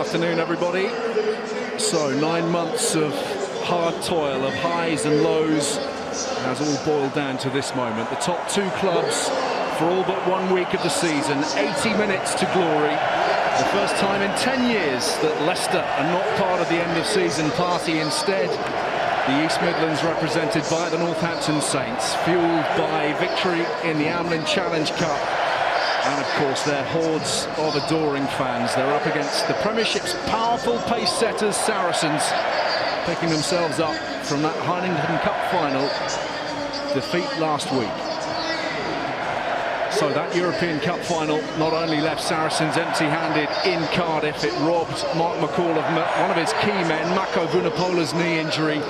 afternoon, everybody. So 9 months of hard toil, of highs and lows, has all boiled down to this moment. The top two clubs for all but 1 week of the season, 80 minutes to glory. The first time in 10 years that Leicester are not part of the end of season party. Instead, the East Midlands represented by the Northampton Saints, fueled by victory in the Amlin Challenge Cup. And of course, their hordes of adoring fans. They're up against the Premiership's powerful pace setters, Saracens, picking themselves up from that Heineken Cup final defeat last week. So that European Cup final not only left Saracens empty-handed in Cardiff, it robbed Mark McCall of one of his key men. Mako Vunipola's knee injury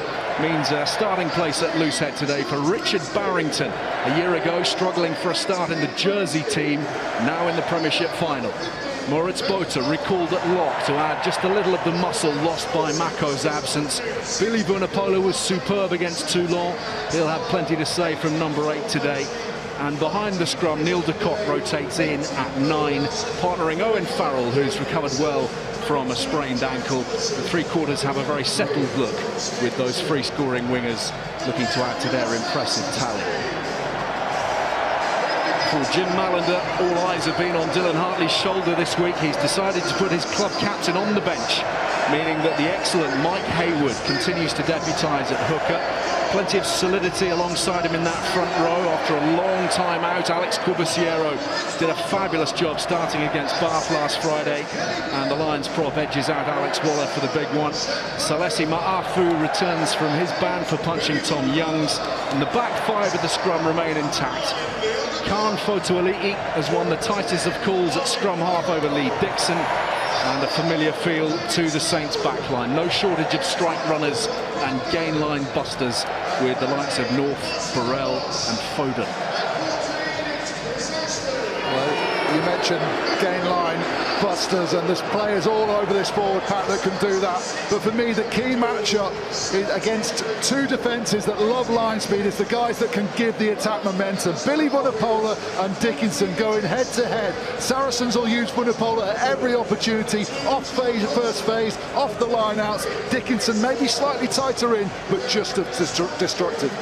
means a starting place at Loosehead today for Richard Barrington. A year ago, struggling for a start in the Jersey team, now in the Premiership final. Moritz Botha recalled at lock to add just a little of the muscle lost by Mako's absence. Billy Vunipola was superb against Toulon. He'll have plenty to say from number 8 today. And behind the scrum, Neil de Kock rotates in at 9, partnering Owen Farrell, who's recovered well from a sprained ankle. The three-quarters have a very settled look, with those free-scoring wingers looking to add to their impressive talent. For Jim Malander, all eyes have been on Dylan Hartley's shoulder this week. He's decided to put his club captain on the bench, meaning that the excellent Mike Hayward continues to deputise at hooker. Plenty of solidity alongside him in that front row. After a long time out, Alex Cubaciero did a fabulous job starting against Bath last Friday, and the Lions prop edges out Alex Waller for the big one. Salesi Ma'afu returns from his ban for punching Tom Youngs, and the back five of the scrum remain intact. Khan Fotuali'i has won the tightest of calls at scrum half over Lee Dixon, and a familiar feel to the Saints backline. No shortage of strike runners and gain line busters with the likes of North, Burrell and Foden. Well, you mentioned gain line busters, and there's players all over this forward pack that can do that. But for me, the key matchup is against two defences that love line speed is the guys that can give the attack momentum. Billy Vunipola and Dickinson going head to head. Saracens will use Vunipola at every opportunity, off phase, first phase, off the line outs. Dickinson maybe slightly tighter in, but just as destructive.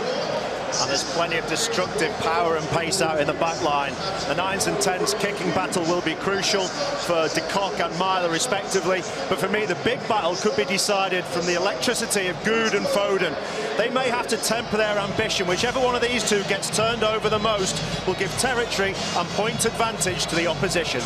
And there's plenty of destructive power and pace out in the back line. The 9s and 10s kicking battle will be crucial for de Kock and Myler respectively. But for me, the big battle could be decided from the electricity of Good and Foden. They may have to temper their ambition. Whichever one of these two gets turned over the most will give territory and point advantage to the opposition.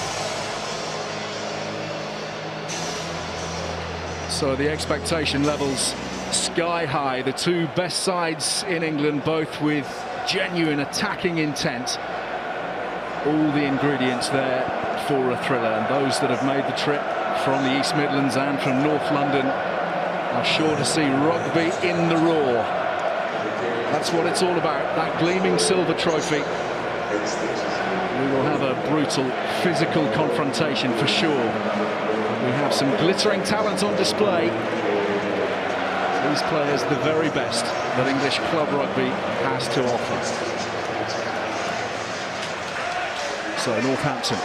So the expectation levels sky high. The two best sides in England, both with genuine attacking intent. All the ingredients there for a thriller, and those that have made the trip from the East Midlands and from North London are sure to see rugby in the roar. That's what it's all about, that gleaming silver trophy. We will have a brutal physical confrontation for sure. We have some glittering talent on display. These players, the very best that English club rugby has to offer. So Northampton,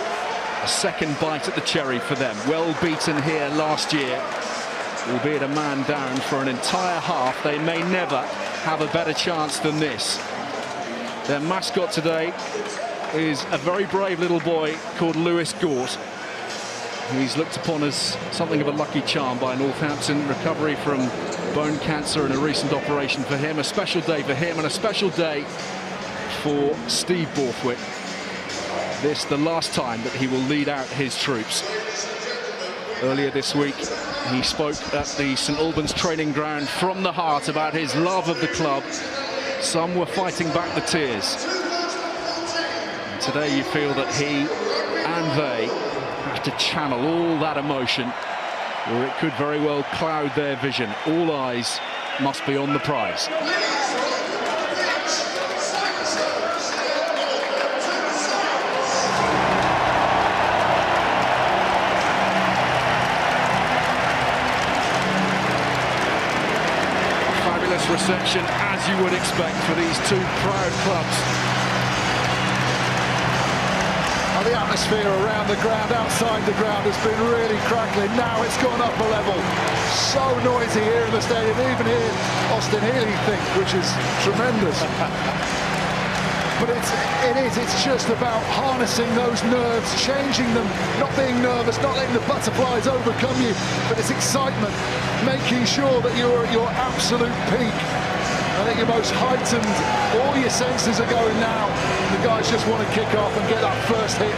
a second bite at the cherry for them. Well beaten here last year, albeit a man down for an entire half. They may never have a better chance than this. Their mascot today is a very brave little boy called Lewis Gort. He's looked upon as something of a lucky charm by Northampton. Recovery from bone cancer and a recent operation for him. A special day for him and a special day for Steve Borthwick. This the last time that he will lead out his troops. Earlier this week, he spoke at the St Albans training ground from the heart about his love of the club. Some were fighting back the tears. And today you feel that he and they have to channel all that emotion, or it could very well cloud their vision. All eyes must be on the prize. Fabulous reception, as you would expect, for these two proud clubs. The atmosphere around the ground, outside the ground, has been really crackling. Now it's gone up a level. So noisy here in the stadium, even here Austin Healy think, which is tremendous. But it's just about harnessing those nerves, changing them, not being nervous, not letting the butterflies overcome you, but it's excitement, making sure that you're at your absolute peak and at your most heightened. All your senses are going now. The guys just want to kick off and get that first hit.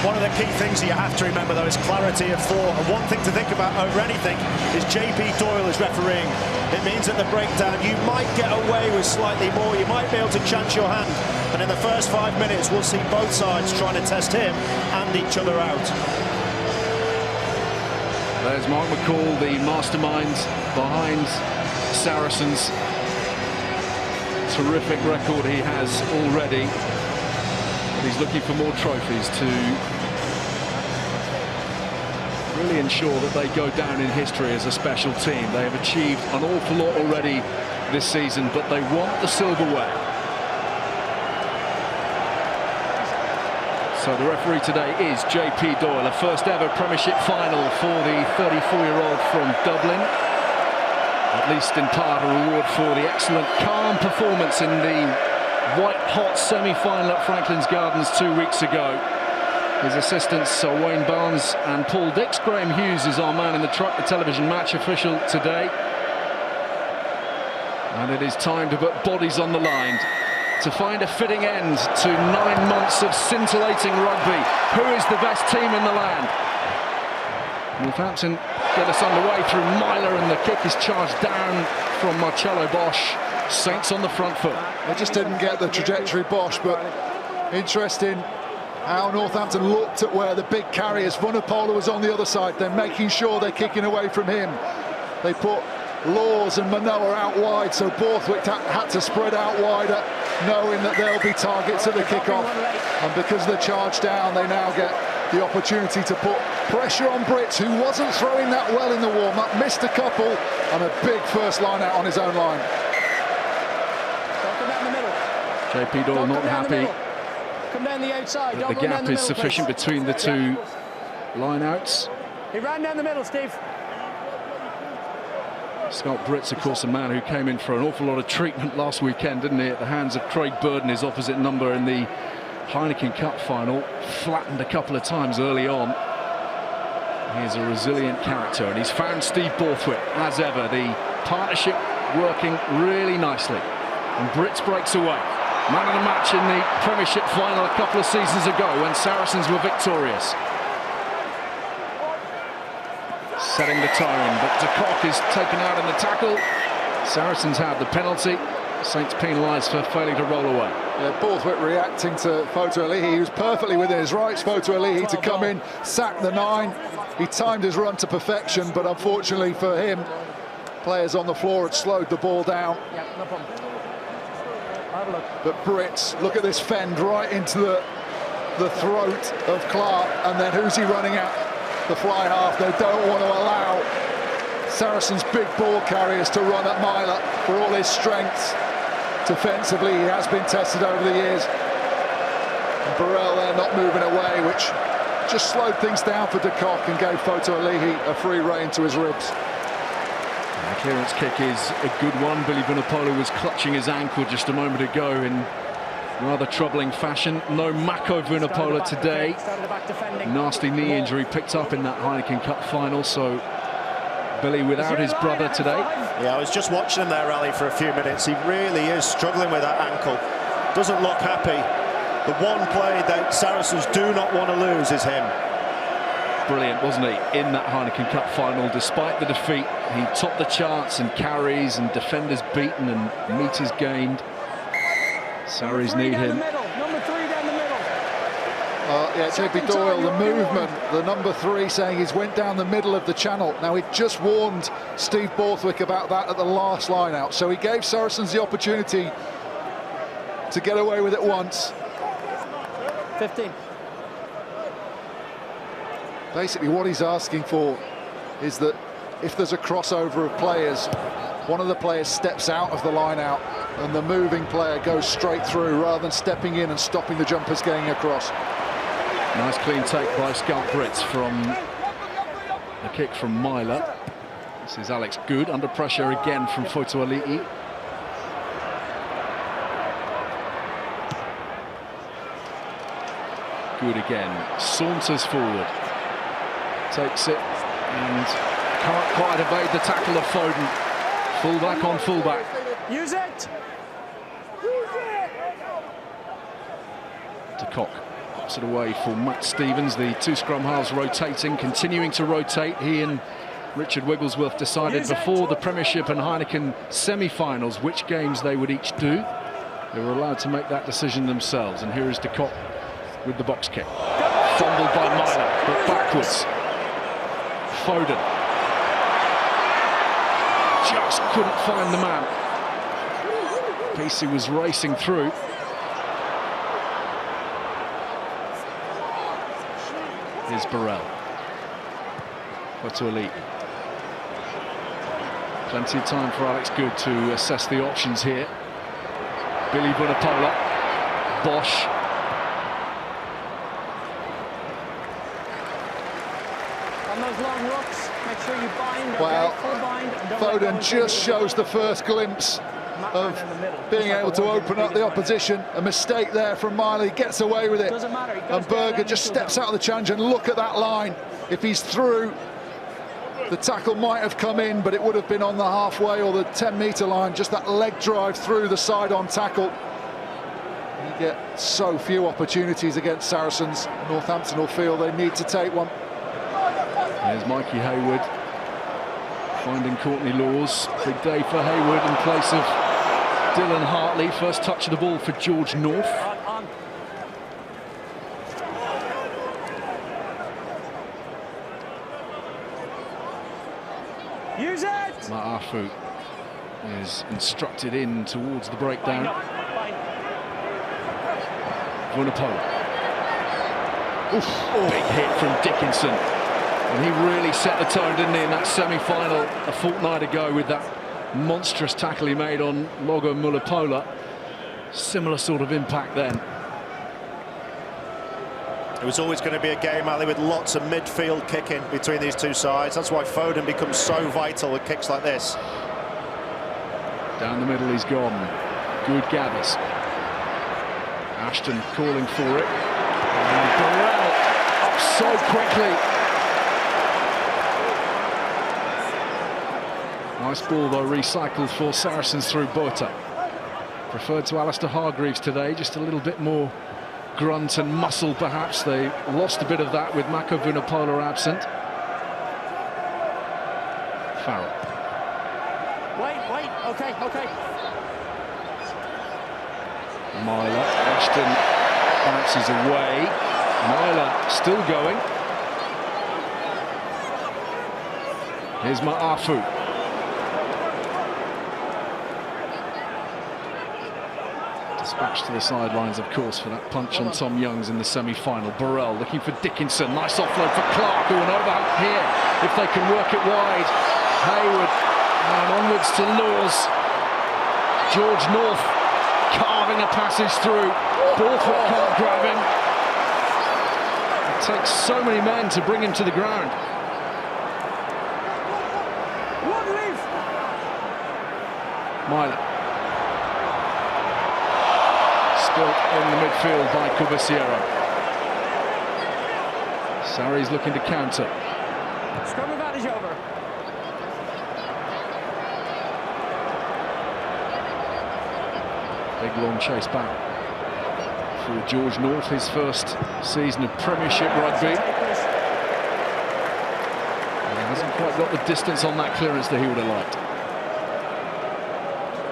One of the key things you have to remember, though, is clarity of thought. And one thing to think about over anything is JP Doyle is refereeing. It means at the breakdown you might get away with slightly more. You might be able to chance your hand. And in the first 5 minutes, we'll see both sides trying to test him and each other out. There's Mark McCall, the mastermind behind Saracens. Terrific record he has already. He's looking for more trophies to really ensure that they go down in history as a special team. They have achieved an awful lot already this season, but they want the silverware. So the referee today is JP Doyle, a first ever Premiership final for the 34-year-old from Dublin. At least in part a reward for the excellent calm performance in the white-hot semi-final at Franklin's Gardens 2 weeks ago. His assistants are Wayne Barnes and Paul Dix. Graham Hughes is our man in the truck, the television match official today. And it is time to put bodies on the line to find a fitting end to 9 months of scintillating rugby. Who is the best team in the land? Northampton get us underway through Myler, and the kick is charged down from Marcello Bosch. Saints on the front foot. They just didn't get the trajectory, Bosch, but interesting how Northampton looked at where the big carriers, Vunipola was on the other side. They're making sure they're kicking away from him. They put Laws and Manoa out wide, so Borthwick had to spread out wider, knowing that there'll be targets at the kickoff. And because of the charge down, they now get the opportunity to put pressure on Brits, who wasn't throwing that well in the warm-up, missed a couple, and a big first line out on his own line. JP Doyle not happy. Come down the outside. The gap is sufficient between the two line-outs. He ran down the middle, Steve. Scott Brits, of course, a man who came in for an awful lot of treatment last weekend, didn't he, at the hands of Craig Burden, his opposite number in the Heineken Cup final. Flattened a couple of times early on. He's a resilient character, and he's found Steve Borthwick, as ever. The partnership working really nicely. And Brits breaks away. Man of the match in the Premiership Final a couple of seasons ago when Saracens were victorious. Setting the tone, but de Kock is taken out in the tackle. Saracens had the penalty. Saints penalised for failing to roll away. Yeah, Borthwick reacting to Foto Alihi. He was perfectly within his rights, Foto Alihi, to come in, sack the 9. He timed his run to perfection, but unfortunately for him, players on the floor had slowed the ball down. Yeah, no problem. But Brits, look at this fend right into the throat of Clark, and then who's he running at? The fly half. They don't want to allow Saracens' big ball carriers to run at Myler for all his strengths. Defensively, he has been tested over the years. And Burrell there not moving away, which just slowed things down for de Kock and gave Foto Alihi a free rein to his ribs. The clearance kick is a good one. Billy Vunipola was clutching his ankle just a moment ago in rather troubling fashion. No Mako Vunipola today. Nasty knee injury picked up in that Heineken Cup final, so Billy without his brother today. Yeah, I was just watching him there, Rally, for a few minutes. He really is struggling with that ankle. Doesn't look happy. The one play that Saracens do not want to lose is him. Brilliant, wasn't he, in that Heineken Cup final? Despite the defeat, he topped the charts and carries and defenders beaten and meters gained. Sarries need him. Number 3 down the middle. Yeah, JP Doyle, the movement, the number 3 saying he's went down the middle of the channel. Now, he just warned Steve Borthwick about that at the last line out, so he gave Saracens the opportunity to get away with it once. 15. Basically, what he's asking for is that if there's a crossover of players, one of the players steps out of the line out and the moving player goes straight through rather than stepping in and stopping the jumpers getting across. Nice clean take by Scout Brits from the kick from Myler. This is Alex Good, under pressure again from Fotuali'i. Good again, saunters forward, takes it and can't quite evade the tackle of Foden. Fullback on fullback. Use it! De Kock pops it away for Matt Stevens. The two scrum halves rotating, continuing to rotate. He and Richard Wigglesworth decided before the Premiership and Heineken semi-finals which games they would each do. They were allowed to make that decision themselves. And here is De Kock with the box kick. Fumbled by Myler, but backwards. Foden. Just couldn't find the man. Pesey was racing through. Here's Burrell. Fotuali'i. Plenty of time for Alex Good to assess the options here. Billy Vunipola. Bosch. On those long looks, make sure you bind. Well, okay? Full bind. Don't let Foden go just shows the first glimpse of being able to open up the opposition. A mistake there from Miley, gets away with it. Doesn't matter. And Berger just steps out of the challenge, and look at that line. If he's through, the tackle might have come in, but it would have been on the halfway or the 10-metre line. Just that leg drive through the side-on tackle. You get so few opportunities against Saracens. Northampton will feel they need to take one. There's Mikey Hayward finding Courtney Laws. Big day for Hayward in place of Dylan Hartley. First touch of the ball for George North. Use it! Ma'afu is instructed in towards the breakdown. Vunipola. Big hit from Dickinson. And he really set the tone, didn't he, in that semi-final a fortnight ago with that monstrous tackle he made on Logo Mulipola. Similar sort of impact then. It was always going to be a game, Ali, with lots of midfield kicking between these two sides. That's why Foden becomes so vital with kicks like this. Down the middle he's gone. Good gathers. Ashton calling for it. And Burrell up so quickly. Nice ball though, recycled for Saracens through Bota. Preferred to Alistair Hargreaves today, just a little bit more grunt and muscle perhaps. They lost a bit of that with Mako Vunipola absent. Farrell. Wait, okay. Myler, Ashton bounces away. Myler still going. Here's Ma'afu. Dispatched to the sidelines, of course, for that punch on Tom Youngs in the semi-final. Burrell looking for Dickinson. Nice offload for Clark, who an overhand here if they can work it wide. Hayward and onwards to Laws. George North carving a passage through. Borthwick can't grab him. It takes so many men to bring him to the ground. One leaf. Myler. Spilt in the midfield by Cubasiero. Sarri's looking to counter. Scrum advantage over. Big long chase back for George North, his first season of Premiership Rugby. He hasn't quite got the distance on that clearance that he would have liked.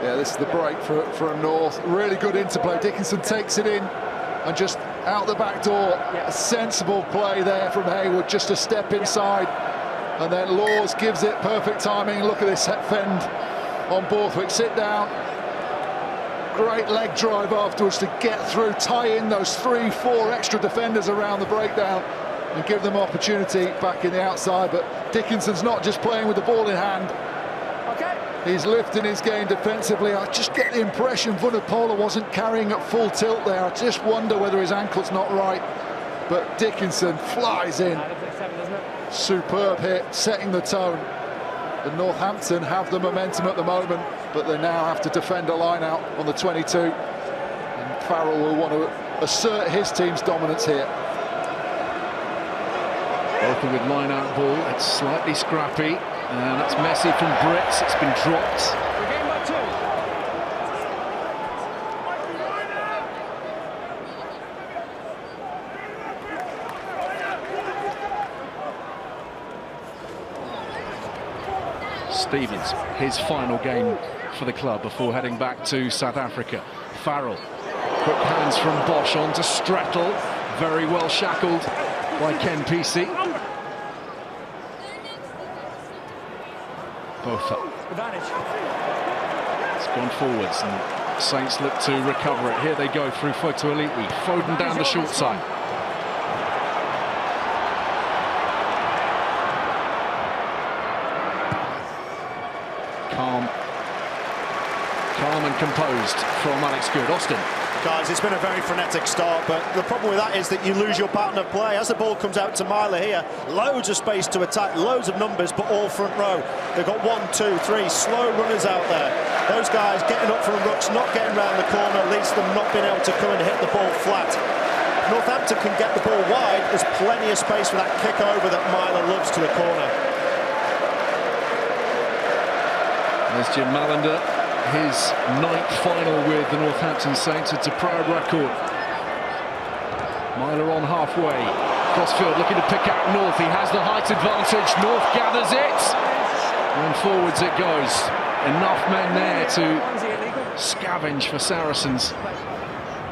Yeah, this is the break for North. Really good interplay. Dickinson takes it in and just out the back door. A sensible play there from Hayward, just a step inside. And then Laws gives it perfect timing. Look at this fend on Borthwick. Sit down. Great leg drive afterwards to get through, tie in those 3-4 extra defenders around the breakdown and give them opportunity back in the outside. But Dickinson's not just playing with the ball in hand. He's lifting his game defensively. I just get the impression Vunipola wasn't carrying at full tilt there. I just wonder whether his ankle's not right. but Dickinson flies in. Superb hit, setting the tone. And Northampton have the momentum at the moment, but they now have to defend a line out on the 22. And Farrell will want to assert his team's dominance here. Both with line-out ball, it's slightly scrappy, and that's messy from Brits, it's been dropped. We're game by 2. Stevens, his final game for the club before heading back to South Africa. Farrell, quick hands from Bosch on to Strettle, very well shackled by Ken PC. Both up. Advantage. It's gone forwards and Saints look to recover it. Here they go through Foto Elite. Foden down the short side. Calm and composed from Alex Good. Austin. Guys, it's been a very frenetic start, but the problem with that is that you lose your pattern of play. As the ball comes out to Myler here, loads of space to attack, loads of numbers, but all front row. They've got 1, 2, 3 slow runners out there. Those guys getting up from the rucks, not getting round the corner, leads to them not being able to come and hit the ball flat. Northampton can get the ball wide. There's plenty of space for that kick over that Myler loves to the corner. There's Jim Mallender. His 9th final with the Northampton Saints. It's a proud record. Myler on halfway. Crossfield looking to pick out North. He has the height advantage. North gathers it. And forwards it goes. Enough men there to scavenge for Saracens.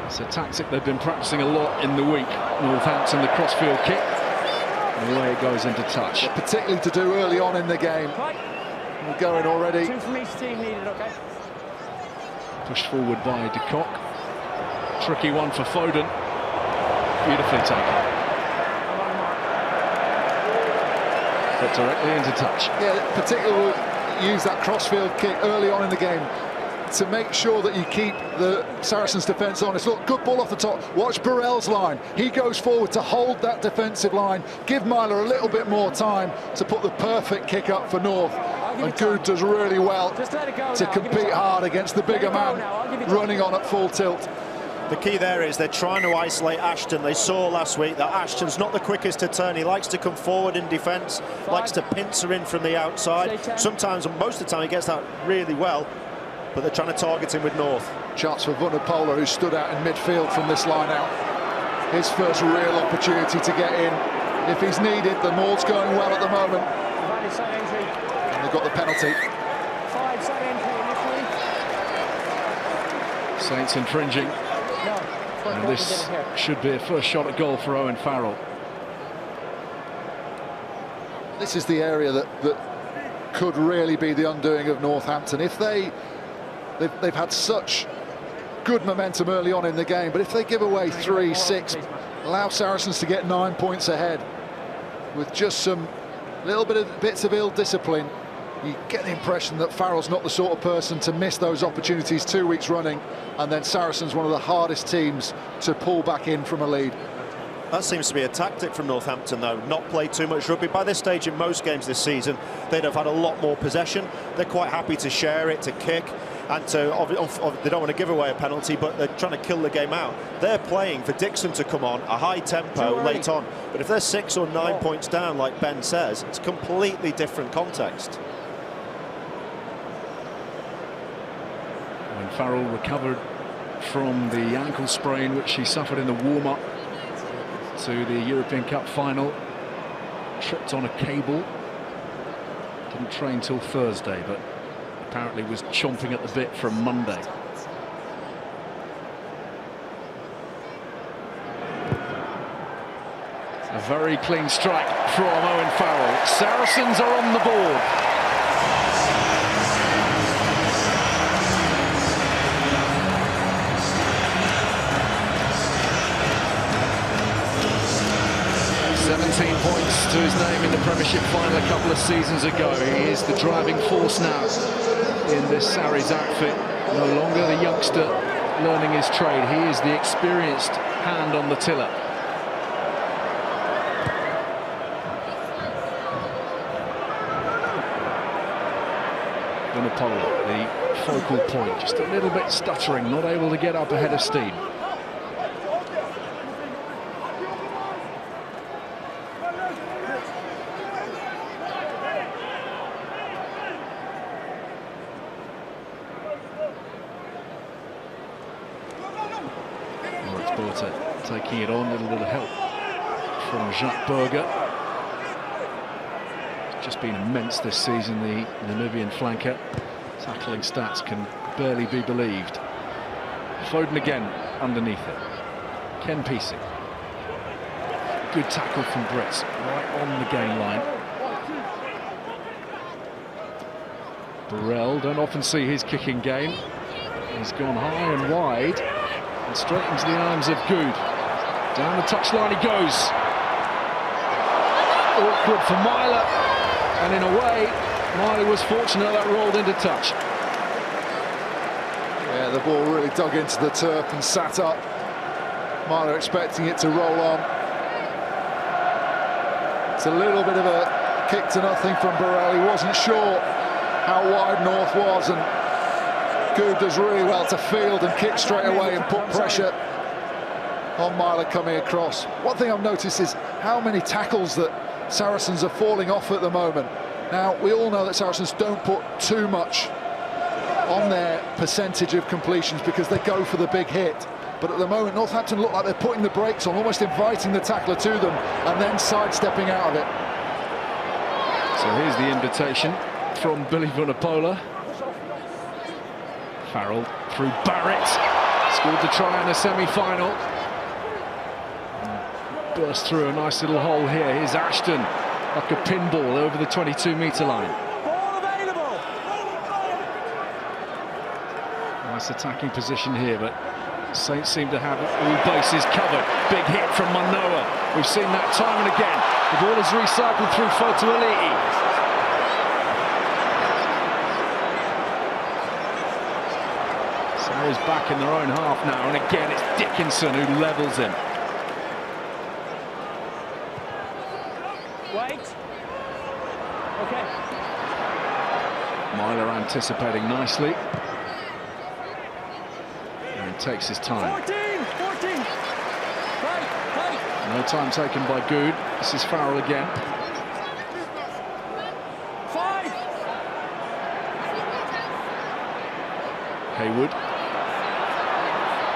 It's a tactic they've been practicing a lot in the week. Northampton, the crossfield kick. And away it goes into touch. Particularly to do early on in the game. We're going already. 2 from each team needed, okay? Pushed forward by de Kock. Tricky one for Foden. Beautifully taken. But directly into touch. Yeah, particularly use that crossfield kick early on in the game to make sure that you keep the Saracens' defence honest. Look, good ball off the top. Watch Burrell's line. He goes forward to hold that defensive line. Give Myler a little bit more time to put the perfect kick up for North. And Good does really well to compete hard against the bigger man running on at full tilt. The key there is they're trying to isolate Ashton. They saw last week that Ashton's not the quickest to turn. He likes to come forward in defence, likes to pincer in from the outside. Sometimes, and most of the time, he gets that really well. But they're trying to target him with North. Chance for Vunipola, who stood out in midfield from this line out. His first real opportunity to get in. If he's needed, the maul's going well at the moment. And they've got the penalty. 5 side entry initially. Saints infringing. And this should be a first shot at goal for Owen Farrell. This is the area that could really be the undoing of Northampton. If they've had such good momentum early on in the game, but if they give away 3, 6, allow Saracens to get 9 points ahead with just some bits of ill discipline, you get the impression that Farrell's not the sort of person to miss those opportunities 2 weeks running, and then Saracens one of the hardest teams to pull back in from a lead. That seems to be a tactic from Northampton, though, not play too much rugby. By this stage in most games this season, they'd have had a lot more possession. They're quite happy to share it, to kick, and they don't want to give away a penalty, but they're trying to kill the game out. They're playing for Dixon to come on, a high tempo late on. But if they're 6 or 9 points down, like Ben says, it's a completely different context. When Farrell recovered from the ankle sprain which he suffered in the warm-up to the European Cup final, tripped on a cable, didn't train till Thursday, but apparently was chomping at the bit from Monday. A very clean strike from Owen Farrell. Saracens are on the board. Points to his name in the Premiership Final a couple of seasons ago. He is the driving force now in this Sarries outfit. No longer the youngster learning his trade. He is the experienced hand on the tiller. Vunipola, the focal point, just a little bit stuttering, not able to get up ahead of steam. Taking it on, a little bit of help from Jacques Berger. It's just been immense this season, the Namibian flanker. Tackling stats can barely be believed. Foden again underneath it. Ken Peacey. Good tackle from Brits, right on the gain line. Burrell, don't often see his kicking game. He's gone high and wide and straight into the arms of Good. Down the touchline he goes. Awkward for Myler, and in a way, Myler was fortunate that rolled into touch. Yeah, the ball really dug into the turf and sat up. Myler expecting it to roll on. It's a little bit of a kick to nothing from Burrell. He wasn't sure how wide North was, and Good does really well to field and kick straight away and put pressure on Myler coming across. One thing I've noticed is how many tackles that Saracens are falling off at the moment. Now, we all know that Saracens don't put too much on their percentage of completions because they go for the big hit. But at the moment, Northampton look like they're putting the brakes on, almost inviting the tackler to them and then sidestepping out of it. So here's the invitation from Billy Vunipola. Farrell through Barrett. Scored the try in the semi-final. Burst through a nice little hole here. Here's Ashton, like a pinball over the 22-metre line. Ball available. Nice attacking position here, but Saints seem to have all bases covered. Big hit from Manoa. We've seen that time and again. The ball is recycled through Fotuali'i. Sarries back in their own half now, and again it's Dickinson who levels him. Wait. Okay. Myler anticipating nicely. And takes his time. 14. Right. No time taken by Good. This is Farrell again. 5. Haywood.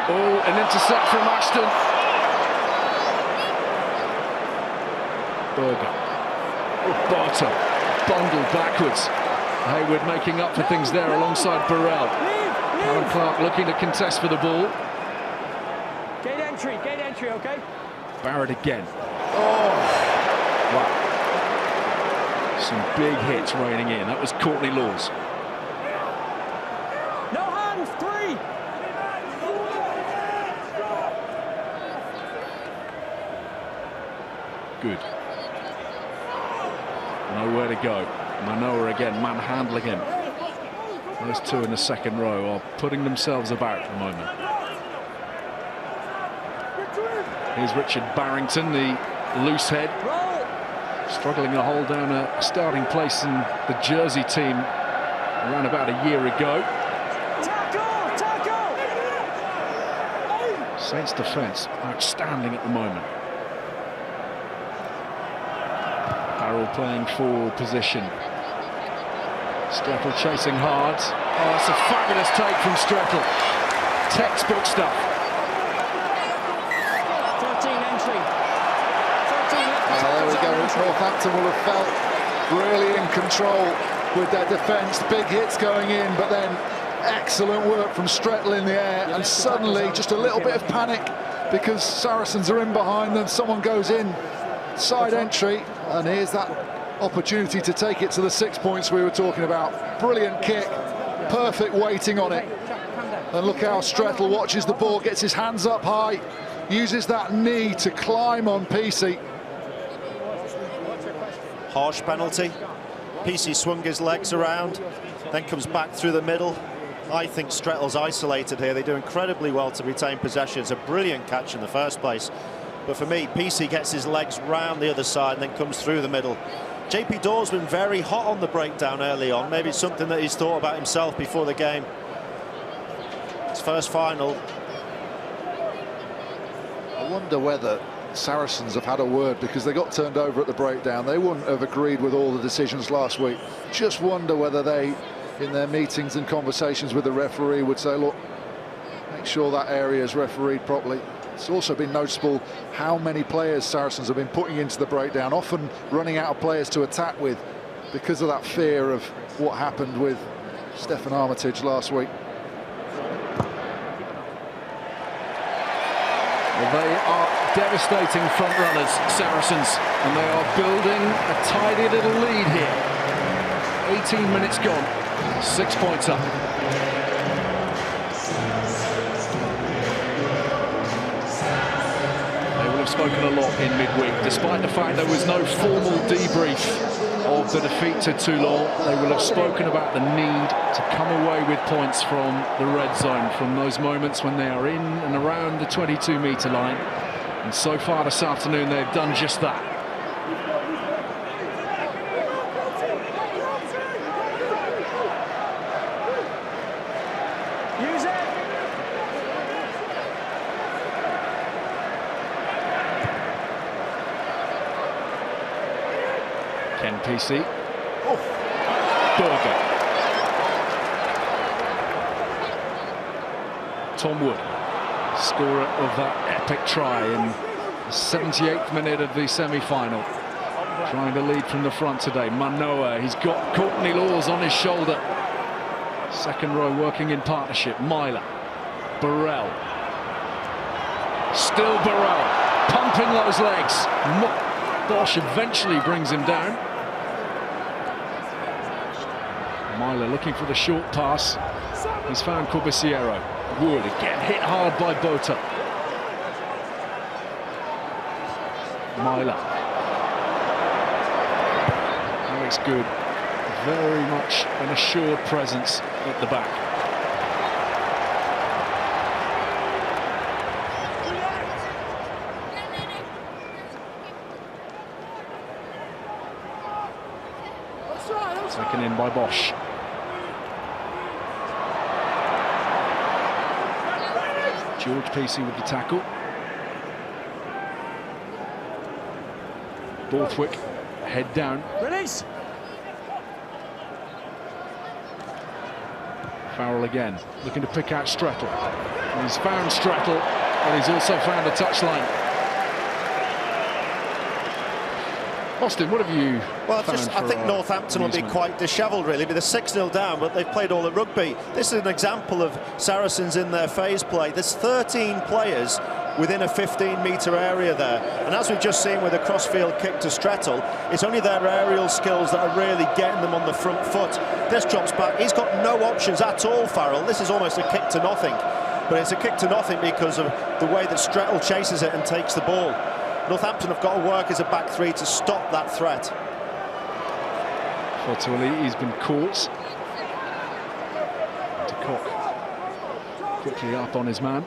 Oh, an intercept from Ashton. Berger. Barter bundled backwards. Haywood making up for things there alongside Burrell. Alan Clark looking to contest for the ball. Gate entry, okay? Barrett again. Oh, wow. Some big hits raining in. That was Courtney Laws. No hands, 3. Good. Nowhere to go. Manoa again, manhandling him. Those two in the second row are putting themselves about at the moment. Here's Richard Barrington, the loose head, struggling to hold down a starting place in the Jersey team around about a year ago. Tackle! Saints defence outstanding at the moment. Farrell playing forward position. Strettle chasing hard. Oh, that's a fabulous take from Strettle. Textbook stuff. 13 entry. 13 left. There we go. Northampton will have felt really in control with their defence. Big hits going in, but then excellent work from Strettle in the air. And suddenly, just a little bit of panic because Saracens are in behind them. Someone goes in, side entry, and here's that opportunity to take it to the 6 points we were talking about. Brilliant kick, perfect weighting on it. And look how Strettle watches the ball, gets his hands up high, uses that knee to climb on Peacey. Harsh penalty. Peacey swung his legs around, then comes back through the middle. I think Strettle's isolated here. They do incredibly well to retain possession. It's a brilliant catch in the first place. But for me, Peacey gets his legs round the other side and then comes through the middle. JP Dawes been very hot on the breakdown early on. Maybe it's something that he's thought about himself before the game. His first final. I wonder whether Saracens have had a word, because they got turned over at the breakdown. They wouldn't have agreed with all the decisions last week. Just wonder whether they, in their meetings and conversations with the referee, would say, look, make sure that area is refereed properly. It's also been noticeable how many players Saracens have been putting into the breakdown, often running out of players to attack with because of that fear of what happened with Stephen Armitage last week. Well, they are devastating front runners, Saracens, and they are building a tidy little lead here. 18 minutes gone, 6 points up. They will have spoken a lot in midweek, despite the fact there was no formal debrief of the defeat to Toulon. They will have spoken about the need to come away with points from the red zone, from those moments when they are in and around the 22-metre line. And so far this afternoon, they've done just that. Use it. Ken PC. Burger. Tom Wood, scorer of that epic try in the 78th minute of the semi-final. Trying to lead from the front today. Manoa, he's got Courtney Laws on his shoulder. Second row working in partnership. Myler. Burrell. Still Burrell, pumping those legs. Bosch eventually brings him down. Myler looking for the short pass. He's found Corbisiero. Wood again hit hard by Bota. Myler. Alex Good, very much an assured presence at the back. Taken in by Bosch. George Peacey with the tackle. Borthwick, head down. Release. Farrell again, looking to pick out Strettle. And he's found Strettle, and he's also found a touchline. Austin, what have you found? I think Northampton will be quite dishevelled, really. They're 6-0 down, but they've played all at rugby. This is an example of Saracens in their phase play. There's 13 players within a 15-metre area there. And as we've just seen with a crossfield kick to Strettle, it's only their aerial skills that are really getting them on the front foot. This drops back. He's got no options at all, Farrell. This is almost a kick to nothing. But it's a kick to nothing because of the way that Strettle chases it and takes the ball. Northampton have got to work as a back three to stop that threat. Fortuoli, he's been caught. De Kock quickly up on his man.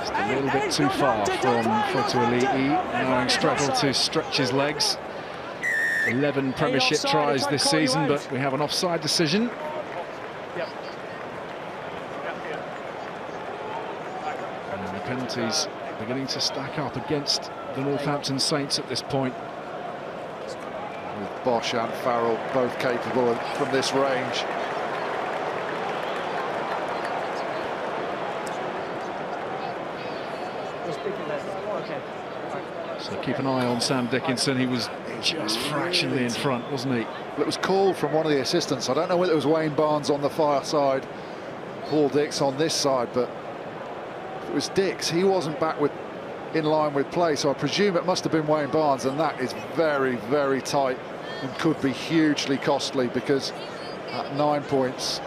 Just a little bit too far from Fortuoli, allowing Strettle to stretch his legs. 11 Premiership tries this season, but we have an offside decision. Penalties beginning to stack up against the Northampton Saints at this point. With Bosch and Farrell both capable from this range. So keep an eye on Sam Dickinson. He was just fractionally in front, wasn't he? Well, it was called from one of the assistants. I don't know whether it was Wayne Barnes on the far side, Paul Dix on this side, but it was Dix. He wasn't back in line with play, so I presume it must have been Wayne Barnes, and that is very, very tight and could be hugely costly, because at 9 points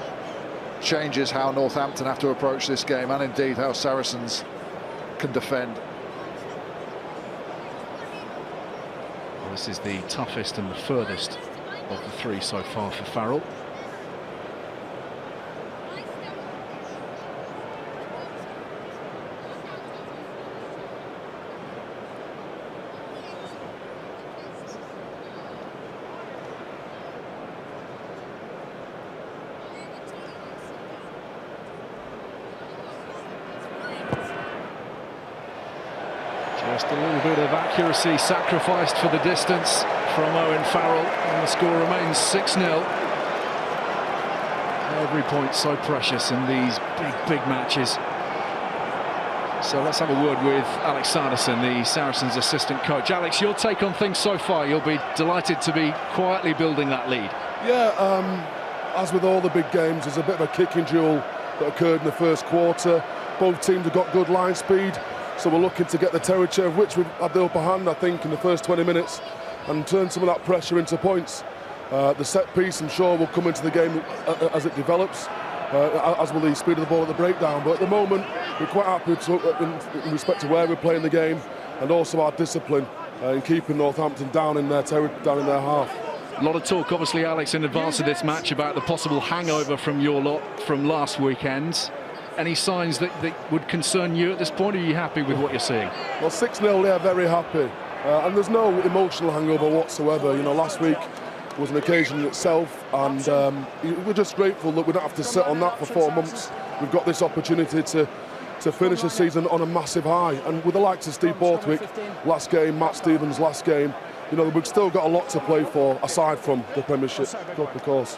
changes how Northampton have to approach this game, and indeed how Saracens can defend. Well, this is the toughest and the furthest of the three so far for Farrell. Just a little bit of accuracy sacrificed for the distance from Owen Farrell, and the score remains 6-0. Every point so precious in these big matches. So let's have a word with Alex Saracen, the Saracens assistant coach. Alex, your take on things so far? You'll be delighted to be quietly building that lead. Yeah, as with all the big games, there's a bit of a kicking duel that occurred in the first quarter. Both teams have got good line speed, so we're looking to get the territory of which we've had the upper hand, I think, in the first 20 minutes and turn some of that pressure into points. The set piece, I'm sure, will come into the game as it develops, as will the speed of the ball at the breakdown. But at the moment, we're quite happy in respect to where we're playing the game and also our discipline in keeping Northampton down in their half. A lot of talk, obviously, Alex, in advance of this match about the possible hangover from your lot from last weekend. Any signs that would concern you at this point? Or are you happy with what you're seeing? Well, 6-0, they're very happy. And there's no emotional hangover whatsoever. You know, last week was an occasion in itself, and we're just grateful that we don't have to sit on that for 4 months. We've got this opportunity to finish the season on a massive high. And with the likes of Steve Borthwick, last game, Matt Stevens, last game, you know, we've still got a lot to play for, aside from the Premiership Cup, of course.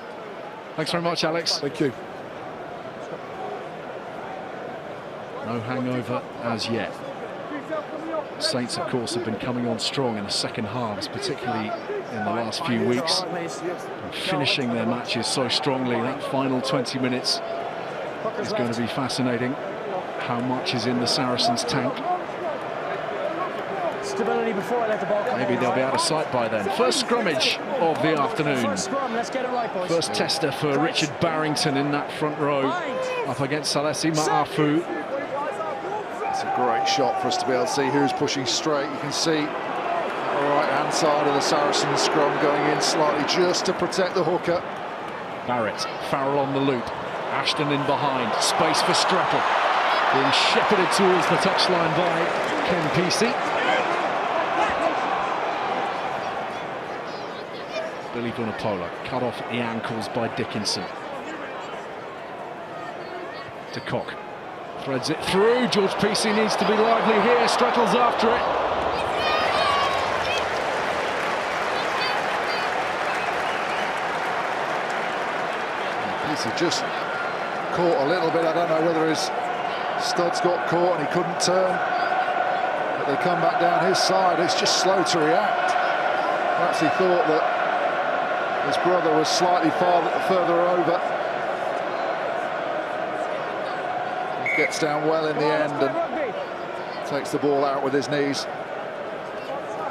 Thanks very much, Alex. Thank you. No hangover as yet. Saints, of course, have been coming on strong in the second halves, particularly in the last few weeks, and finishing their matches so strongly. That final 20 minutes is going to be fascinating. How much is in the Saracens' tank? Stability before I let the ball come. Maybe they'll be out of sight by then. First scrummage of the afternoon. First scrum, let's get it right, boys. First tester for Richard Barrington in that front row, up against Salesi Ma'afu. It's a great shot for us to be able to see who's pushing straight. You can see the right-hand side of the Saracens scrum going in slightly just to protect the hooker. Barrett, Farrell on the loop. Ashton in behind. Space for Streppel. Being shepherded towards the touchline by Ken Pesey. Billy Vunipola cut off the ankles by Dickinson. De Kock threads it through. George Pesey needs to be lively here. Streppel's after it. Pesey just caught a little bit. I don't know whether his studs got caught and he couldn't turn. But they come back down his side. It's just slow to react. Perhaps he thought that his brother was slightly further over. He gets down well in the end and takes the ball out with his knees.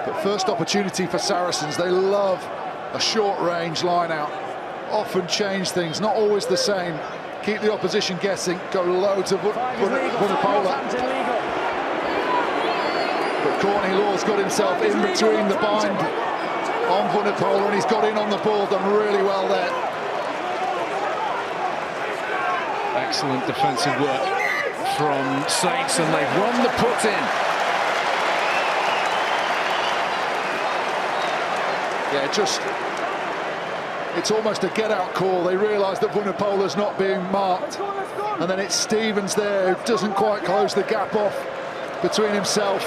But first opportunity for Saracens. They love a short-range line-out. Often change things, not always the same. Keep the opposition guessing, go low to Vunipola. But Courtney Law's got himself in between the bind on Vunipola, and he's got in on the ball, done really well there. Excellent defensive work from Saints, and they've run the put in. Yeah, it's almost a get-out call. They realise that Vunipola's not being marked, and then it's Stevens there who doesn't quite close the gap off between himself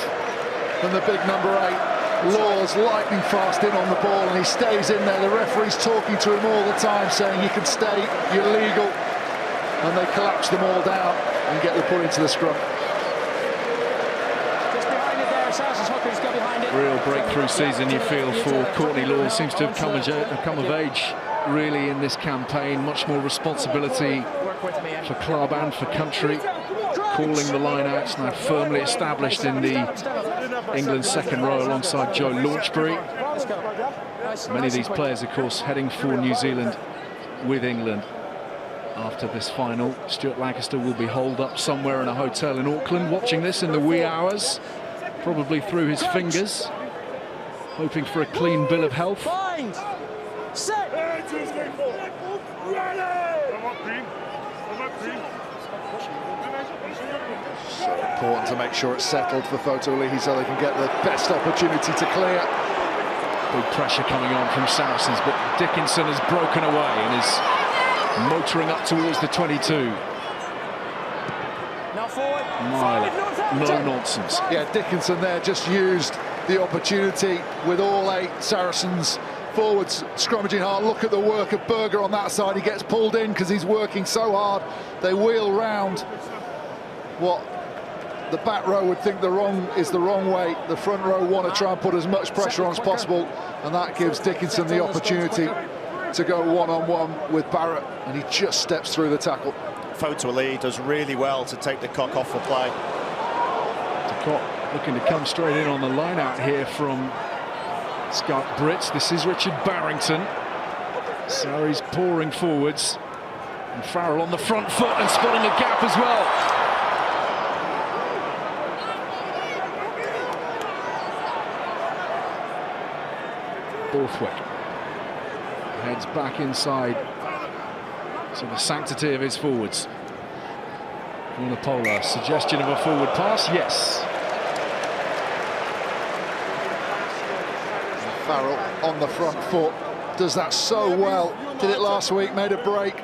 and the big number 8. Law's lightning fast in on the ball, and he stays in there. The referee's talking to him all the time, saying you can stay, you're legal, and they collapse them all down and get the put into the scrum. Just behind it there, Saracens hookers go behind it. Real breakthrough season, you feel, for Courtney Law. Seems to have come of age really in this campaign. Much more responsibility for club and for country. Calling the line-outs, now firmly established in the England second row alongside Joe Launchbury. Many of these players, of course, heading for New Zealand with England after this final. Stuart Lancaster will be holed up somewhere in a hotel in Auckland, watching this in the wee hours, probably through his fingers, hoping for a clean bill of health. Set. So important to make sure it's settled for Fotolihi so they can get the best opportunity to clear. Big pressure coming on from Saracens, but Dickinson has broken away and is motoring up towards the 22. Now No nonsense. Yeah, Dickinson there just used the opportunity with all 8 Saracens forwards scrummaging hard. Look at the work of Berger on that side. He gets pulled in because he's working so hard. They wheel round what the back row would think the wrong way. The front row want to try and put as much pressure on as possible, and that gives Dickinson the opportunity to go one-on-one with Barrett, and he just steps through the tackle. Photo Ali does really well to take the cock off the play. Cock looking to come straight in on the line out here from Scott Brits. This is Richard Barrington. Sarries pouring forwards, and Farrell on the front foot and spotting a gap as well. Borthwick heads back inside to the sanctity of his forwards. Vunipola, suggestion of a forward pass, yes. Farrell on the front foot, does that so well. Did it last week, made a break,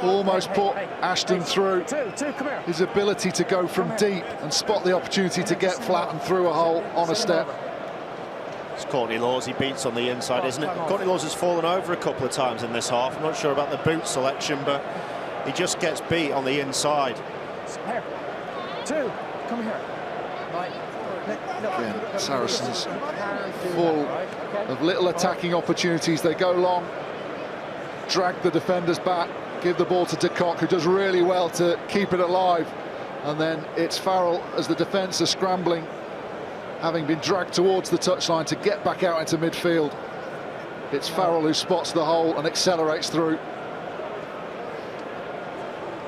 almost put Ashton through. His ability to go from deep and spot the opportunity to get flat and through a hole on a step. It's Courtney Laws he beats on the inside, isn't it? Courtney Laws has fallen over a couple of times in this half. I'm not sure about the boot selection, but he just gets beat on the inside. Here. 2, come here. Yeah, Saracens full of little attacking opportunities. They go long, drag the defenders back, give the ball to De Kock, who does really well to keep it alive. And then it's Farrell as the defence are scrambling, having been dragged towards the touchline to get back out into midfield. It's Farrell who spots the hole and accelerates through.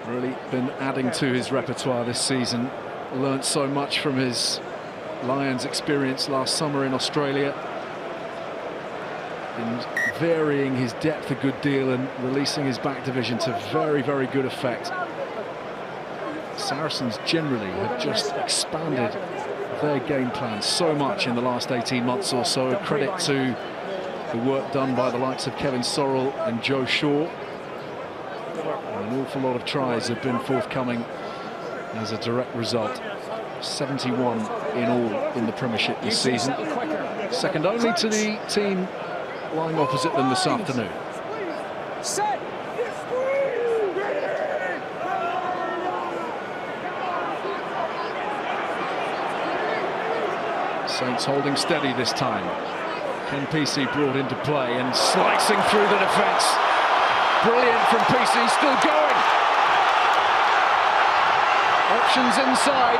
Really been adding to his repertoire this season. Learned so much from his Lions experience last summer in Australia. Been varying his depth a good deal and releasing his back division to very, very good effect. Saracens generally have just expanded their game plan so much in the last 18 months or so. A credit to the work done by the likes of Kevin Sorrell and Joe Shaw. And an awful lot of tries have been forthcoming as a direct result. 71 in all in the Premiership this season. Second only to the team lying opposite them this afternoon. Set. Saints holding steady this time. Ken PC brought into play and slicing through the defence. Brilliant from PC, still going. Options inside.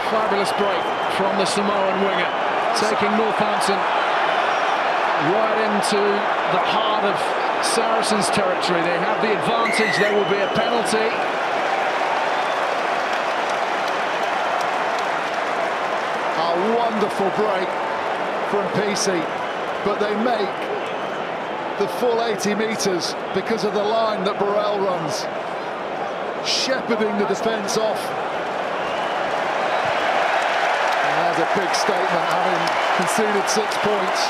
Fabulous break from the Samoan winger, taking Northampton right into the heart of Saracens territory. They have the advantage. There will be a penalty. A wonderful break from PC, but they make the full 80 metres because of the line that Burrell runs, shepherding the defence off. And there's a big statement, having conceded 6 points.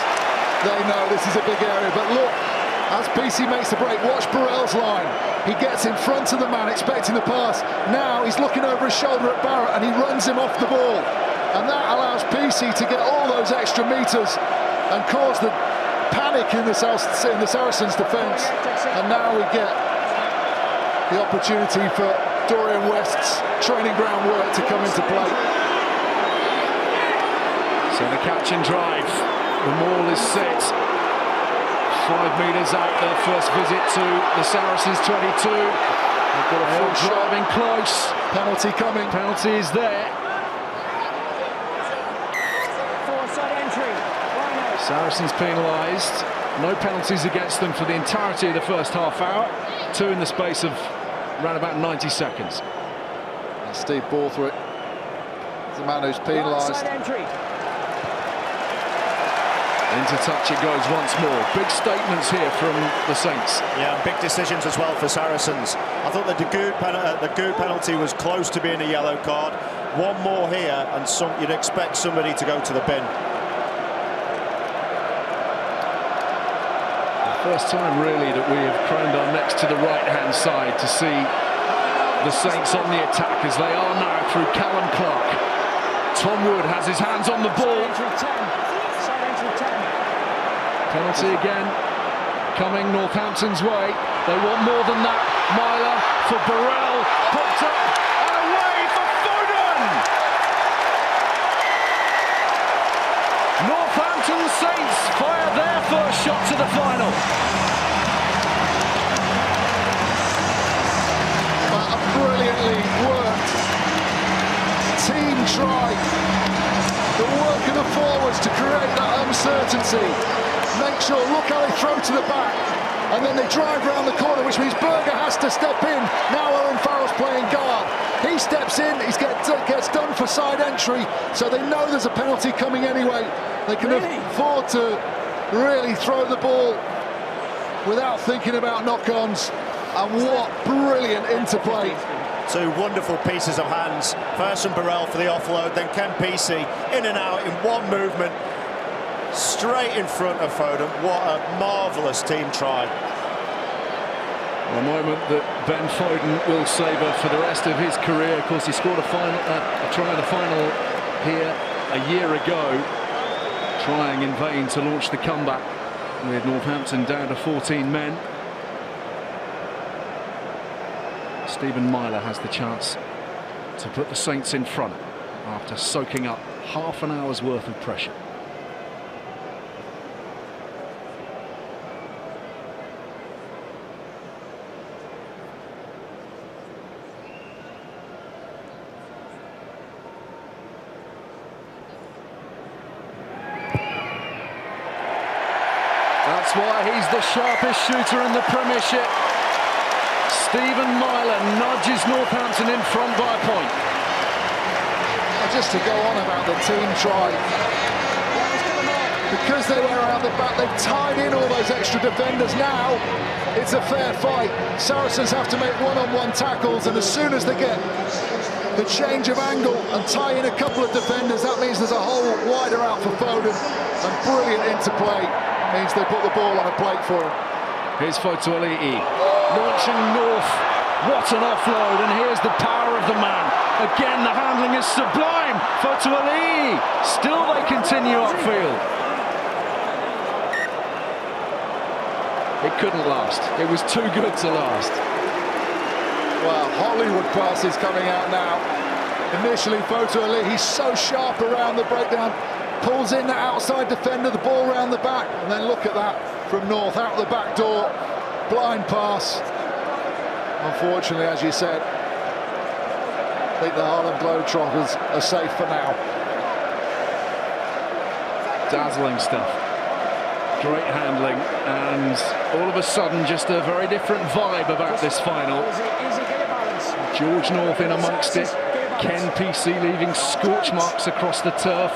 They know this is a big area, but look, as PC makes the break, watch Burrell's line. He gets in front of the man, expecting the pass. Now he's looking over his shoulder at Barrett, and he runs him off the ball. And that allows PC to get all those extra metres and cause the panic in the Saracens' defence. And now we get the opportunity for Dorian West's training ground work to come into play. So the catch and drive. The maul is set. 5 metres out, their first visit to the Saracens 22. They've got a full driving close. Penalty coming. Penalty is there. Saracens penalised. No penalties against them for the entirety of the first half hour. 2 in the space of around about 90 seconds. And Steve Borthwick, the man who's penalised. Into touch it goes once more. Big statements here from the Saints. Yeah, big decisions as well for Saracens. I thought the Dagoud penalty was close to being a yellow card. One more here, and you'd expect somebody to go to the bin. First time really that we have craned our necks to the right-hand side to see the Saints on the attack as they are now through Callum Clark. Tom Wood has his hands on the ball. Penalty again coming Northampton's way. They want more than that. Myler for Burrell, popped up and away for Foden. Northampton Saints fire their first shot to the final. A brilliantly worked team try. The work of the forwards to create that uncertainty. Make sure, look how they throw to the back, and then they drive around the corner, which means Berger has to step in. Now Owen Farrell's playing guard. He steps in, he gets done for side entry, so they know there's a penalty coming anyway. They can afford to really throw the ball without thinking about knock-ons, and what brilliant interplay. Two wonderful pieces of hands. First from Burrell for the offload, then Ken Pesey in and out in one movement, straight in front of Foden. What a marvellous team try. A moment that Ben Foden will savour for the rest of his career. Of course, he scored a try in the final here a year ago, trying in vain to launch the comeback with Northampton down to 14 men. Stephen Myler has the chance to put the Saints in front after soaking up half an hour's worth of pressure. That's why he's the sharpest shooter in the Premiership. Stephen Myler nudges Northampton in front by a point. Just to go on about the team try, because they were out the back, they've tied in all those extra defenders. Now it's a fair fight. Saracens have to make one-on-one tackles, and as soon as they get the change of angle and tie in a couple of defenders, that means there's a hole wider out for Foden, and brilliant interplay means they put the ball on a plate for him. Here's Fotuali'i launching north. What an offload, and here's the power of the man. Again, the handling is sublime. Fotuali'i, still they continue upfield. It couldn't last. It was too good to last. Well, Hollywood passes coming out now. Initially, Fotuali'i, he's so sharp around the breakdown, pulls in the outside defender, the ball round the back, and then look at that from North, out the back door, blind pass. Unfortunately, as you said, I think the Harlem Globetrotters are safe for now. Dazzling stuff. Great handling, and all of a sudden just a very different vibe about this final. George North in amongst it. Ken Pesey leaving scorch marks across the turf.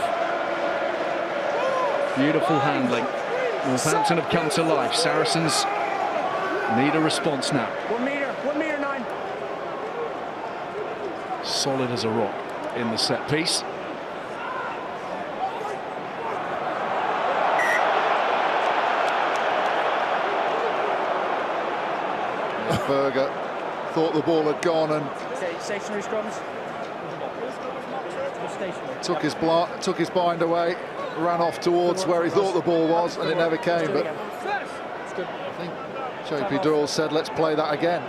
Beautiful handling. Northampton have come to life. Saracens need a response now. 1 metre 9. Solid as a rock in the set piece. Berger thought the ball had gone and Stationary scrums. took his bind away, ran off towards where he thought the ball was, and it never came. But I think JP Durrell said, let's play that again.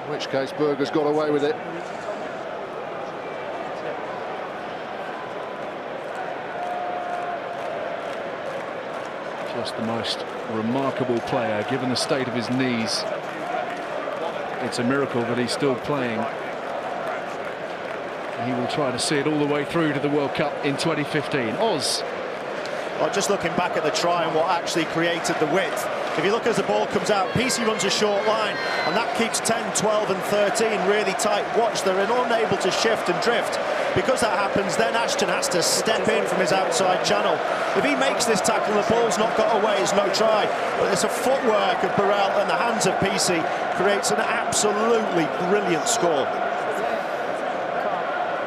In which case, Berger's got away with it. Just the most remarkable player, given the state of his knees. It's a miracle that he's still playing. He will try to see it all the way through to the World Cup in 2015. Oz. Well, just looking back at the try and what actually created the width. If you look as the ball comes out, Pesey runs a short line, and that keeps 10, 12 and 13 really tight. Watch, they're unable to shift and drift. Because that happens, then Ashton has to step in from his outside channel. If he makes this tackle, the ball's not got away, it's no try. But it's a footwork of Burrell and the hands of Pesey creates an absolutely brilliant score.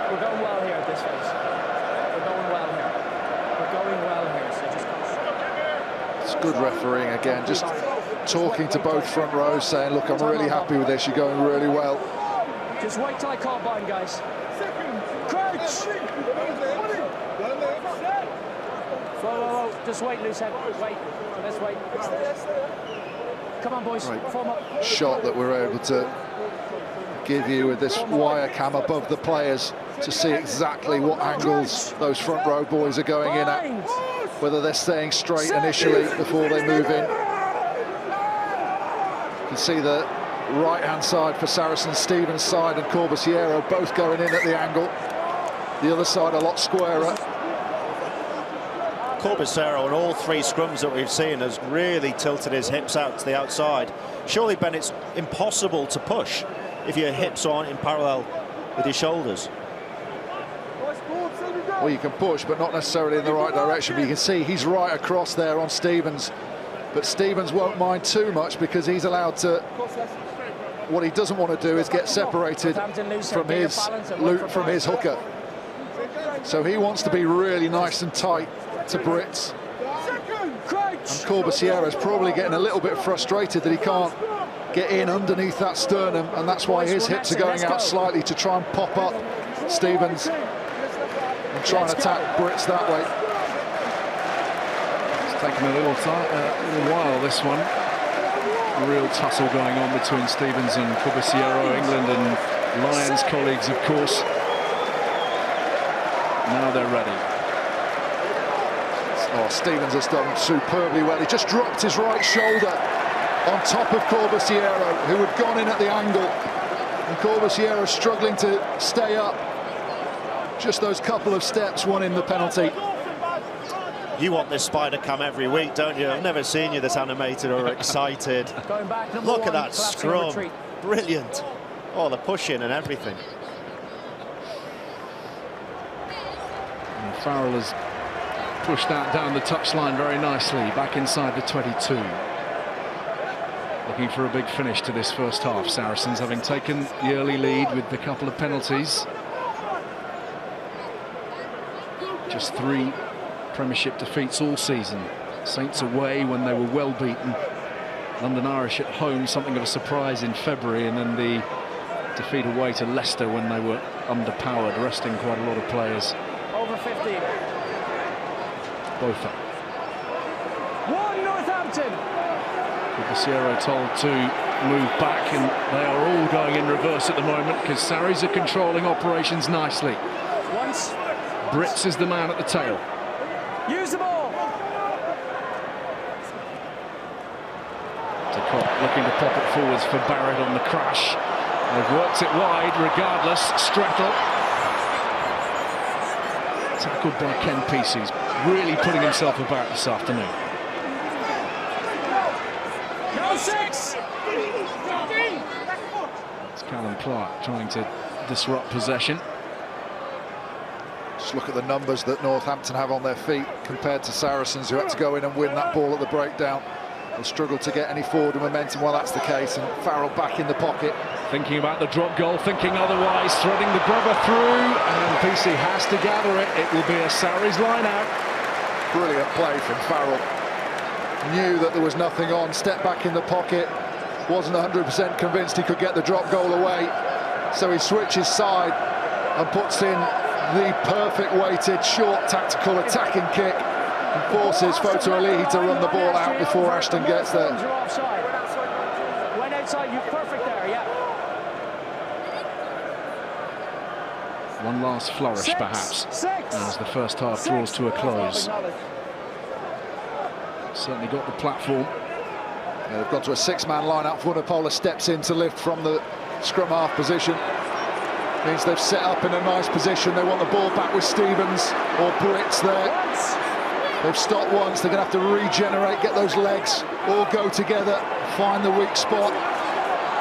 We're going well here at this phase. We're going well here. We're going well here, so just concentrate. It's good refereeing again, just talking to both front rows, saying, look, I'm really happy with this, you're going really well. Just wait till I call bind, guys. Crouch! Whoa. Just wait, loose head. Wait. Let's wait. Come on, boys. Right. Form up. Shot that we're able to give you with this wire cam above the players to see exactly what angles those front row boys are going in at, whether they're staying straight initially before they move in. You can see the right-hand side for Saracens, Stevens' side and Corbisiero both going in at the angle. The other side a lot squarer. Corbisiero on all three scrums that we've seen has really tilted his hips out to the outside. Surely, Ben, it's impossible to push if your hips aren't in parallel with your shoulders. Well, you can push, but not necessarily in the right direction. But you can see he's right across there on Stevens. But Stevens won't mind too much because he's allowed to... What he doesn't want to do is get separated from his hooker. So he wants to be really nice and tight to Brits. And Corbisiero's probably getting a little bit frustrated that he can't get in underneath that sternum, and that's why his hips are going out slightly to try and pop up Stevens and try and attack Brits that way. It's taken a little while, this one. A real tussle going on between Stevens and Corbisiero, England and Lions colleagues, of course. Now they're ready. Oh, Stevens has done superbly well. He just dropped his right shoulder on top of Corbisiero, who had gone in at the angle. And Corbisiero struggling to stay up. Just those couple of steps won him the penalty. You want this spider cam every week, don't you? I've never seen you this animated or excited. Going back, Look at that scrum. Brilliant. Oh, the pushing and everything. And Farrell has pushed that down the touchline very nicely, back inside the 22. Looking for a big finish to this first half. Saracens having taken the early lead with a couple of penalties. Just 3 Premiership defeats all season. Saints away when they were well beaten. London Irish at home, something of a surprise in February, and then the defeat away to Leicester when they were underpowered, resting quite a lot of players. Over 50. Both up. 1 Northampton. Corbisiero told to move back, and they are all going in reverse at the moment because Sarries are controlling operations nicely. Once. Brits is the man at the tail. Use the ball. Looking to pop it forwards for Barrett on the crash. They've worked it wide regardless. Strettle. Tackled by Ken Peace, who's really putting himself about this afternoon. No 6. It's Callum Clark trying to disrupt possession. Just look at the numbers that Northampton have on their feet compared to Saracens, who had to go in and win that ball at the breakdown. They'll struggle to get any forward momentum while that's the case, and Farrell back in the pocket. Thinking about the drop goal, thinking otherwise, threading the grubber through, and PC has to gather it. It will be a Sarries line out. Brilliant play from Farrell. Knew that there was nothing on, stepped back in the pocket, wasn't 100% convinced he could get the drop goal away, so he switches side and puts in the perfect weighted, short, tactical, attacking kick and forces Foto Alihi to run the ball out before Ashton gets there. You're offside. Went outside, you're perfect there, yeah. One last flourish, perhaps, as the first half draws to a close. Certainly got the platform. Yeah, they've gone to a 6-man line-up. Vunipola steps in to lift from the scrum half position. Means they've set up in a nice position. They want the ball back with Stevens or Brits there. They've stopped once. They're going to have to regenerate, get those legs all go together, find the weak spot.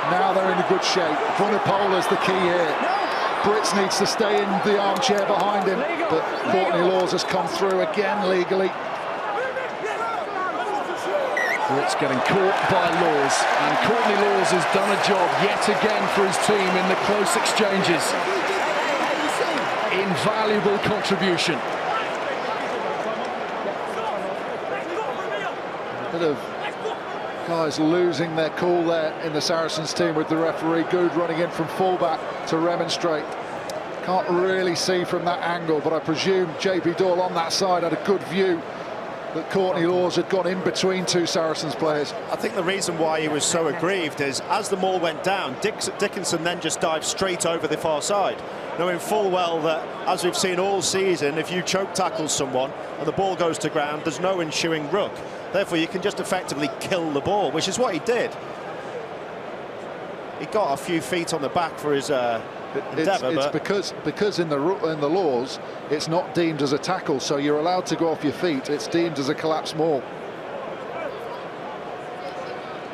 Now they're in a good shape. Vunipola's the key here. Brits needs to stay in the armchair behind him, but Courtney Laws has come through again legally. Brits getting caught by Laws, and Courtney Laws has done a job yet again for his team in the close exchanges. Invaluable contribution. Bit of guys losing their cool there in the Saracens team with the referee. Good running in from fullback to remonstrate. Can't really see from that angle, but I presume JP Doyle on that side had a good view that Courtney Laws had gone in between two Saracens players. I think the reason why he was so aggrieved is as the maul went down, Dickinson then just dived straight over the far side, knowing full well that, as we've seen all season, if you choke tackle someone and the ball goes to ground, there's no ensuing ruck. Therefore, you can just effectively kill the ball, which is what he did. He got a few feet on the back for his endeavour. It's because in the laws, it's not deemed as a tackle, so you're allowed to go off your feet. It's deemed as a collapse maul.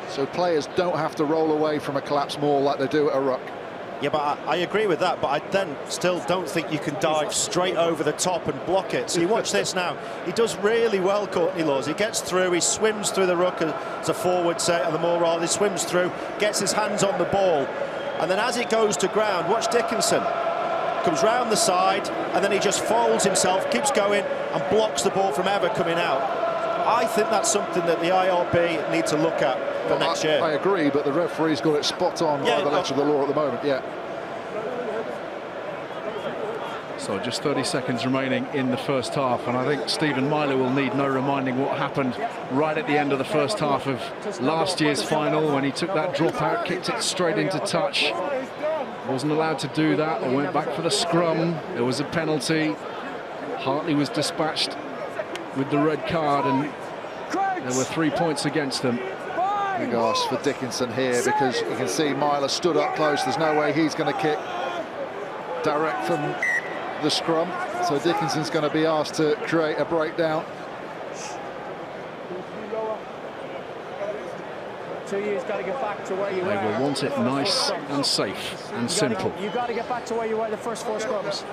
So players don't have to roll away from a collapse maul like they do at a ruck. Yeah, but I agree with that, but I then still don't think you can dive straight over the top and block it. So you watch this now. He does really well, Courtney Laws. He gets through, he swims through the ruck as a forward, say, and the maul roll. He swims through, gets his hands on the ball. And then as it goes to ground, watch Dickinson. Comes round the side, and then he just folds himself, keeps going, and blocks the ball from ever coming out. I think that's something that the IRB need to look at for next year. I agree, but the referee's got it spot on by the letter of the law at the moment, yeah. So just 30 seconds remaining in the first half, and I think Stephen Myler will need no reminding what happened right at the end of the first half of last year's final when he took that drop out, kicked it straight into touch. Wasn't allowed to do that. They went back for the scrum. There was a penalty. Hartley was dispatched with the red card, and there were 3 points against them. Big arse for Dickinson here, because you can see Myler stood up close. There's no way he's going to kick direct from the scrum, so Dickinson's going to be asked to create a breakdown. 2 years, got to get back to where you were. They will want it nice and safe and simple. You got to get back to where you were the first 4 scrums.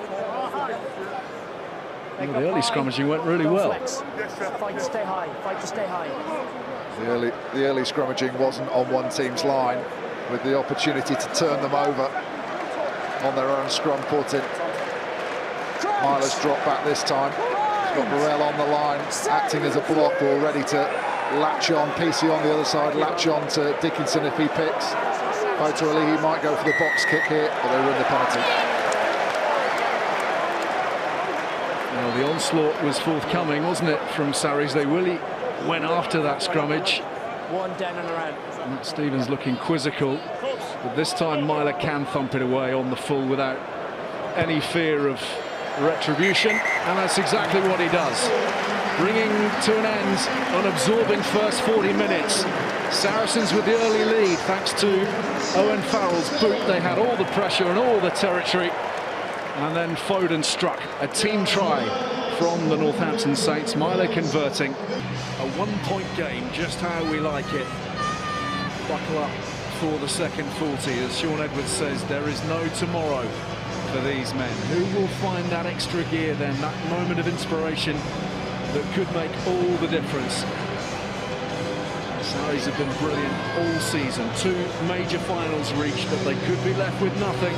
Well, the early scrummaging went really well. Fight to stay high. Fight to stay high. The early scrummaging wasn't on one team's line, with the opportunity to turn them over on their own scrum put in. Myler's dropped back this time. He's got Burrell on the line, acting as a block, all ready to latch on. PC on the other side, latch on to Dickinson if he picks. Boto Ali might go for the box kick here, but they win the penalty. Well, the onslaught was forthcoming, wasn't it, from Sarries? They really went after that scrummage. One down and around. Matt Stevens looking quizzical, but this time Myler can thump it away on the full without any fear of retribution, and that's exactly what he does, bringing to an end an absorbing first 40 minutes. Saracens with the early lead thanks to Owen Farrell's boot. They had all the pressure and all the territory, and then Foden struck a team try from the Northampton Saints. Myler converting. A 1-point game, just how we like it. Buckle up for the second 40. As Sean Edwards says, there is no tomorrow for these men. Who will find that extra gear then, that moment of inspiration that could make all the difference? Sarries have been brilliant all season. 2 major finals reached, but they could be left with nothing.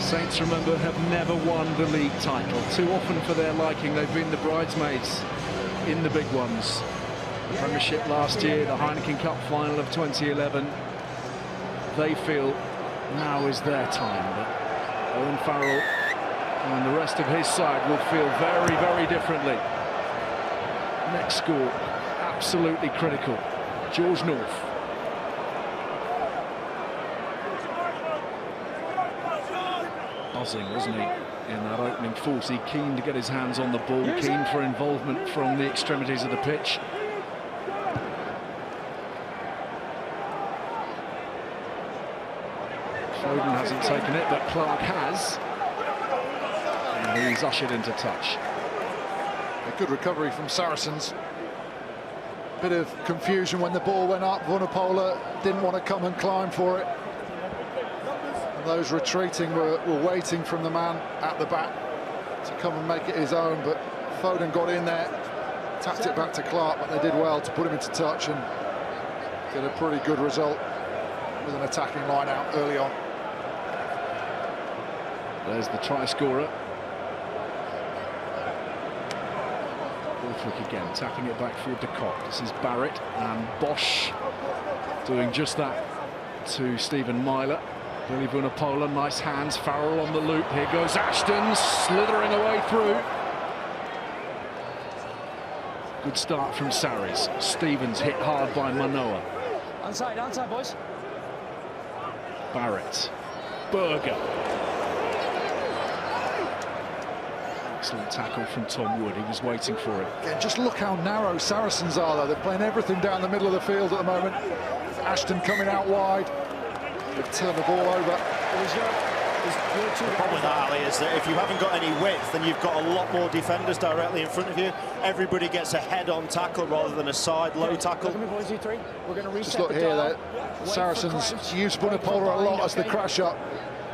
Saints, remember, have never won the league title. Too often for their liking, they've been the bridesmaids in the big ones. The Premiership last year, the Heineken Cup final of 2011. They feel now is their time, but Owen Farrell and the rest of his side will feel very, very differently. Next score, absolutely critical. George North. Buzzing, wasn't he, in that opening 40, keen to get his hands on the ball, keen for involvement from the extremities of the pitch. Foden hasn't taken it, but Clark has. And he's ushered into touch. A good recovery from Saracens. Bit of confusion when the ball went up. Vunipola didn't want to come and climb for it. And those retreating were waiting from the man at the back to come and make it his own, but Foden got in there, tapped it back to Clark, but they did well to put him into touch and get a pretty good result with an attacking line out early on. There's the try scorer. Borthwick again, tapping it back for Kickoff. This is Barrett and Bosch doing just that to Stephen Myler. Billy Vunipola, nice hands. Farrell on the loop. Here goes Ashton, slithering away through. Good start from Sarries. Stevens hit hard by Manoa. Onside, boys. Barrett. Berger. Excellent tackle from Tom Wood. He was waiting for it. Again, just look how narrow Saracens are, though. They're playing everything down the middle of the field at the moment. Ashton coming out wide. They've turned the ball over. The problem with that, Ali, is that if you haven't got any width, then you've got a lot more defenders directly in front of you. Everybody gets a head-on tackle rather than a side low tackle. Just look here, that Saracens used Vunipola a lot as the crash up.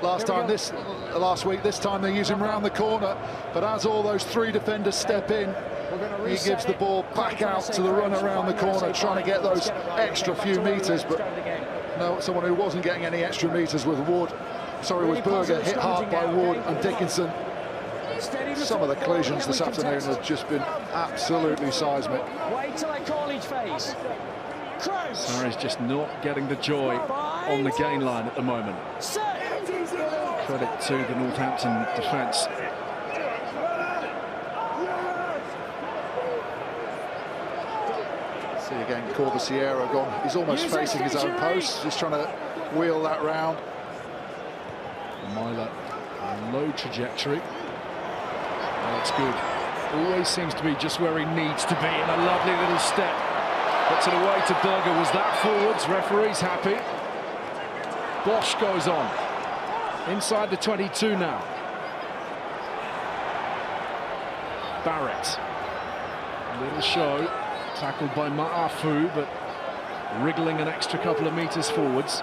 Last week, this time they use him round the corner. But as all those three defenders step in, he gives the ball back out to the run around the corner, trying to get those extra few metres. But no, someone who wasn't getting any extra metres was Berger, hit hard by Wood and Dickinson. Some of the collisions this afternoon have just been absolutely seismic. Wait till I call each phase. Sarries just not getting the joy on the gain line at the moment. Credit to the Northampton defence. See again, Corbisiero gone. He's almost facing his own post. Just trying to wheel that round. Myler, low trajectory. That's good. Always seems to be just where he needs to be, in a lovely little step. Puts it away to Berger. Was that forwards? Referee's happy. Bosch goes on. Inside the 22 now. Barrett. Little show. Tackled by Ma'afu, but wriggling an extra couple of metres forwards.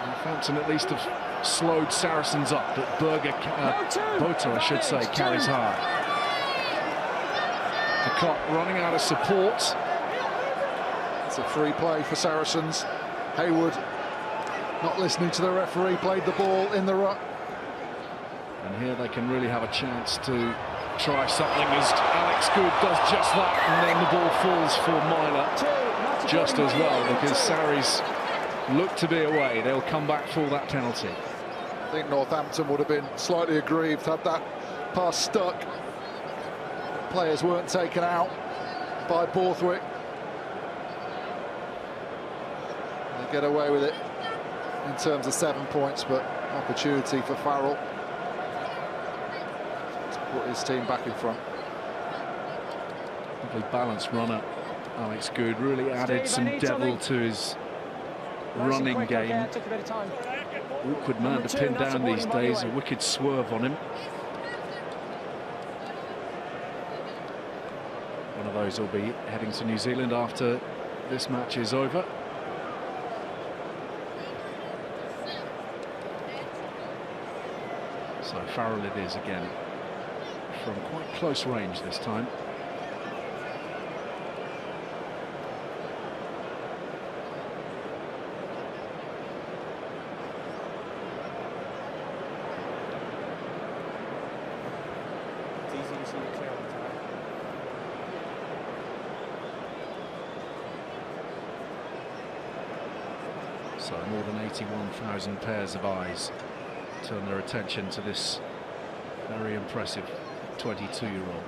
Northampton at least have slowed Saracens up, but Boto, I should say, carries hard. Kickoff running out of support. It's a free play for Saracens. Haywood, not listening to the referee, played the ball in the ruck. And here they can really have a chance to try something, as Alex Good does just that, and then the ball falls for Myler just as well, because Sarries look to be away. They'll come back for that penalty. I think Northampton would have been slightly aggrieved had that pass stuck. Players weren't taken out by Borthwick. They get away with it in terms of 7 points, but opportunity for Farrell to put his team back in front. Lovely balanced runner, Alex Good, really added some devil to his running game. Awkward man to pin down these days, a wicked swerve on him. One of those will be heading to New Zealand after this match is over. So Farrell it is again, from quite close range this time. So more than 81,000 pairs of eyes turn their attention to this very impressive 22-year-old.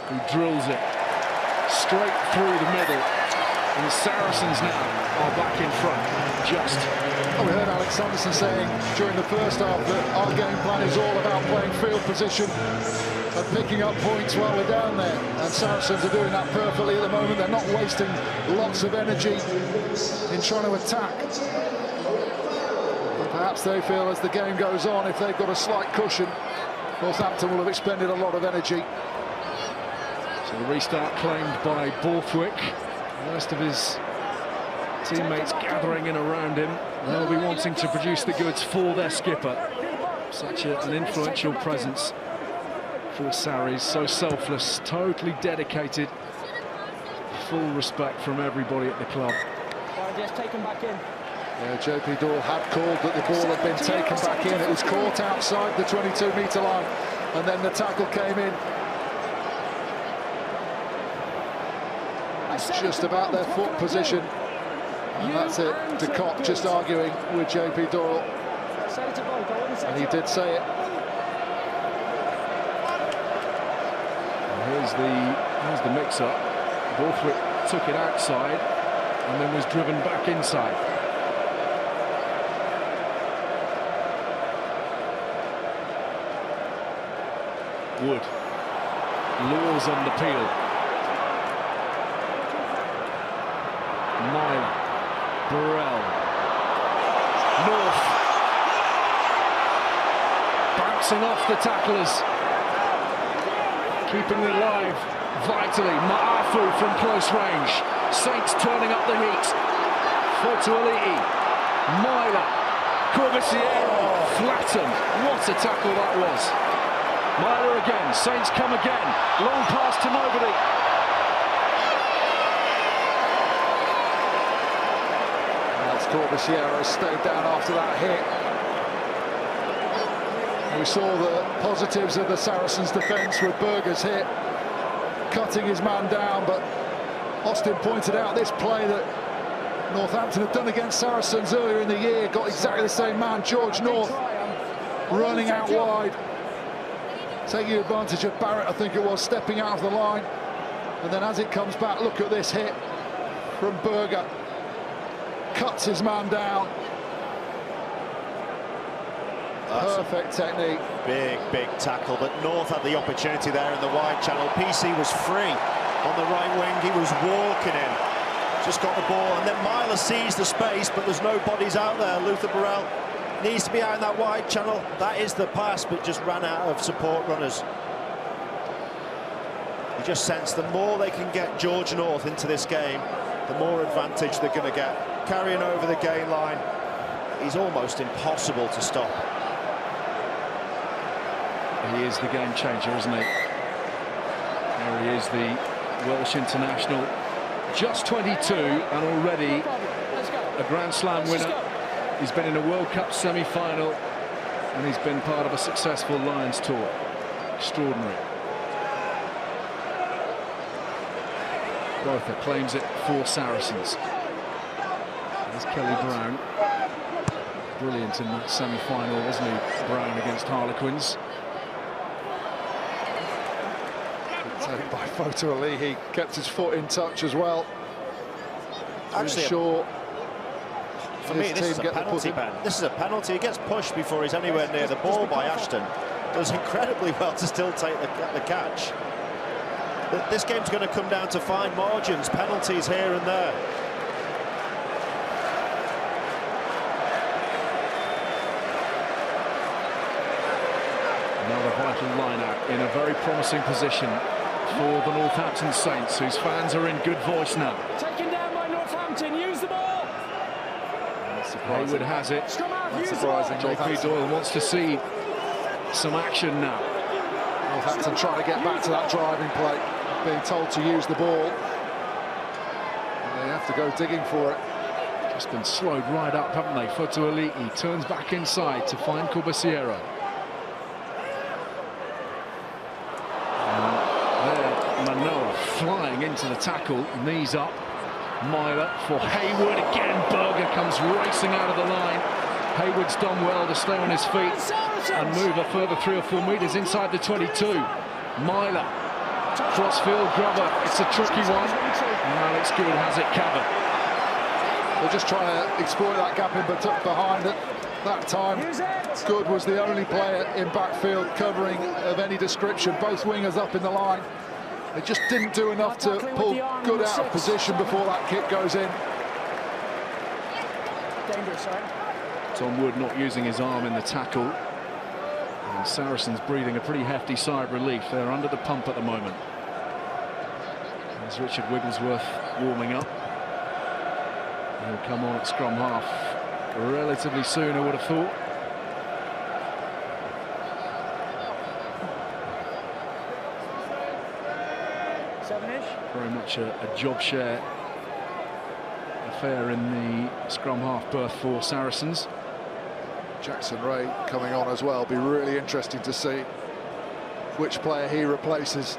Who drills it straight through the middle. And the Saracens now are back in front, just. Oh, we heard Alex Sanderson saying during the first half that our game plan is all about playing field position and picking up points while we're down there. And Saracens are doing that perfectly at the moment. They're not wasting lots of energy in trying to attack. But perhaps they feel as the game goes on, if they've got a slight cushion, Northampton will have expended a lot of energy. So the restart claimed by Borthwick. The rest of his teammates gathering in around him. They'll be wanting to produce the goods for their skipper. Such an influential presence for Sarries, so selfless, totally dedicated. Full respect from everybody at the club. Just take him back in. Yeah, JP Doyle had called that the ball had been taken back in. It was caught outside the 22-metre line, and then the tackle came in. It's just about their foot position, and that's it. De Kock just arguing with JP Doyle, and he did say it. Here's the mix-up. Borthwick took it outside and then was driven back inside. Wood lures on the peel. Myler, Burrell, North, bouncing off the tacklers, keeping it alive vitally. Ma'afu from close range. Saints turning up the heat. Fotuali'i, Myler, Corbisiero, flattened. What a tackle that was. Myler again, Saints come again. Long pass to nobody. Corbisiero stayed down after that hit. We saw the positives of the Saracens' defence with Berger's hit, cutting his man down, but Austin pointed out this play that Northampton had done against Saracens earlier in the year, got exactly the same man, George North, running out wide, taking advantage of Barrett, I think it was, stepping out of the line, and then as it comes back, look at this hit from Berger. Cuts his man down. Perfect technique. Big tackle, but North had the opportunity there in the wide channel. PC was free on the right wing. He was walking in. Just got the ball, and then Myler sees the space, but there's no bodies out there. Luther Burrell needs to be out in that wide channel. That is the pass, but just ran out of support runners. You just sense the more they can get George North into this game, the more advantage they're going to get. Carrying over the gain line, he's almost impossible to stop. He is the game changer, isn't he? There he is, the Welsh international, just 22 and already a Grand Slam winner. He's been in a World Cup semi-final and he's been part of a successful Lions tour. Extraordinary. Botha claims it for Saracens. There's Kelly Brown. Brilliant in that semi-final, wasn't he, Brown against Harlequins? Taken by Fotuali'i, he kept his foot in touch as well. Actually, sure. For me, this is a penalty, Ben. This is a penalty. He gets pushed before he's anywhere near the ball by Ashton. Does incredibly well to still take the catch. But this game's going to come down to fine margins, penalties here and there. Another vital line-out in a very promising position for the Northampton Saints, whose fans are in good voice now. Taken down by Northampton, use the ball! Haywood has it. That's surprising. JP Doyle wants to see some action now. Northampton trying to get back to that driving play, being told to use the ball. And they have to go digging for it. Just been slowed right up, haven't they? Fotuali'i turns back inside to find Corbisiero. Manoa flying into the tackle, knees up. Myler for Haywood again. Berger comes racing out of the line. Haywood's done well to stay on his feet and move a further 3 or 4 metres inside the 22. Myler, crossfield grubber. It's a tricky one. And Alex Good has it covered. They're just trying to exploit that gap in behind it. That time, Good was the only player in backfield covering of any description. Both wingers up in the line. They just didn't do enough to pull Good out of position before that kick goes in. Dangerous, right? Tom Wood not using his arm in the tackle. And Saracens breathing a pretty hefty sigh of relief. They're under the pump at the moment. There's Richard Wigglesworth warming up. He'll come on at scrum half relatively soon, I would have thought. Seven-ish. Very much a job share affair in the scrum half berth for Saracens. Jackson Ray coming on as well. Be really interesting to see which player he replaces.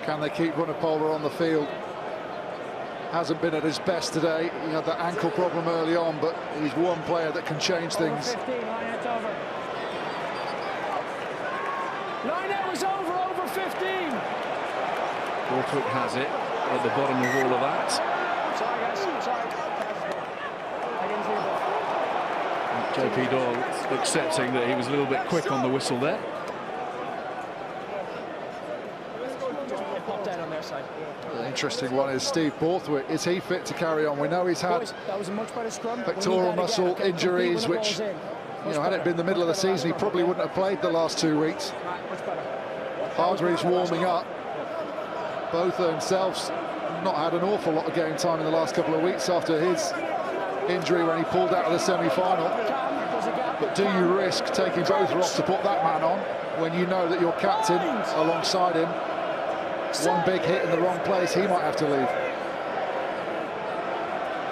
Can they keep Vunipola on the field? Hasn't been at his best today. He had that ankle problem early on, but he's one player that can change things. 15, line over. Line out was over 15. Borthwick has it at the bottom of all of that. Sorry, guys, sorry. JP Doyle accepting that he was a little bit quick on the whistle there. Pop down on their side. The interesting one is Steve Borthwick. Is he fit to carry on? We know he's had That was a much better scrum. pectoral muscle injuries, which, had it been the middle of the season, he probably wouldn't have played the last 2 weeks. Hargreaves warming up. Both themselves not had an awful lot of game time in the last couple of weeks after his injury when he pulled out of the semi-final. But do you risk taking both off to put that man on when you know that your captain alongside him, one big hit in the wrong place, he might have to leave?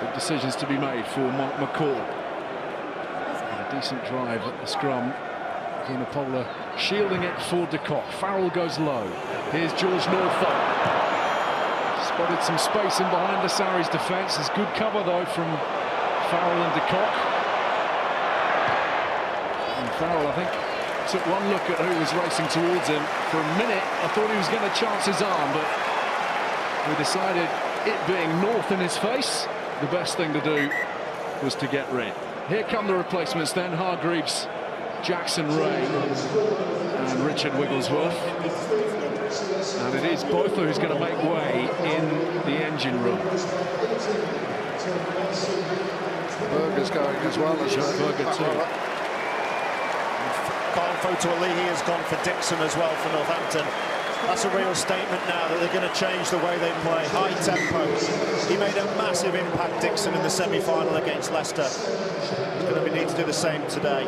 Big decisions to be made for Mark McCall. And a decent drive at the scrum. Vunipola shielding it for de Kock. Farrell goes low. Here's George Northampton. Spotted some space in behind the Sarries defence. There's good cover though from Farrell and de Kock. And Farrell, I think, took one look at who was racing towards him. For a minute, I thought he was going to chance his arm, but we decided, it being North in his face, the best thing to do was to get rid. Here come the replacements then. Hargreaves, Jackson Ray and Richard Wigglesworth. And it is Botha who's going to make way in the engine room. Berger's going as well as Berger too. Kyle Fotuali'i has gone for Dixon as well for Northampton. That's a real statement now that they're going to change the way they play. High tempo. He made a massive impact, Dixon, in the semi-final against Leicester. He's going to need to do the same today.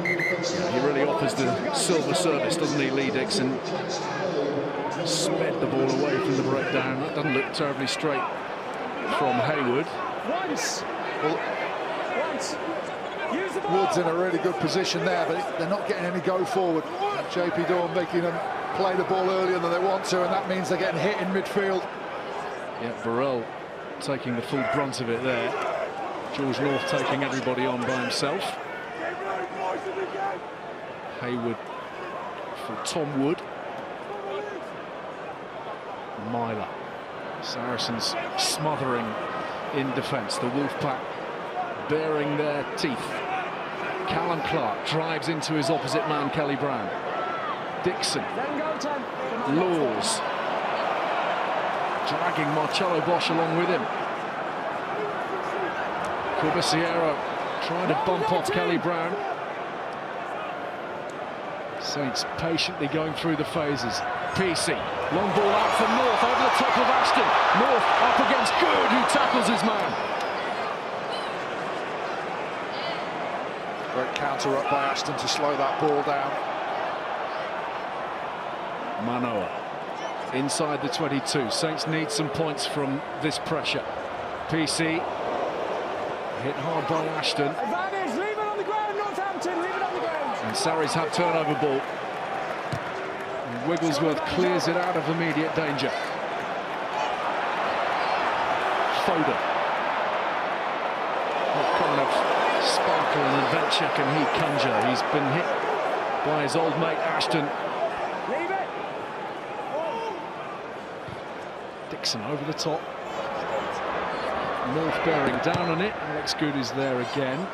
He really offers the silver service, doesn't he, Lee Dixon? Sped the ball away from the breakdown. That doesn't look terribly straight from Hayward. Wood's in a really good position there, but they're not getting any go forward. JP Doyle making them play the ball earlier than they want to, and that means they're getting hit in midfield. Yeah, Burrell taking the full brunt of it there. George North taking everybody on by himself. Hayward for Tom Wood. Myler. Saracens smothering in defence. The Wolfpack baring their teeth. Callum Clark drives into his opposite man, Kelly Brown. Dixon. Laws. Dragging Marcello Bosch along with him. Corbisiero trying to bump off Kelly Brown. Saints patiently going through the phases. PC, long ball out for North over the top of Ashton. North up against Good, who tackles his man. Great counter up by Ashton to slow that ball down. Manoa inside the 22. Saints need some points from this pressure. PC hit hard by Ashton. Advantage, leave it on the ground, Northampton, leave it on the ground. And Sarries have turnover ball. And Wigglesworth clears it out of immediate danger. Foden. What kind of sparkle and adventure can he conjure? He's been hit by his old mate Ashton. Leave it. Dixon over the top. North bearing down on it. Alex Good is there again.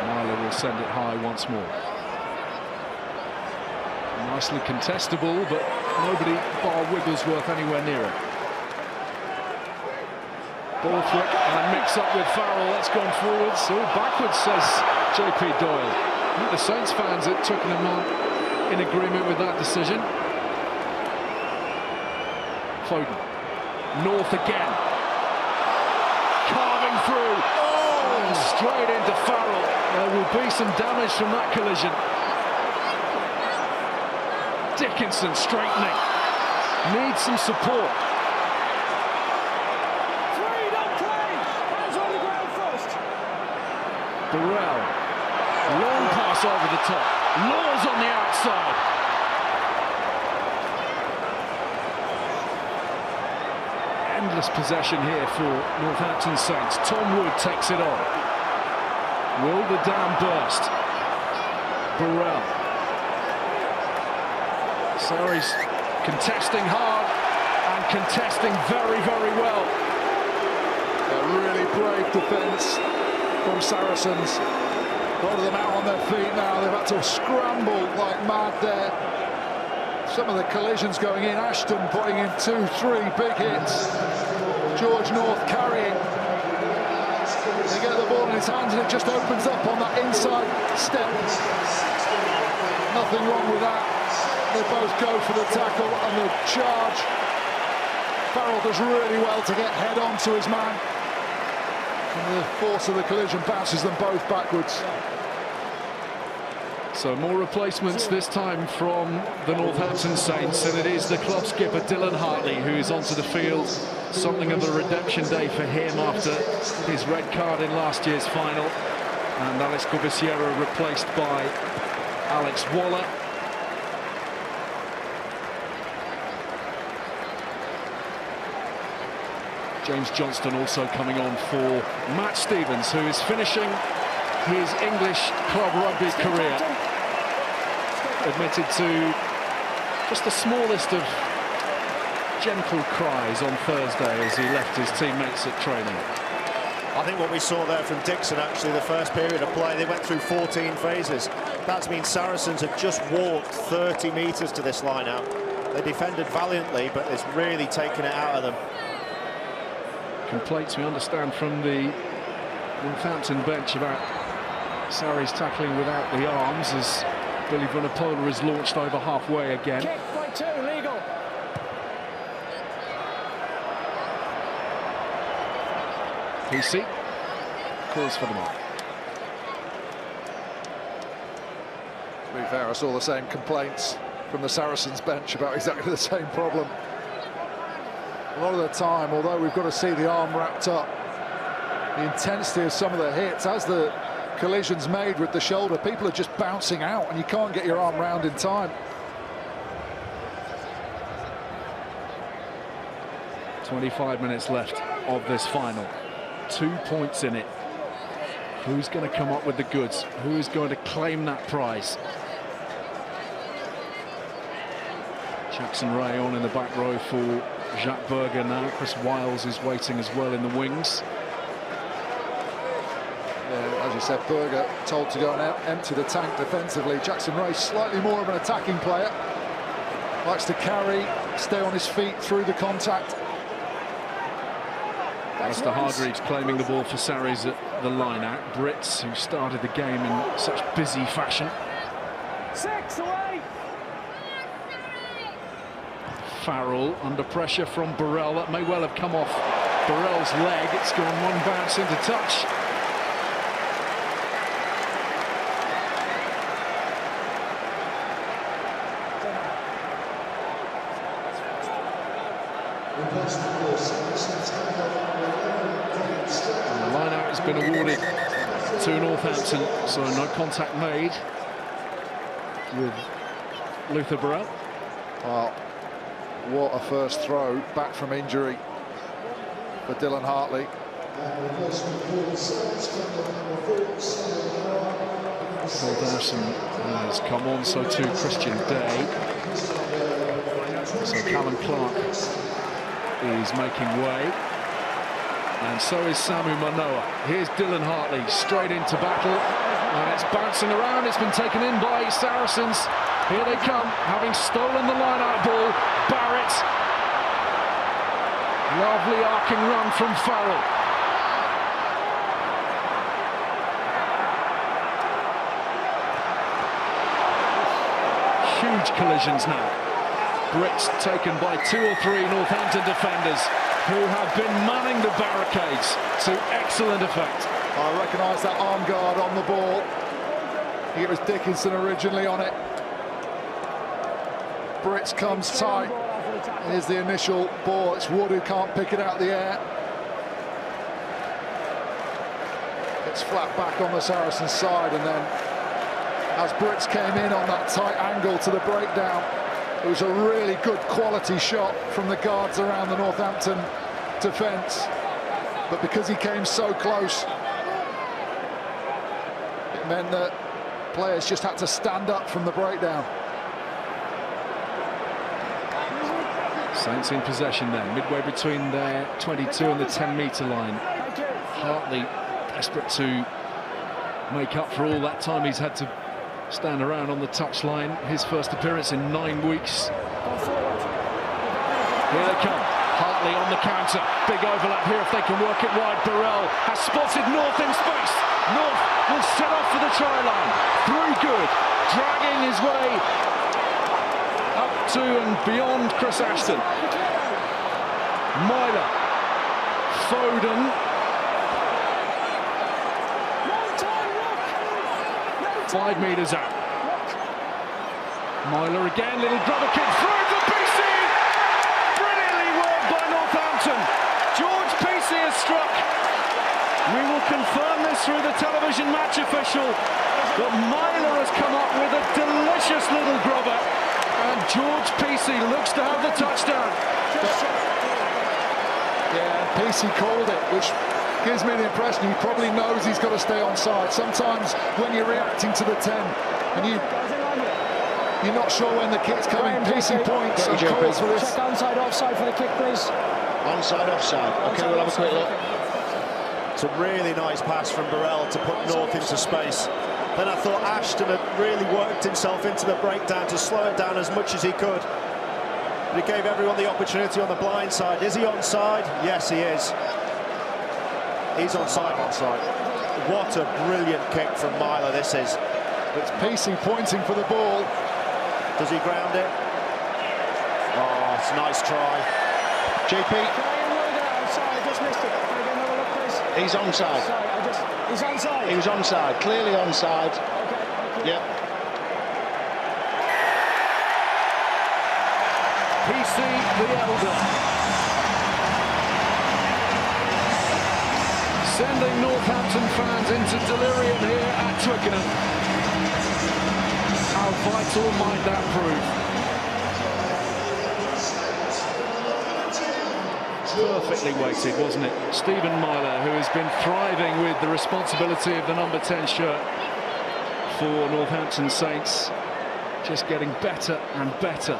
Myler will send it high once more. Nicely contestable, but nobody bar Wigglesworth anywhere near it. Ball flick and mix up with Farrell. That's gone forwards. Oh, backwards, says JP Doyle. I think the Saints fans at Twickenham are in agreement with that decision. Foden. North again. Carving through. And straight into Farrell. There will be some damage from that collision. Dickinson straightening. Needs some support. Burrell. Long pass over the top. Laws on the outside. Endless possession here for Northampton Saints. Tom Wood takes it on. Will the dam burst? Burrell. Sarries contesting hard and contesting very, very well. A really brave defence from Saracens. A lot of them out on their feet now. They've had to scramble like mad there. Some of the collisions going in. Ashton putting in 2-3 big hits. George North carrying. They get the ball in his hands and it just opens up on that inside step. Nothing wrong with that. They both go for the tackle and the charge. Farrell does really well to get head on to his man. And the force of the collision bounces them both backwards. So more replacements this time from the Northampton Saints, and it is the club skipper Dylan Hartley who is onto the field. Something of a redemption day for him after his red card in last year's final. And Alex Corbisiero replaced by Alex Waller. James Johnston also coming on for Matt Stevens, who is finishing his English club rugby career. Admitted to just the smallest of gentle cries on Thursday as he left his teammates at training. I think what we saw there from Dixon, actually, the first period of play, they went through 14 phases. That means Saracens had just walked 30 metres to this line-out. They defended valiantly, but it's really taken it out of them. Complaints we understand from the Northampton bench about Sarries tackling without the arms as Billy Vunipola is launched over halfway again. Kick by 2, legal. PC calls for the mark. To be fair, I saw the same complaints from the Saracens bench about exactly the same problem. A lot of the time, although we've got to see the arm wrapped up, the intensity of some of the hits, as the collisions made with the shoulder, people are just bouncing out and you can't get your arm round in time. 25 minutes left of this final. 2 points in it. Who's going to come up with the goods? Who is going to claim that prize? Jackson Ray on in the back row for Jacques Berger now. Chris Wiles is waiting as well in the wings. Yeah, as you said, Berger told to go and empty the tank defensively. Jackson Ray, slightly more of an attacking player. Likes to carry, stay on his feet through the contact. Alistair Hargreaves claiming the ball for Sarries at the line-out. Brits, who started the game in such busy fashion. 6 away. Farrell under pressure from Burrell. That may well have come off Burrell's leg. It's gone one bounce into touch. And the line-out has been awarded to Northampton, so no contact made with Luther Burrell. Well, what a first throw back from injury for Dylan Hartley. Paul Dawson has come on, so too Christian Day. So Callum Clark is making way. And so is Samu Manoa. Here's Dylan Hartley straight into battle. And it's bouncing around. It's been taken in by Saracens. Here they come, having stolen the line-out ball. Barrett. Lovely arcing run from Farrell. Huge collisions now. Brits taken by 2 or 3 Northampton defenders who have been manning the barricades to excellent effect. I recognise that arm guard on the ball. I think it was Dickinson originally on it. Brits comes tight. Here's the initial ball. It's Wood who can't pick it out of the air. It's flat back on the Saracens side, and then as Brits came in on that tight angle to the breakdown, it was a really good quality shot from the guards around the Northampton defence. But because he came so close, it meant that players just had to stand up from the breakdown. Saints in possession then, midway between their 22 and the 10-metre line. Hartley desperate to make up for all that time he's had to stand around on the touchline. His first appearance in 9 weeks. Here they come. Hartley on the counter. Big overlap here if they can work it wide. Burrell has spotted North in space. North will set off for the try line. Through good. Dragging his way up to and beyond Chris Ashton. Myler. Foden. 5 metres out. Myler again, little grubber kick through for PC! Brilliantly worked by Northampton. George PC has struck. We will confirm this through the television match official, but Myler has come up with a delicious little grubber, and George PC looks to have the touchdown. Yeah, PC called it, which gives me the impression he probably knows he's got to stay onside. Sometimes when you're reacting to the 10 and you're not sure when the kick's coming, PC points and calls for this. Check onside, offside for the kick, please. Onside, offside. OK, we'll have a quick look. It's a really nice pass from Burrell to put North into space. Then I thought Ashton had really worked himself into the breakdown to slow it down as much as he could. But he gave everyone the opportunity on the blind side. Is he onside? Yes, he is. He's onside. What a brilliant kick from Myler this is. It's PC pointing for the ball. Does he ground it? Oh, it's a nice try. JP. Sorry, I just missed it. Can I get another look, please? He's onside. Sorry, he's onside. He was onside, clearly onside. Okay. Yep. PC the elder. Sending Northampton fans into delirium here at Twickenham. How vital might that prove? Perfectly weighted, wasn't it? Stephen Myler, who has been thriving with the responsibility of the number 10 shirt for Northampton Saints, just getting better and better.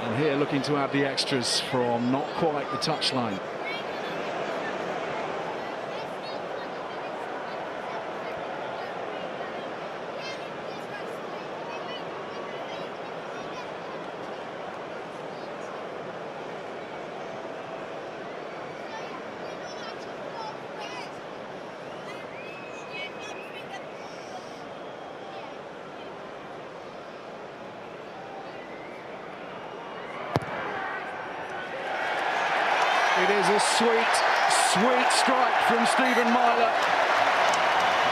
And here looking to add the extras from not quite the touchline. It is a sweet, sweet strike from Stephen Myler.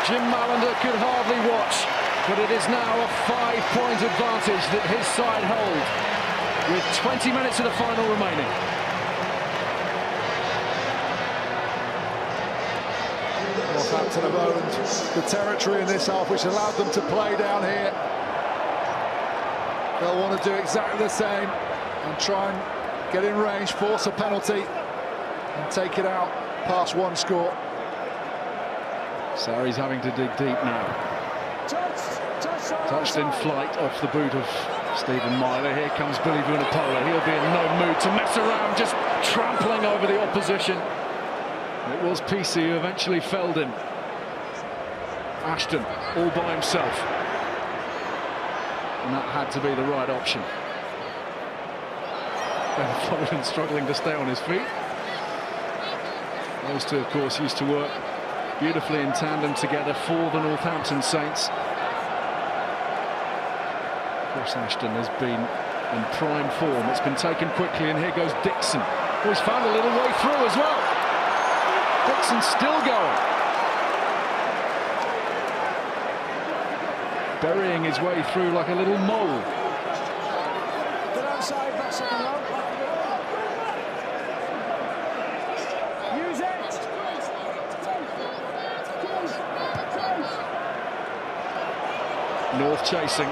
Jim Mallender could hardly watch, but it is now a 5-point advantage that his side hold, with 20 minutes of the final remaining. Northampton have owned the territory in this half, which allowed them to play down here. They'll want to do exactly the same and try and get in range, force a penalty, and take it out past one score. Sarri's having to dig deep now. Touched in flight off the boot of Stephen Myler. Here comes Billy Vunipola. He'll be in no mood to mess around, just trampling over the opposition. It was PC who eventually felled him. Ashton all by himself. And that had to be the right option. Ben Foden struggling to stay on his feet. Those two, of course, used to work beautifully in tandem together for the Northampton Saints. Chris Ashton has been in prime form. It's been taken quickly, and here goes Dixon, who's found a little way through as well. Dixon still going. Burying his way through like a little mole. outside, back second row. Use it! North chasing.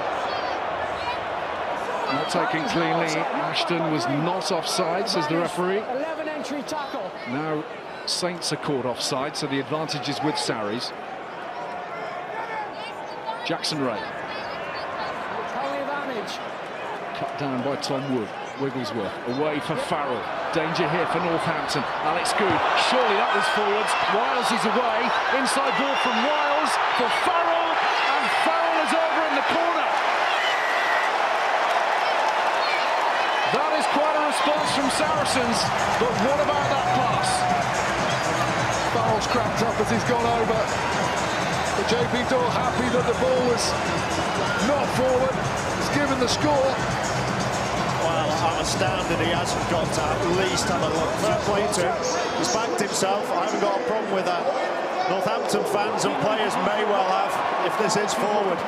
Not taken cleanly. Ashton was not offside, says the referee. 11 entry tackle. Now Saints are caught offside, so the advantage is with Sarries. Jackson Ray. Only advantage. Cut down by Tom Wood. Wigglesworth away for Farrell. Danger here for Northampton. Alex Good. Surely that was forwards. Wiles is away. Inside ball from Wiles for Farrell. And Farrell is over in the corner. That is quite a response from Saracens. But what about that pass? Farrell's cracked up as he's gone over. But JP Doyle happy that the ball was not forward. He's given the score. Well, I'm astounded he hasn't got to at least have a look. Fair play to him. He's backed himself. I haven't got a problem with that. Northampton fans and players may well have if this is forward.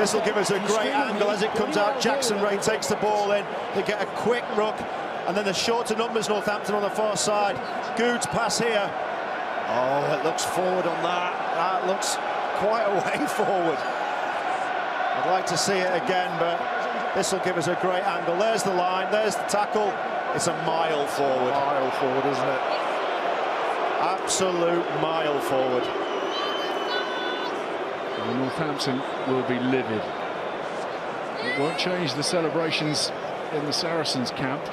This will give us a great angle as it comes out. Jackson Ray takes the ball in. They get a quick ruck. And then the shorter numbers, Northampton on the far side. Good's pass here. Oh, it looks forward on that. That looks quite a way forward. I'd like to see it again, but this will give us a great angle. There's the line, there's the tackle. It's a mile forward. Mile forward, isn't it? Absolute mile forward. Well, Northampton will be livid. It won't change the celebrations in the Saracens camp.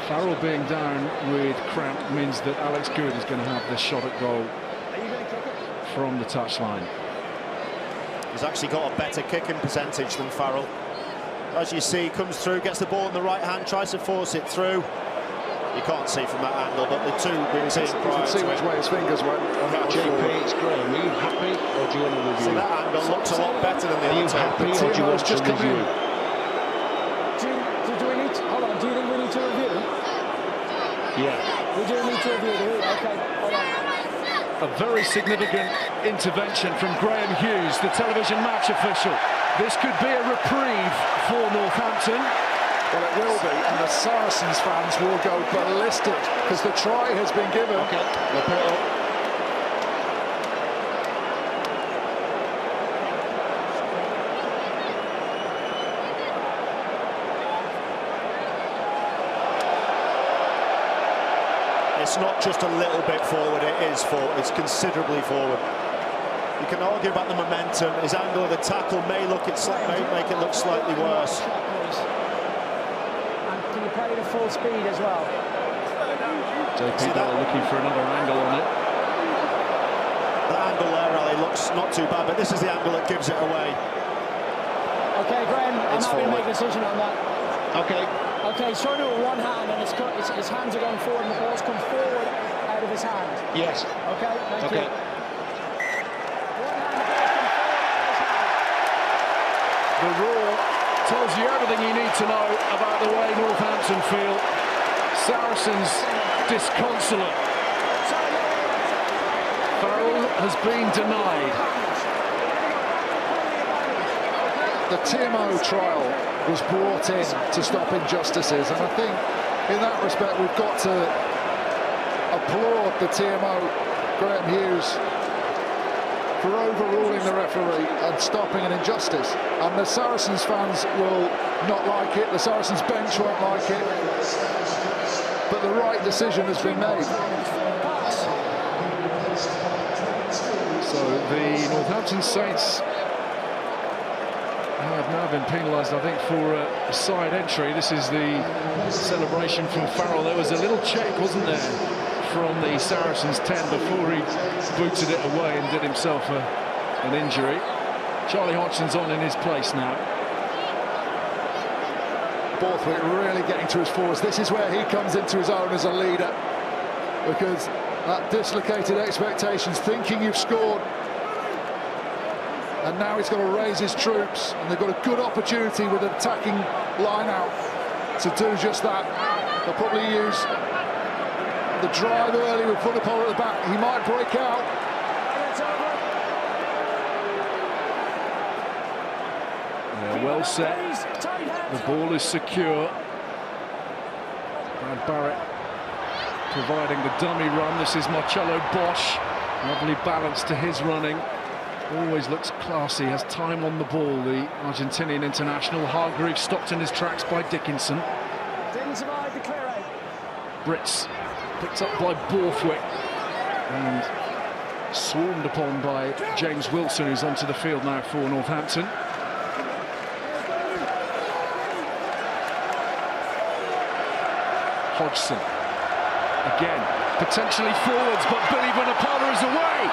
Farrell being down with cramp means that Alex Good is going to have the shot at goal from the touchline. He's actually got a better kicking percentage than Farrell. As you see, comes through, gets the ball in the right hand, tries to force it through. You can't see from that angle, but the two we've seen prior see to which it. way his fingers went. JP, it's Graham. Are you happy, or do you want to review? See, that angle looks a lot better than the Are you other two. happy, or do you want to review? Do we need to, hold on, do you think we need to review? Yeah. We do need to review, do we? Okay, hold on. A very significant intervention from Graham Hughes, the television match official. This could be a reprieve for Northampton. Well, it will be, and the Saracens fans will go ballistic because the try has been given. Okay, we'll put it up. It's not just a little bit forward, it is forward, it's considerably forward. You can argue about the momentum. His angle of the tackle may make it look slightly worse. And can you play it at full speed as well? JP Doyle looking for another angle on it. The angle there, Rally, looks not too bad, but this is the angle that gives it away. Okay, Graham, I'm It's happy to forward. make a decision on that. Okay. Okay, he's trying to do it with one hand, and his hands are going forward, and the ball's come forward out of his hand. Yes. Okay, thank Okay. you. The roar tells you everything you need to know about the way Northampton feel. Saracens disconsolate. Farrell has been denied. The TMO trial was brought in to stop injustices, and I think in that respect we've got to applaud the TMO, Graham Hughes, for overruling the referee and stopping an injustice. And the Saracens fans will not like it, the Saracens bench won't like it, but the right decision has been made. So the Northampton Saints have now been penalised, I think, for a side entry. This is the celebration from Farrell. There was a little check, wasn't there, from the Saracens 10 before he booted it away and did himself an injury. Charlie Hodgson's on in his place now. Borthwick really getting to his forwards. This is where he comes into his own as a leader, because that dislocated expectations, thinking you've scored, and now he's got to raise his troops, and they've got a good opportunity with an attacking line out to do just that. They'll probably use the drive early with Vunipola at the back. He might break out. They're well set. The ball is secure. Brad Barrett providing the dummy run. This is Marcelo Bosch. Lovely balance to his running. Always looks classy, has time on the ball, the Argentinian international. Hargreaves stopped in his tracks by Dickinson. Brits picked up by Borthwick and swarmed upon by James Wilson, who's onto the field now for Northampton. Hodgson again, potentially forwards, but Billy Vunipola is away.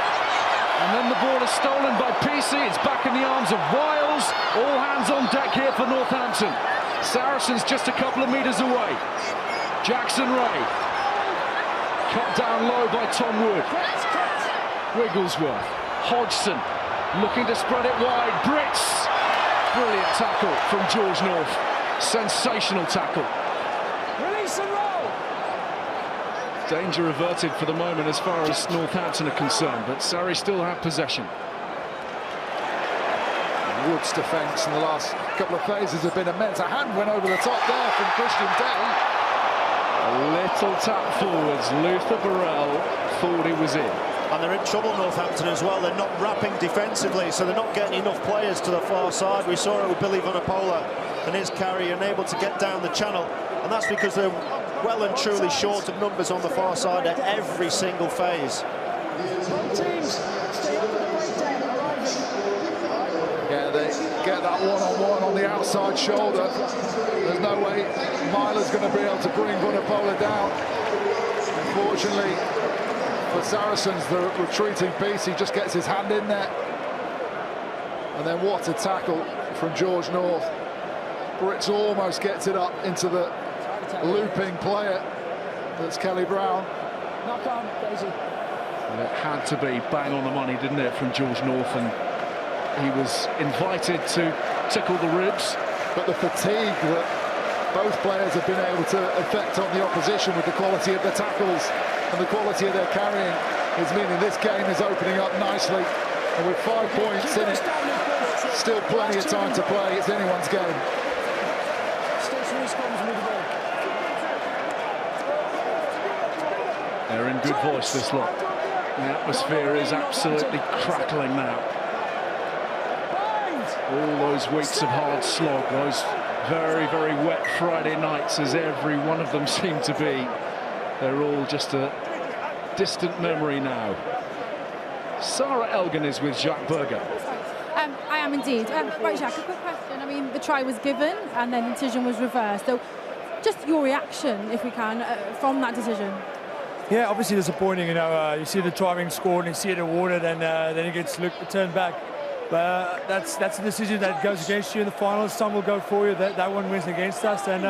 And then the ball is stolen by PC. It's back in the arms of Wiles. All hands on deck here for Northampton. Saracens just a couple of metres away. Jackson Ray. Cut down low by Tom Wood. Wigglesworth. Hodgson looking to spread it wide. Brits. Brilliant tackle from George North. Sensational tackle. Release and roll. Danger averted for the moment as far as Northampton are concerned, but Surrey still have possession. Wood's defence in the last couple of phases have been immense. A hand went over the top there from Christian Day. A little tap forwards. Luther Burrell thought he was in. And they're in trouble, Northampton, as well. They're not wrapping defensively, so they're not getting enough players to the far side. We saw it with Billy Vunipola and his carry, unable to get down the channel. And that's because they're well and truly short of numbers on the far side at every single phase. Yeah, they get that one-on-one on the outside shoulder. There's no way Myler's going to be able to bring Vunipola down. Unfortunately for Saracens, the retreating piece, he just gets his hand in there. And then what a tackle from George North. Brits almost gets it up into the looping player. That's Kelly Brown. Knock on, Daisy. Well, it had to be bang on the money, didn't it, from George North, and he was invited to tickle the ribs. But the fatigue that both players have been able to effect on the opposition with the quality of their tackles and the quality of their carrying is meaning this game is opening up nicely. And with 5 points in it, still plenty of time to play. It's anyone's game. They're in good voice, this lot. The atmosphere is absolutely crackling now. All those weeks of hard slog, those very, very wet Friday nights, as every one of them seem to be, they're all just a distant memory now. Sarah Elgin is with Jacques Berger. I am indeed. Right, Jacques, a quick question. I mean, the try was given and then the decision was reversed. So just your reaction, if we can, from that decision. Yeah, obviously disappointing. You know, you see the try being scored and you see it awarded, and then it gets turned back. But that's a decision that goes against you in the finals. Some will go for you. That one wins against us, and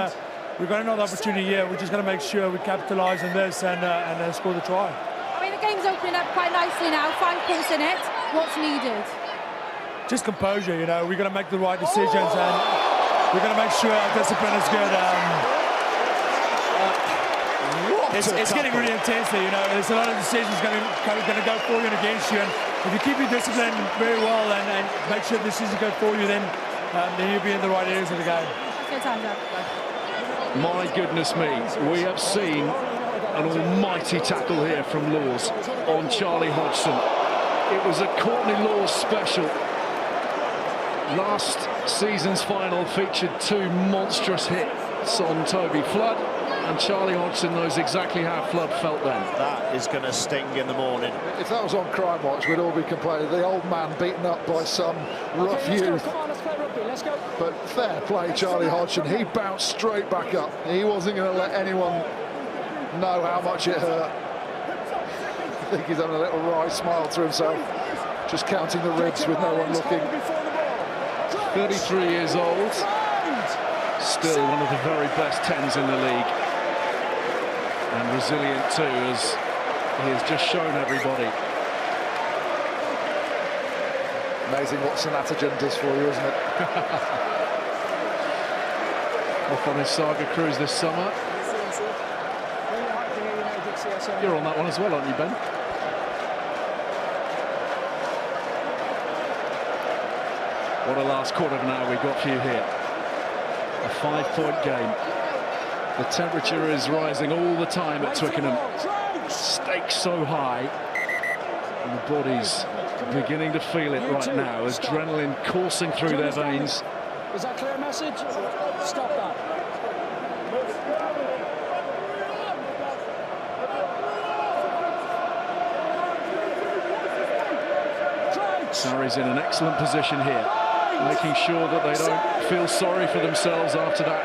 we've got another opportunity here. We're just going to make sure we capitalise on this and score the try. I mean, the game's opening up quite nicely now. 5 points in it. What's needed? Just composure. You know, we're going to make the right decisions, and we're going to make sure our discipline is good. It's getting really intense there, you know. There's a lot of decisions going to go for you and against you, and if you keep your discipline very well and make sure the decisions go for you, then you'll be in the right areas of the game. Good time, Jack. My goodness me, we have seen an almighty tackle here from Laws on Charlie Hodgson. It was a Courtney Laws special. Last season's final featured 2 monstrous hits on Toby Flood, and Charlie Hodgson knows exactly how Flood felt then. That is going to sting in the morning. If that was on Crime Watch, we'd all be complaining. The old man beaten up by some rough youth. Come on, let's play rugby, let's go. But fair play, Charlie Hodgson. He bounced straight back up. He wasn't going to let anyone know how much it hurt. I think he's having a little wry smile to himself, just counting the ribs with no one looking. 33 years old, still one of the very best 10s in the league, and resilient too, as he has just shown everybody. Amazing what Sanatogen does for you, isn't it? Off on his saga cruise this summer. You're on that one as well, aren't you, Ben? What a last quarter of an hour we got for you here. A 5-point game. The temperature is rising all the time at Twickenham. Stakes so high. And the body's beginning to feel it right now. Adrenaline coursing through their veins. Is that clear message? Stop that. Sarries in an excellent position here, making sure that they don't feel sorry for themselves after that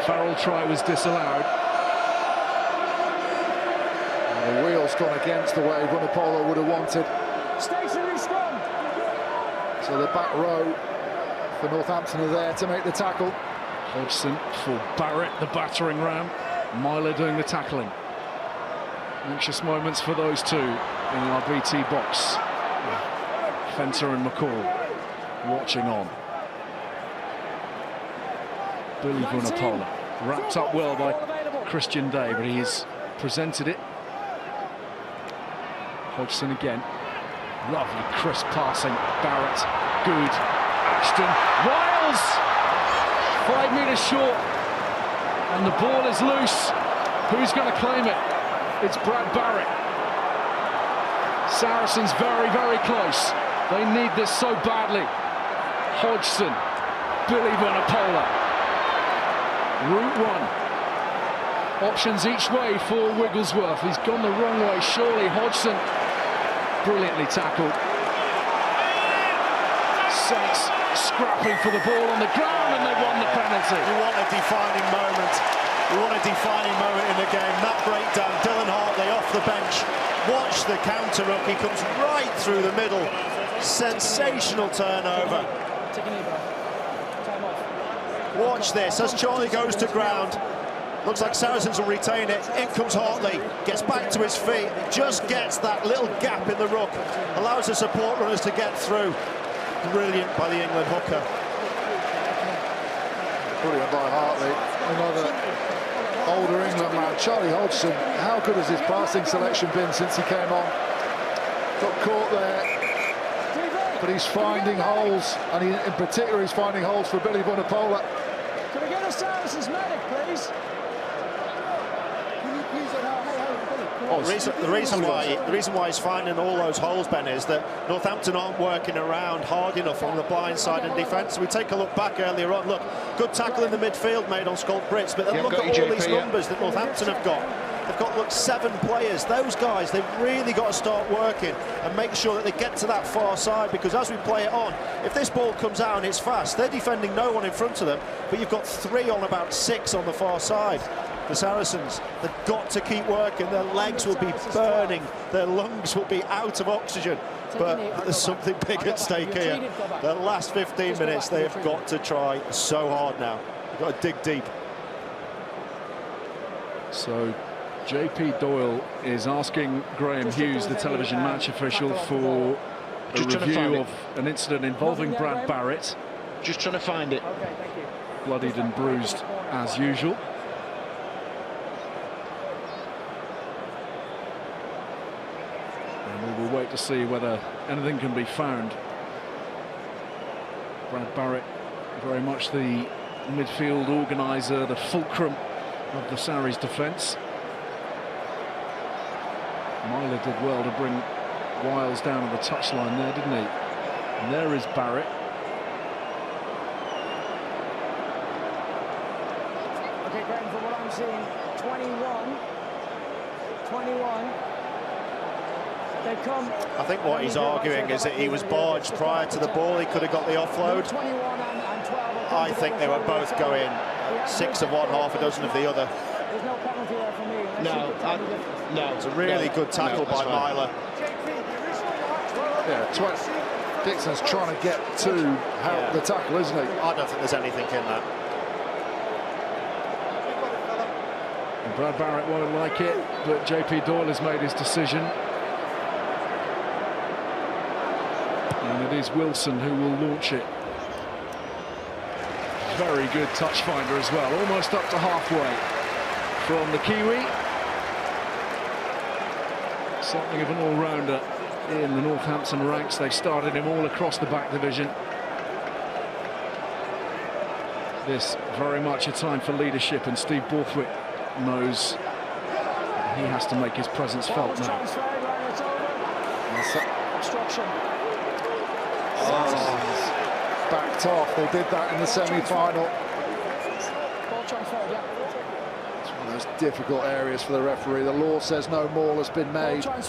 Farrell try was disallowed. And the wheel's gone against the way Vunipola would have wanted. So the back row for Northampton are there to make the tackle. Hodgson for Barrett, the battering ram. Myler doing the tackling. Anxious moments for those two in our BT box. Fenter and McCall watching on. Billy Vunipola wrapped up well by Christian Day, but he's presented it. Hodgson again. Lovely crisp passing. Barrett, good. Ashton, Wiles! 5 metres short. And the ball is loose. Who's going to claim it? It's Brad Barrett. Saracens very, very close. They need this so badly. Hodgson, Billy Vunipola. Route one. Options each way for Wigglesworth. He's gone the wrong way, surely. Hodgson, brilliantly tackled. Saints scrapping for the ball on the ground, and they won the penalty. You want a defining moment. You want a defining moment in the game. That breakdown, Dylan Hartley off the bench. Watch the counter-up. He comes right through the middle. Sensational turnover. Watch this as Charlie goes to ground. Looks like Saracens will retain it. In comes Hartley, gets back to his feet, just gets that little gap in the ruck, allows the support runners to get through. Brilliant by the England hooker. Brilliant by Hartley. Another older England man, Charlie Hodgson. How good has his passing selection been since he came on? Got caught there. But he's finding holes, and in particular he's finding holes for Billy Vunipola. Can we get a Saracens medic, please? The reason why he's finding all those holes, Ben, is that Northampton aren't working around hard enough on the blind side in defence. We take a look back earlier on. Look, good tackle in the midfield made on Scott Brits, but then look at all these numbers that Northampton have got. They've got, look, 7 players. Those guys, they've really got to start working and make sure that they get to that far side, because as we play it on, if this ball comes out and it's fast, they're defending no one in front of them, but you've got 3 on about 6 on the far side. The Saracens, they've got to keep working. Their legs will be burning. Their lungs will be out of oxygen. But there's something big at stake here. The last 15 minutes, they have got to try so hard now. They've got to dig deep. So JP Doyle is asking Graham Hughes, the television match official, for a review of an incident involving Brad Barrett. Just trying to find it. Bloodied and bruised as usual. And we will wait to see whether anything can be found. Brad Barrett, very much the midfield organiser, the fulcrum of the Sarries defence. Myler did well to bring Wiles down on the touchline there, didn't he? And there is Barrett. Okay, Graham, from what I'm seeing, 21. They come. I think what he's arguing is that he was barged prior to the ball. He could have got the offload. 21 and 12. I think they were both going 6 of one, half a dozen of the other. There's no penalty there for me. No, It's a really good tackle by Myler. Yeah, Dixon's trying to get to help the tackle, isn't he? I don't think there's anything in that. And Brad Barrett won't like it, but JP Doyle has made his decision. And it is Wilson who will launch it. Very good touch finder as well, almost up to halfway from the Kiwi. Something of an all-rounder in the Northampton ranks. They've started him all across the back division. this very much a time for leadership, and Steve Borthwick knows he has to make his presence felt now. Backed off. They did that in the semi-final. It's one of those difficult areas for the referee. The law says no maul has been made. But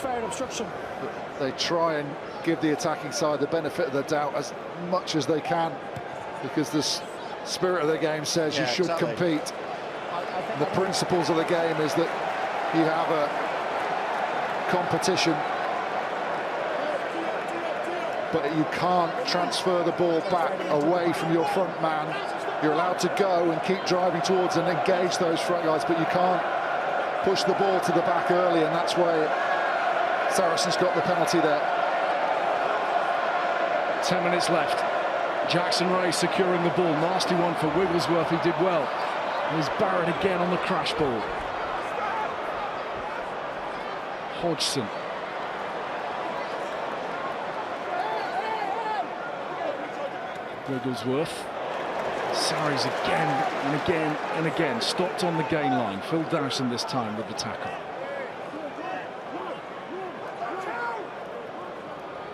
they try and give the attacking side the benefit of the doubt as much as they can, because the spirit of the game says you should compete. The principles of the game is that you have a competition, but you can't transfer the ball back away from your front man. You're allowed to go and keep driving towards and engage those front guys, but you can't push the ball to the back early, and that's why Saracens got the penalty there. 10 minutes left. Jackson Ray securing the ball. Nasty one for Wigglesworth, he did well. Here's Barrett again on the crash ball. Hodgson. Wigglesworth. Sarries again and again and again. Stopped on the gain line. Phil Dowson this time with the tackle.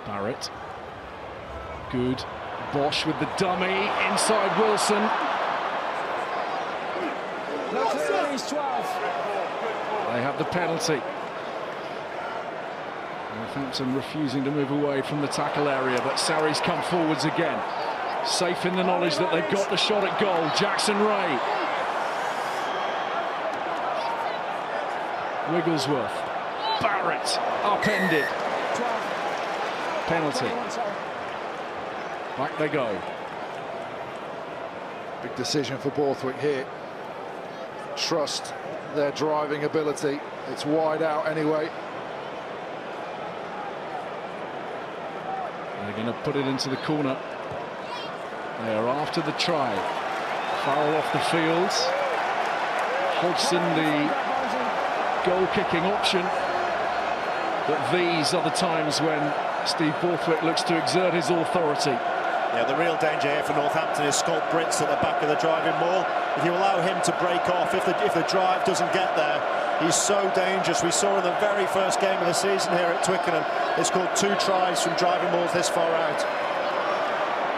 Barrett. Good. Bosch with the dummy. Inside Wilson. They have the penalty. Northampton refusing to move away from the tackle area, but Sarries come forwards again. Safe in the knowledge that they've got the shot at goal. Jackson Ray. Wigglesworth. Barrett. Upended. Penalty. Back they go. Big decision for Borthwick here. Trust their driving ability. It's wide out anyway. They're going to put it into the corner. They are after the try. Foul off the field. Hodgson, the goal-kicking option. But these are the times when Steve Borthwick looks to exert his authority. Yeah, the real danger here for Northampton is Scott Brits at the back of the driving maul. If you allow him to break off, if the drive doesn't get there, he's so dangerous. We saw in the very first game of the season here at Twickenham, they scored 2 tries from driving mauls this far out.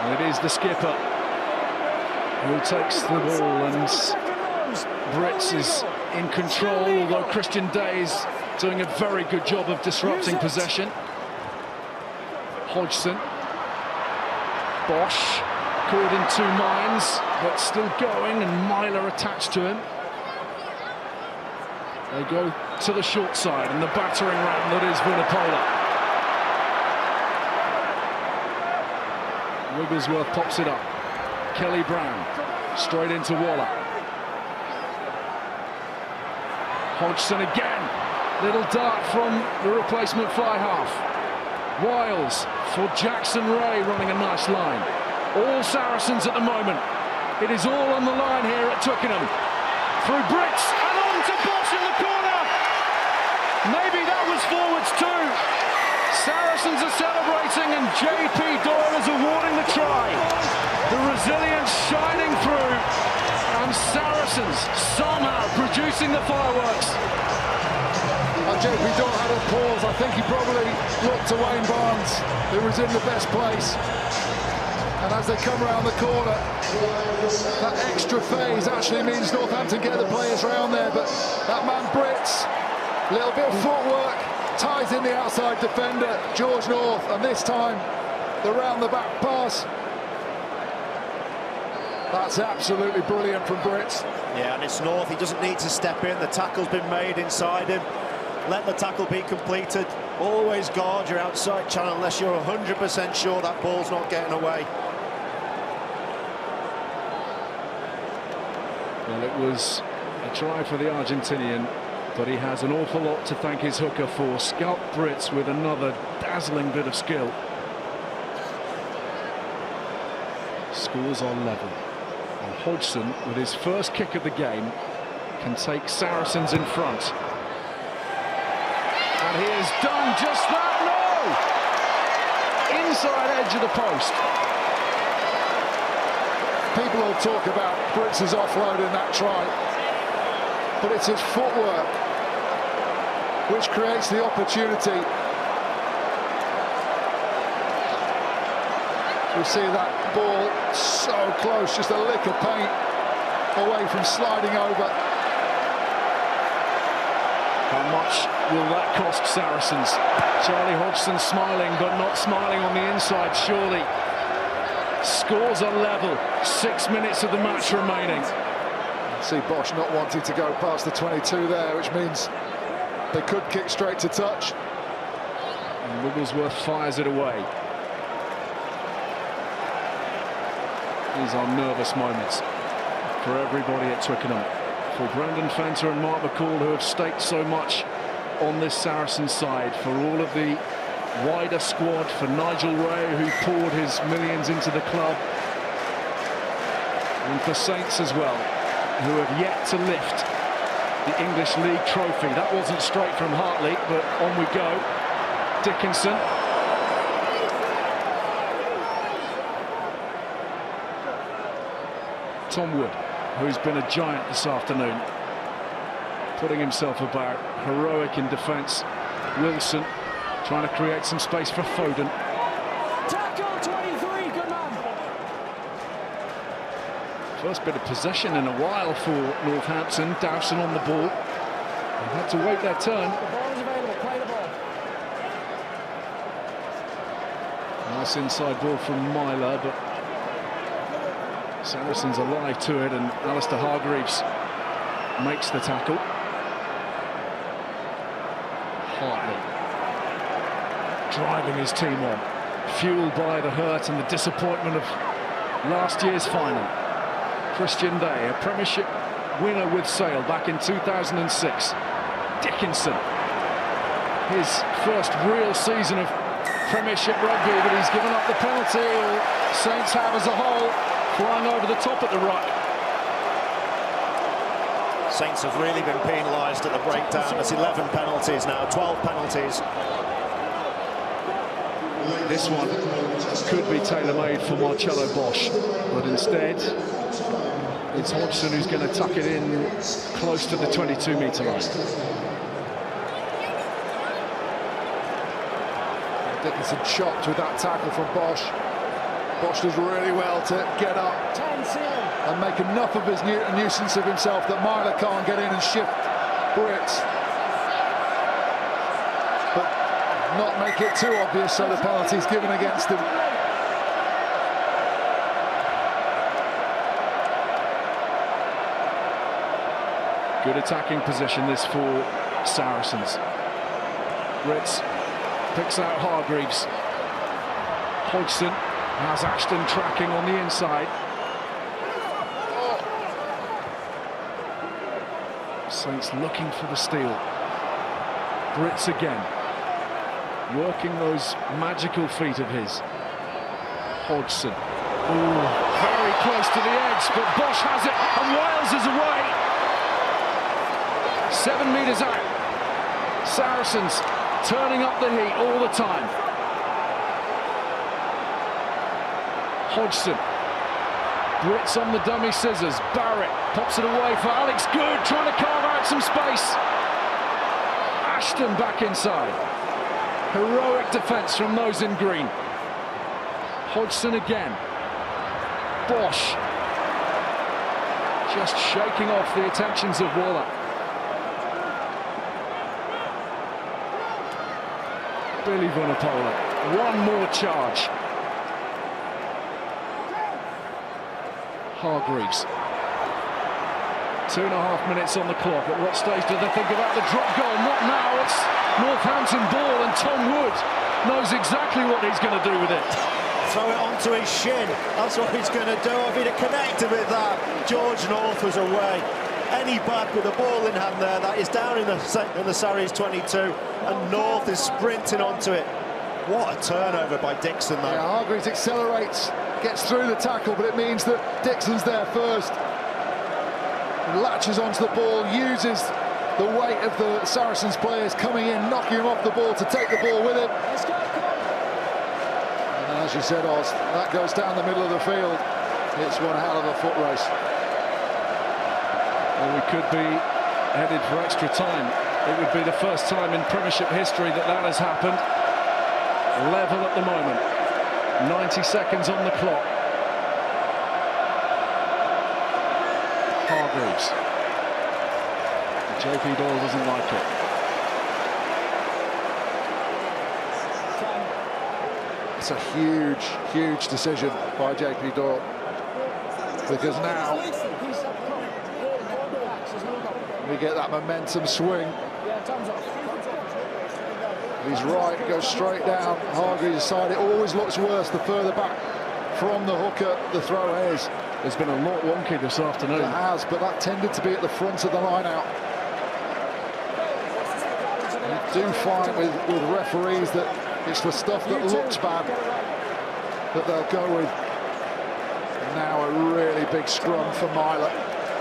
And it is the skipper who takes the ball, and Brits is in control, although Christian Day is doing a very good job of disrupting possession. Hodgson. Bosch caught in 2 minds, but still going, and Myler attached to him. They go to the short side, and the battering ram that is Vunipola. Wigglesworth pops it up. Kelly Brown straight into Waller. Hodgson again. Little dart from the replacement fly half. Wiles for Jackson Ray, running a nice line. All Saracens at the moment. It is all on the line here at Twickenham. Through Brits and on to Bosch in the corner. Maybe that was forwards too. Saracens are celebrating, and JP Doyle is awarding the try. The resilience shining through, and Saracens somehow producing the fireworks. And JP Doyle had a pause. I think he probably looked to Wayne Barnes, who was in the best place. And as they come around the corner, that extra phase actually means Northampton get the players around there. But that man Brits, a little bit of footwork, ties in the outside defender, George North, and this time the round-the-back pass. That's absolutely brilliant from Brits. Yeah, and it's North. He doesn't need to step in. The tackle's been made inside him. Let the tackle be completed. Always guard your outside channel unless you're 100% sure that ball's not getting away. Well, it was a try for the Argentinian, but he has an awful lot to thank his hooker for. Scott Brits with another dazzling bit of skill. Scores are level. And Hodgson, with his first kick of the game, can take Saracens in front. And he has done just that. No! Inside edge of the post. People will talk about Brits' offload in that try, but it's his footwork which creates the opportunity. We see that ball so close, just a lick of paint away from sliding over. How much will that cost Saracens? Charlie Hodgson smiling, but not smiling on the inside, surely. Scores are level, 6 minutes of the match remaining. See Bosch not wanting to go past the 22 there, which means they could kick straight to touch. And Wigglesworth fires it away. These are nervous moments for everybody at Twickenham. For Brendan Fenter and Mark McCall, who have staked so much on this Saracens side, for all of the wider squad, for Nigel Ray, who poured his millions into the club, and for Saints as well, who have yet to lift the English League trophy. That wasn't straight from Hartley, but on we go. Dickinson. Tom Wood, who's been a giant this afternoon, putting himself about, heroic in defence. Wilson trying to create some space for Foden. Tackle 23, good man. First bit of possession in a while for Northampton. Dowson on the ball. They had to wait their turn. The ball is available, play the ball. Nice inside ball from Myler, but Saracens alive to it, and Alistair Hargreaves makes the tackle. Hartley driving his team on, fueled by the hurt and the disappointment of last year's final. Christian Day, a Premiership winner with Sale back in 2006. Dickinson, his first real season of Premiership Rugby, but he's given up the penalty, or Saints have as a whole, flying over the top at the ruck. Saints have really been penalised at the breakdown. It's 11 penalties now, 12 penalties. This one could be tailor-made for Marcelo Bosch, but instead it's Hodgson who's going to tuck it in close to the 22-metre line. Dickinson chopped with that tackle from Bosch. Bosch does really well to get up and make enough of his nuisance of himself that Myler can't get in and shift Brits. But not make it too obvious, so the penalty's given against him. Good attacking position this for Saracens. Brits picks out Hargreaves. Hodgson has Ashton tracking on the inside. Saints looking for the steal. Brits again, working those magical feet of his. Hodgson, ooh, very close to the edge, but Bosch has it, and Wales is away. 7 metres out. Saracens turning up the heat all the time. Hodgson, Brits on the dummy scissors. Barrett pops it away for Alex Good, trying to carve out some space. Ashton back inside. Heroic defence from those in green. Hodgson again. Bosch just shaking off the attentions of Waller. Billy Vunipola, one more charge. Hargreaves. 2.5 minutes on the clock. At what stage do they think about the drop goal? Not now. It's Northampton ball, and Tom Wood knows exactly what he's going to do with it. Throw it onto his shin. That's what he's going to do. If he'd have connected with that, George North was away. Any back with the ball in hand there. That is down in the Sarries 22, and North is sprinting onto it. What a turnover by Dixon, though. Yeah, Hargreaves accelerates, gets through the tackle, but it means that Dixon's there first. And latches onto the ball, uses the weight of the Saracens players coming in, knocking him off the ball to take the ball with him. And as you said, Oz, that goes down the middle of the field. It's one hell of a foot race. Well, we could be headed for extra time. It would be the first time in Premiership history that that has happened. Level at the moment. 90 seconds on the clock. Hargreaves. JP Doyle doesn't like it. It's a huge, huge decision by JP Doyle. Because now we get that momentum swing. He's right, goes straight down. Hargreaves' side, it always looks worse the further back from the hooker the throw is. There's been a lot wonky this afternoon. It has, but that tended to be at the front of the line out. You do find with referees that it's the stuff that looks bad that they'll go with. And now a really big scrum for Myler.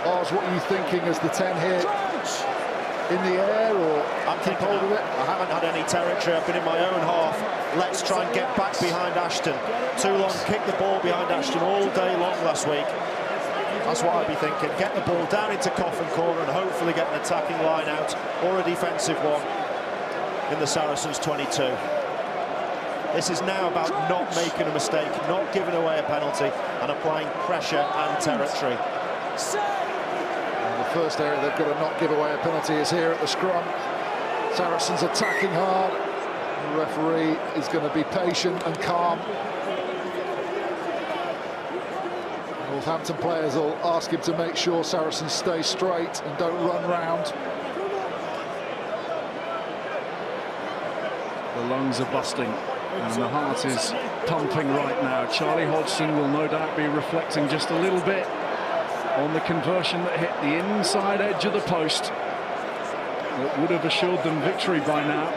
Oz, what are you thinking as the 10 here? In the air, or I'm keep thinking hold of it? I haven't had any territory. I've been in my own half. Let's try and get back behind Ashton. Too long, kick the ball behind Ashton all day long last week. That's what I'd be thinking. Get the ball down into Coffin corner and hopefully get an attacking line out or a defensive one in the Saracens 22. This is now about not making a mistake, not giving away a penalty and applying pressure and territory. The first area they've got to not give away a penalty is here at the scrum. Saracens attacking hard. The referee is going to be patient and calm. Northampton players will ask him to make sure Saracens stay straight and don't run round. The lungs are busting and the heart is pumping right now. Charlie Hodgson will no doubt be reflecting just a little bit on the conversion that hit the inside edge of the post that would have assured them victory by now.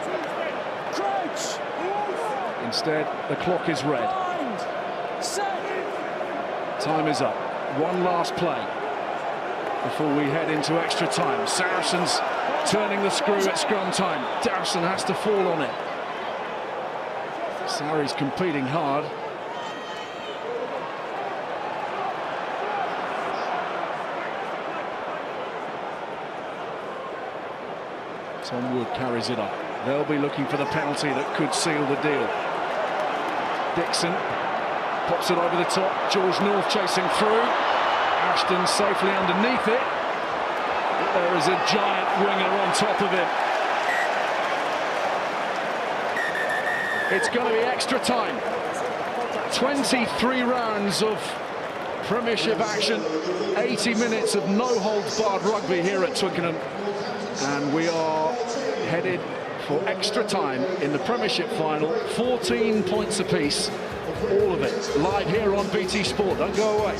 Instead, the clock is red. Time is up. One last play before we head into extra time. Saracens turning the screw at scrum time. Dowson has to fall on it. Sarri's competing hard. Tom Wood carries it up. They'll be looking for the penalty that could seal the deal. Dixon pops it over the top. George North chasing through. Ashton safely underneath it. There is a giant winger on top of him. It's going to be extra time. 23 rounds of Premiership action. 80 minutes of no-holds-barred rugby here at Twickenham. And we are headed for extra time in the Premiership Final. 14 points apiece. All of it live here on BT Sport. Don't go away.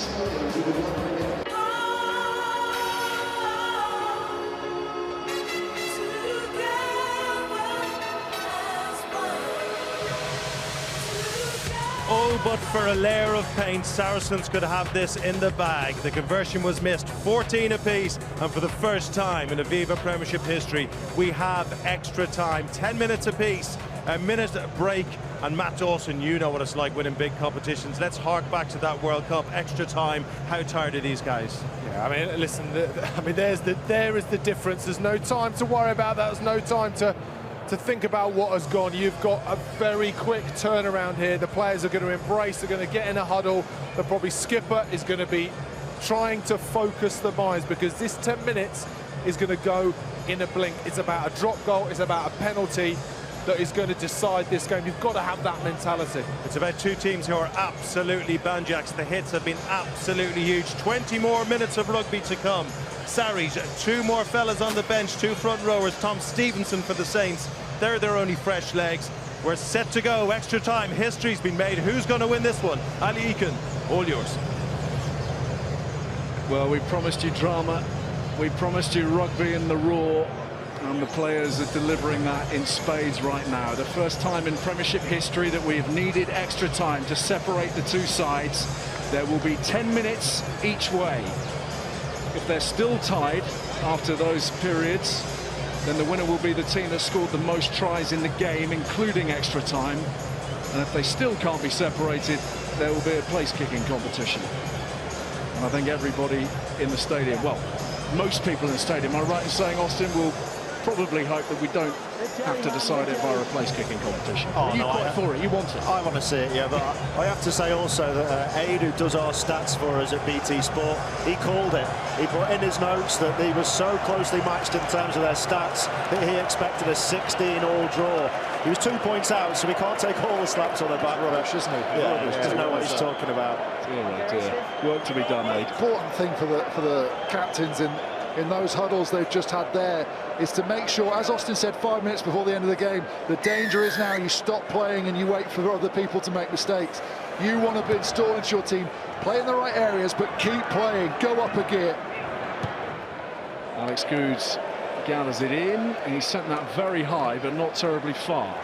Oh, but for a layer of paint, Saracens could have this in the bag. The conversion was missed, 14 apiece, and for the first time in Aviva Premiership history, we have extra time, 10 minutes apiece, a minute break. And Matt Dawson, you know what it's like winning big competitions. Let's hark back to that World Cup, extra time. How tired are these guys? Yeah, I mean, listen, there is the difference. There's no time to worry about that. There's no time to think about what has gone. You've got a very quick turnaround here. The players are going to embrace, they're going to get in a huddle. The probably skipper is going to be trying to focus the minds, because this 10 minutes is going to go in a blink. It's about a drop goal, it's about a penalty that is going to decide this game. You've got to have that mentality. It's about two teams who are absolutely banjaks. The hits have been absolutely huge. 20 more minutes of rugby to come. Sarries, two more fellas on the bench, two front rowers. Tom Stevenson for the Saints. They're their only fresh legs. We're set to go. Extra time. History's been made. Who's going to win this one? Ali Eakin, all yours. Well, we promised you drama. We promised you rugby in the raw. And the players are delivering that in spades right now. The first time in Premiership history that we've needed extra time to separate the two sides. There will be 10 minutes each way. If they're still tied after those periods, then the winner will be the team that scored the most tries in the game, including extra time. And if they still can't be separated, there will be a place-kicking competition. And I think everybody in the stadium, well, most people in the stadium, am I right in saying, Austin, will probably hope that we don't have to decide it via a place kicking competition? Oh, you quite for it? You want it? I want to see it, yeah, but I have to say also that Aid, who does our stats for us at BT Sport, he called it. He put in his notes that he was so closely matched in terms of their stats that he expected a 16-all draw. He was 2 points out, so we can't take all the slaps on the back, rubbish, isn't he? Yeah, he doesn't know what he's talking about. Dear. Work to be done, mate. Important thing for the captains in those huddles they've just had there is to make sure, as Austin said 5 minutes before the end of the game, the danger is now you stop playing and you wait for other people to make mistakes. You want to be installed into your team, play in the right areas, but keep playing, go up a gear. Alex Goods gathers it in, and he sent that very high, but not terribly far.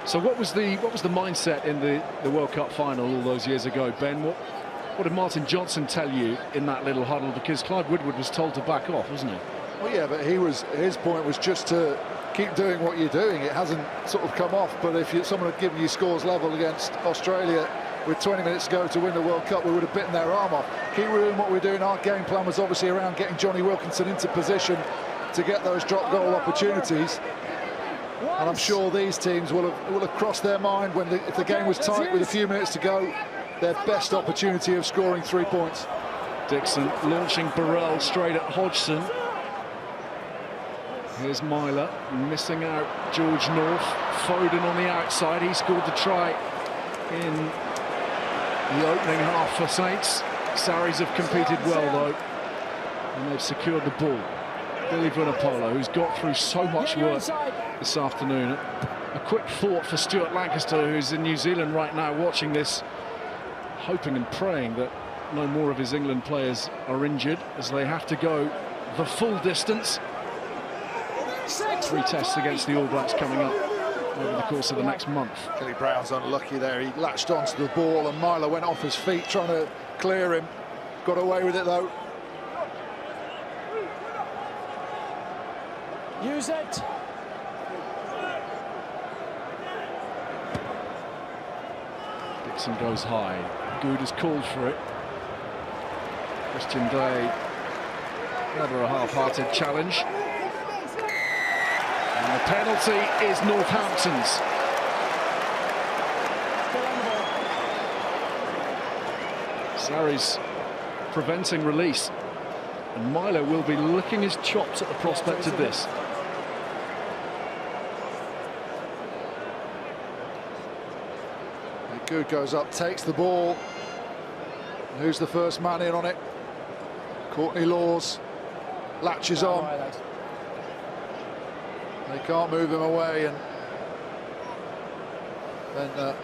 So what was the mindset in the World Cup final all those years ago, Ben? What did Martin Johnson tell you in that little huddle? Because Clive Woodward was told to back off, wasn't he? Well, yeah, but his point was just to keep doing what you're doing. It hasn't sort of come off, but if someone had given you scores level against Australia with 20 minutes to go to win the World Cup, we would have bitten their arm off. Keep doing what we're doing. Our game plan was obviously around getting Johnny Wilkinson into position to get those drop goal opportunities. And I'm sure these teams will have crossed their mind when if the game was tight with a few minutes to go, their best opportunity of scoring 3 points. Dixon launching Burrell straight at Hodgson. Here's Myler missing out George North. Foden on the outside. He scored the try in the opening half for Saints. Sarries have competed well though, and they've secured the ball. Billy Vunipola, who's got through so much work this afternoon. A quick thought for Stuart Lancaster, who's in New Zealand right now watching this, hoping and praying that no more of his England players are injured as they have to go the full distance. 3 tests against the All Blacks coming up over the course of the next month. Kelly Brown's unlucky there. He latched onto the ball and Myler went off his feet trying to clear him. Got away with it though. Use it. Dixon goes high. Good has called for it. Christian Day, never a half-hearted challenge. And the penalty is Northampton's. Sarries preventing release. And Milo will be licking his chops at the prospect of this. Good goes up, takes the ball. And who's the first man in on it? Courtney Laws latches on. They can't move him away, and then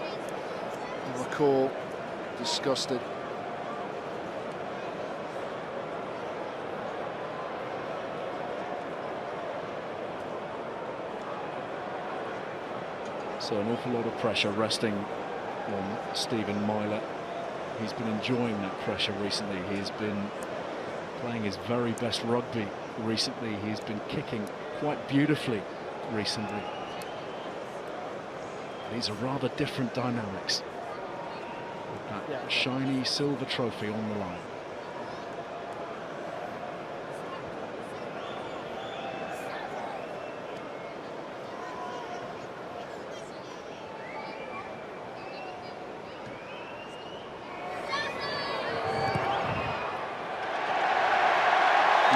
McCall disgusted. So an awful lot of pressure resting on Stephen Myler. He's been enjoying that pressure recently. He has been playing his very best rugby recently. He's been kicking quite beautifully recently. These are rather different dynamics with that shiny silver trophy on the line.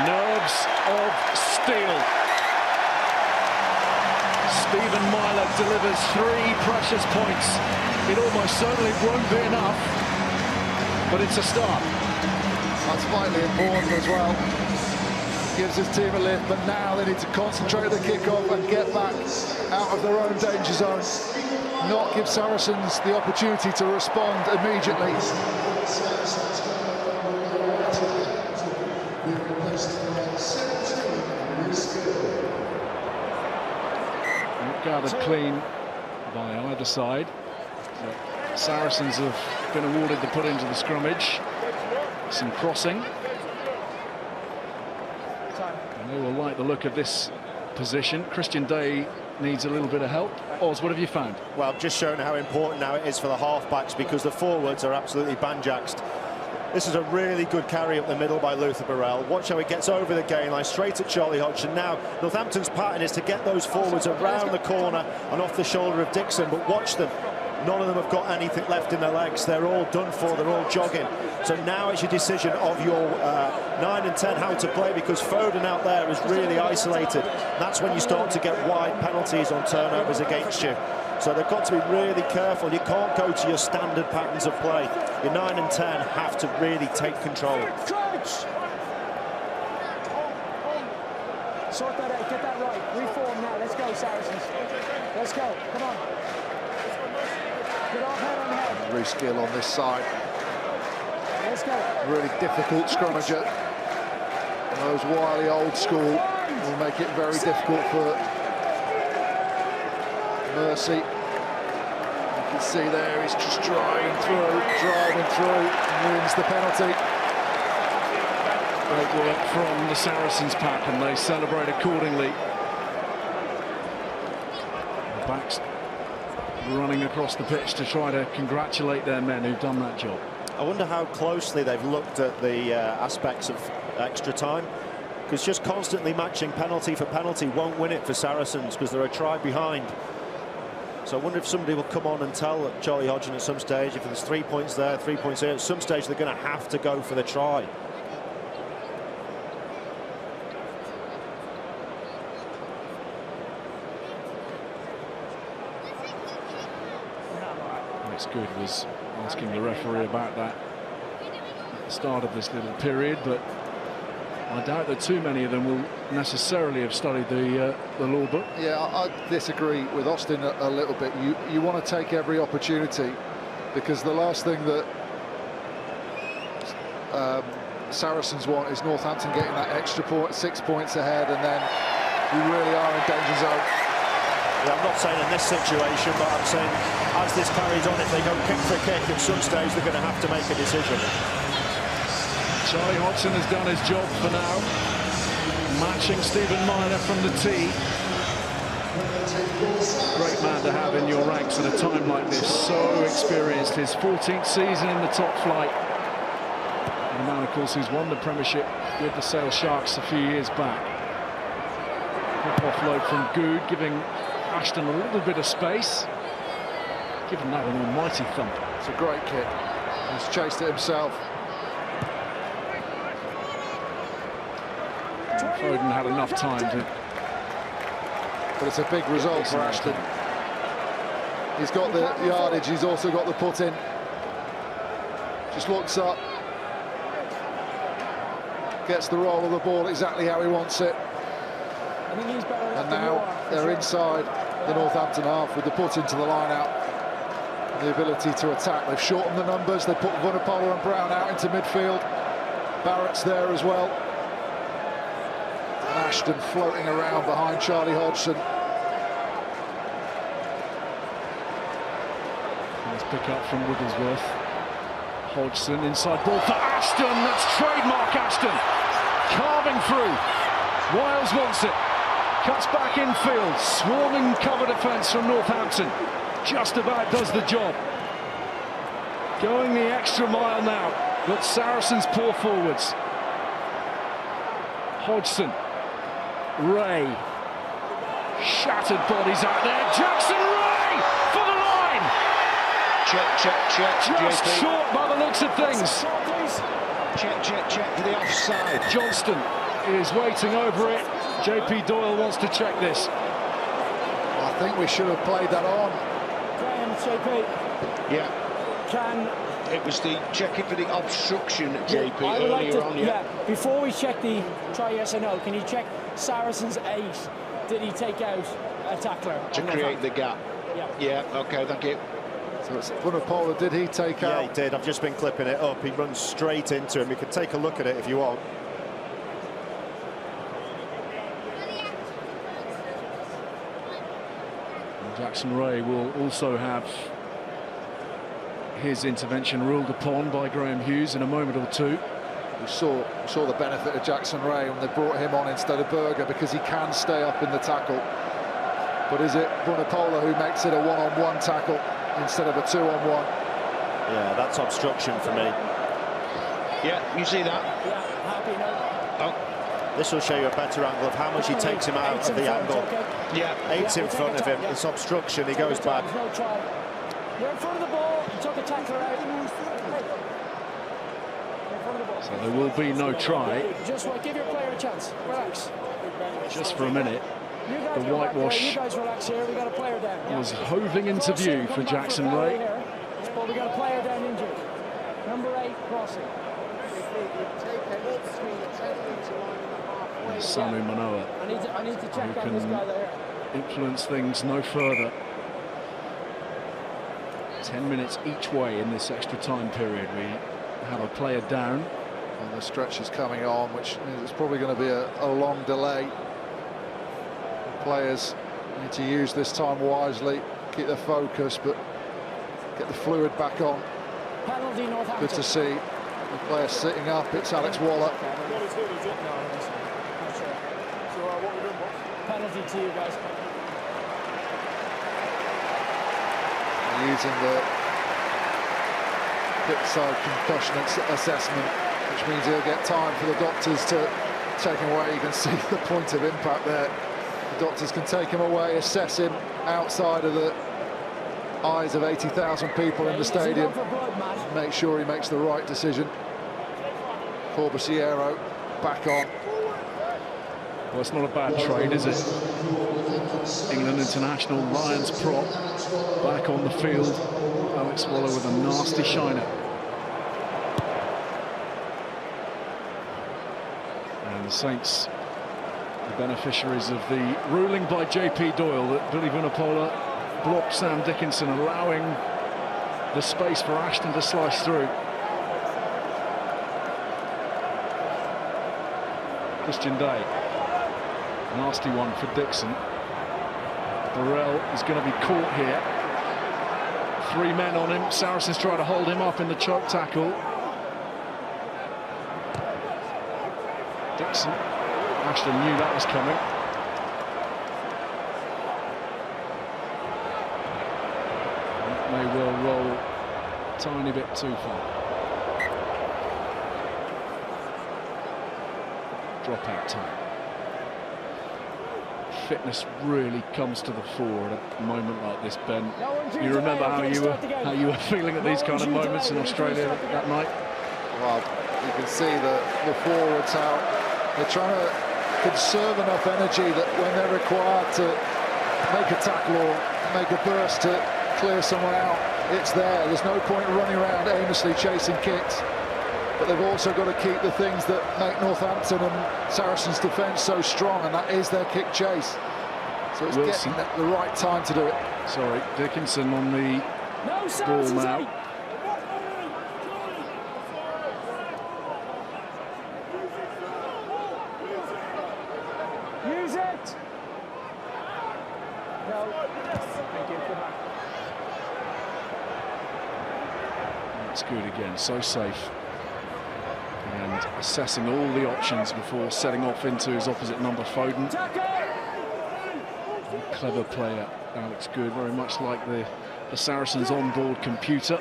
Nerves of steel. Stephen Myler delivers 3 precious points. It almost certainly won't be enough, but it's a start. That's vitally important as well. Gives his team a lift, but now they need to concentrate the kick-off and get back out of their own danger zone. Not give Saracens the opportunity to respond immediately. Gathered clean by either side. The Saracens have been awarded the put into the scrummage. Some crossing. And they will like the look of this position. Christian Day needs a little bit of help. Oz, what have you found? Well, I've just shown how important now it is for the halfbacks, because the forwards are absolutely banjaxed. This is a really good carry up the middle by Luther Burrell. Watch how he gets over the gain line, straight at Charlie Hodgson. Now, Northampton's pattern is to get those forwards around the corner and off the shoulder of Dixon, but watch them. None of them have got anything left in their legs. They're all done for, they're all jogging. So now it's your decision of your 9 and 10 how to play, because Foden out there is really isolated. That's when you start to get wide penalties on turnovers against you. So they've got to be really careful. You can't go to your standard patterns of play. Your 9 and 10 have to really take control. Sort that out, get that right. Reform now. Let's go, Saracens. Let's go. Come on. Get off head on head. Reece Gill on this side. Let's go. Really difficult scrummager. Those wily old school will make it very difficult for Mercy. You can see there he's just driving through, and wins the penalty. Great work from the Saracens pack, and they celebrate accordingly. The backs running across the pitch to try to congratulate their men who've done that job. I wonder how closely they've looked at the aspects of extra time, because just constantly matching penalty for penalty won't win it for Saracens, because they're a try behind. So I wonder if somebody will come on and tell Charlie Hodgson at some stage, if there's 3 points there, 3 points here, at some stage they're going to have to go for the try. What's good was asking the referee about that at the start of this little period, but I doubt that too many of them will necessarily have studied the law book. Yeah, I disagree with Austin a little bit. You want to take every opportunity, because the last thing that Saracens want is Northampton getting that extra point, 6 points ahead, and then you really are in danger zone. Yeah, I'm not saying in this situation, but I'm saying as this carries on, if they go kick for kick, at some stage they're going to have to make a decision. Charlie Hodgson has done his job for now, matching Stephen Myler from the tee. Great man to have in your ranks at a time like this, so experienced. His 14th season in the top flight. And a man, of course, who's won the Premiership with the Sale Sharks a few years back. Quick offload from Good, giving Ashton a little bit of space. Giving that an almighty thump. It's a great kick. He's chased it himself. Foden had enough time to... But it's a big result for Ashton. He's got the yardage, he's also got the put in. Just looks up. Gets the roll of the ball exactly how he wants it. And now they're inside the Northampton half with the put into the line out. And the ability to attack. They've shortened the numbers, they put Vunipola and Brown out into midfield. Barrett's there as well. And Ashton floating around behind Charlie Hodgson. Nice pick up from Wigglesworth. Hodgson, inside ball for Ashton. That's trademark Ashton. Carving through. Wiles wants it. Cuts back infield. Swarming cover defence from Northampton. Just about does the job. Going the extra mile now. But Saracens pour forwards. Hodgson. Ray. Shattered bodies out there. Jackson Ray for the line. Check. Just JP. short by the looks of things. Check for the offside. Johnston is waiting over it. JP Doyle wants to check this. I think we should have played that on. Graham, JP. Yeah. It was the checking for the obstruction, JP, I would like earlier to, on. Yeah. Before we check the try yes or no, can you check Saracens 8? Did he take out a tackler? To create the gap. Yeah. OK, thank you. So it's Vunipola, did he take out? Yeah, he did. I've just been clipping it up. He runs straight into him. You can take a look at it if you want. Jackson Ray will also have his intervention ruled upon by Graham Hughes in a moment or two. We saw the benefit of Jackson Ray when they brought him on instead of Berger, because he can stay up in the tackle. But is it Vunipola who makes it a one-on-one tackle instead of a two-on-one? Yeah, that's obstruction for me. Yeah, you see that? Yeah, happy now. Oh. This will show you a better angle of how much he takes him out of the angle. Yeah. 8's in front of him. It's obstruction. He goes back. No try. You're in front of the ball. You took a tackler out. So there will be no try. Just give your player a chance. Relax. Just for a minute. The whitewash you guys relax here. We got a player down. was hoving into view for Jackson Ray. But we got a player down injured. Number 8 crossing. Samu Manoa, I need to check who on this guy can there. influence things no further. 10 minutes each way in this extra time period. We have a player down. And the stretch is coming on, which means it's probably going to be a long delay. Players need to use this time wisely, keep their focus, but get the fluid back on. Penalty Northampton. Good to see the player sitting up. It's Alex Waller. Penalty to you guys. Using the hip side concussion assessment, which means he'll get time for the doctors to take him away. You can see the point of impact there. The doctors can take him away, assess him outside of the eyes of 80,000 people in the stadium, make sure he makes the right decision. Corbisiero back on. Well, it's not a bad trade, is it? England international Lions prop back on the field. Alex Waller with a nasty shiner. And the Saints, the beneficiaries of the ruling by JP Doyle that Billy Vunipola blocked Sam Dickinson, allowing the space for Ashton to slice through. Christian Day. Nasty one for Dixon. Burrell is going to be caught here. 3 men on him. Saracens try to hold him up in the choke tackle. Dixon. Ashton knew that was coming. That may well roll a tiny bit too far. Dropout time. Fitness really comes to the fore at a moment like this, Ben. You remember how you were feeling at these kind of moments in Australia that night? Well, you can see the forwards how they're trying to conserve enough energy that when they're required to make a tackle or make a burst to clear someone out, it's there. There's no point running around aimlessly chasing kicks. But they've also got to keep the things that make Northampton and Saracens' defence so strong, and that is their kick chase. So it's Wilson. getting the right time to do it. Sorry, Dickinson on the ball now. Use it. No. Thank you. That's good again, so safe. And assessing all the options before setting off into his opposite number, Foden. Clever player, Alex Good, very much like the Saracens on-board computer.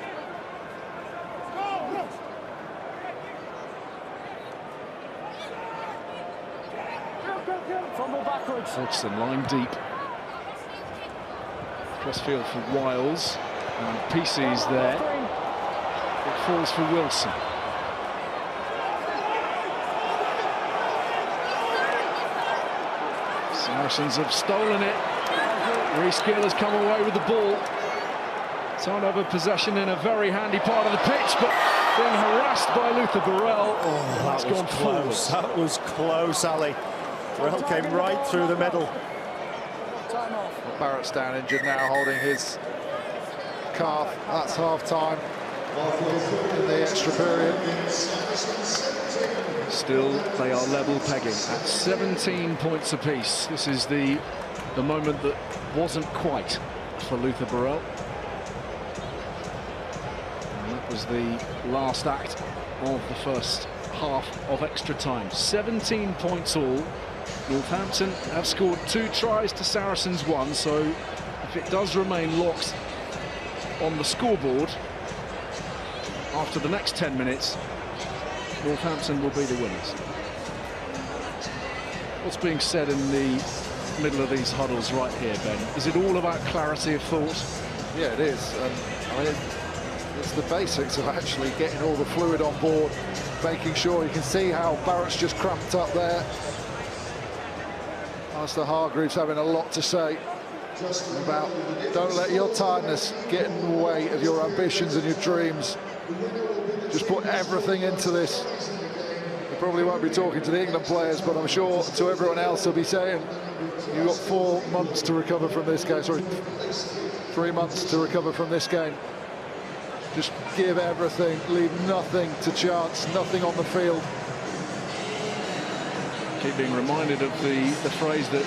Hodgson line deep. Crossfield for Wiles, and PC's there. It falls for Wilson. Saracens have stolen it. Reece Gill has come away with the ball. Turnover possession in a very handy part of the pitch, but being harassed by Luther Burrell. Oh, that's gone close. That was close, Ali. Burrell came right through the middle. Barrett's down injured now, holding his calf. That's half-time in the extra period. Still, they are level pegging at 17 points apiece. This is the moment that wasn't quite for Luther Burrell. And that was the last act of the first half of extra time. 17 points all. Northampton have scored 2 tries to Saracens 1, so if it does remain locked on the scoreboard after the next 10 minutes, Northampton will be the winners. What's being said in the middle of these huddles right here, Ben? Is it all about clarity of thought? Yeah, it is. And I mean, it's the basics of actually getting all the fluid on board, making sure you can see how Barrett's just cramped up there. Alistair Hargreaves having a lot to say about don't let your tiredness get in the way of your ambitions and your dreams. Just put everything into this. He probably won't be talking to the England players, but I'm sure to everyone else he'll be saying, you've got 4 months to recover from this game. Sorry, 3 months to recover from this game. Just give everything, leave nothing to chance, nothing on the field. Keep being reminded of the phrase that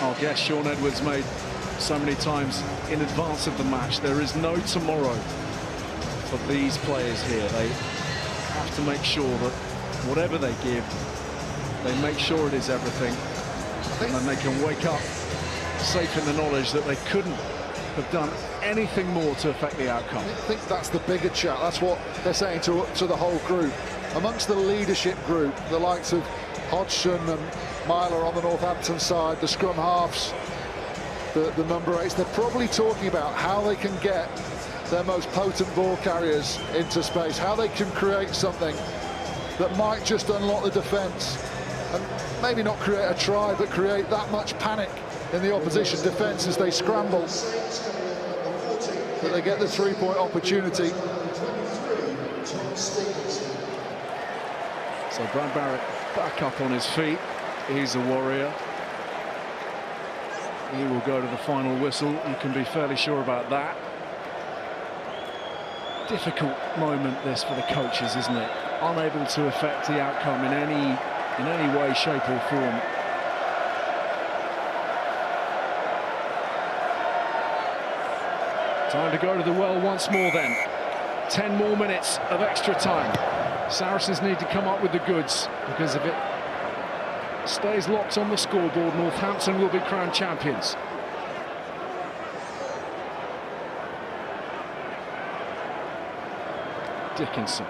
our guest Sean Edwards made so many times in advance of the match. There is no tomorrow for these players here. They have to make sure that whatever they give, they make sure it is everything, and then they can wake up safe in the knowledge that they couldn't have done anything more to affect the outcome. I think that's the bigger chat. That's what they're saying to the whole group. Amongst the leadership group, the likes of Hodgson and Myler on the Northampton side, the scrum halves, the number 8s, they're probably talking about how they can get their most potent ball carriers into space, how they can create something that might just unlock the defence and maybe not create a try, but create that much panic in the opposition defence as they scramble, that they get the 3-point opportunity. So Brad Barrett back up on his feet. He's a warrior. He will go to the final whistle. You can be fairly sure about that. Difficult moment this for the coaches, isn't it? Unable to affect the outcome in any way, shape or form. Time to go to the well once more then. 10 more minutes of extra time. Saracens need to come up with the goods, because if it stays locked on the scoreboard, Northampton will be crowned champions. Dickinson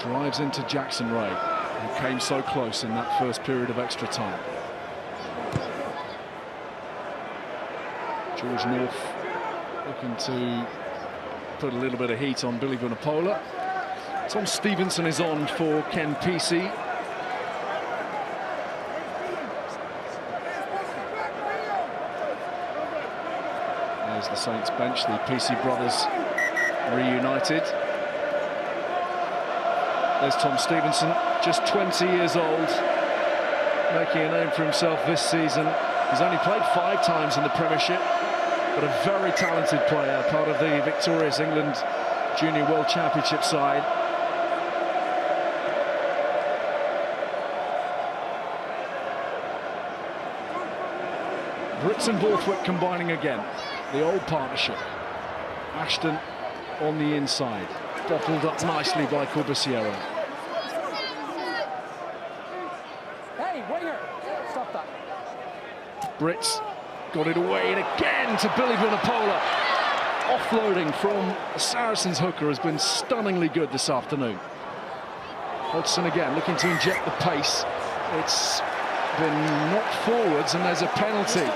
drives into Jackson Ray, who came so close in that first period of extra time. George North looking to put a little bit of heat on Billy Vunipola. Tom Stevenson is on for Ken Pesey. There's the Saints bench, the Pesey brothers reunited. There's Tom Stevenson, just 20 years old, making a name for himself this season. He's only played 5 times in the Premiership, but a very talented player, part of the victorious England Junior World Championship side. Brits and Borthwick combining again, the old partnership. Ashton on the inside, bottled up nicely by Corbusiero. Hey, winger, stop that. Brits got it away and again to Billy Vunipola. Offloading from Saracens hooker has been stunningly good this afternoon. Hodgson again looking to inject the pace. It's been knocked forwards and there's a penalty.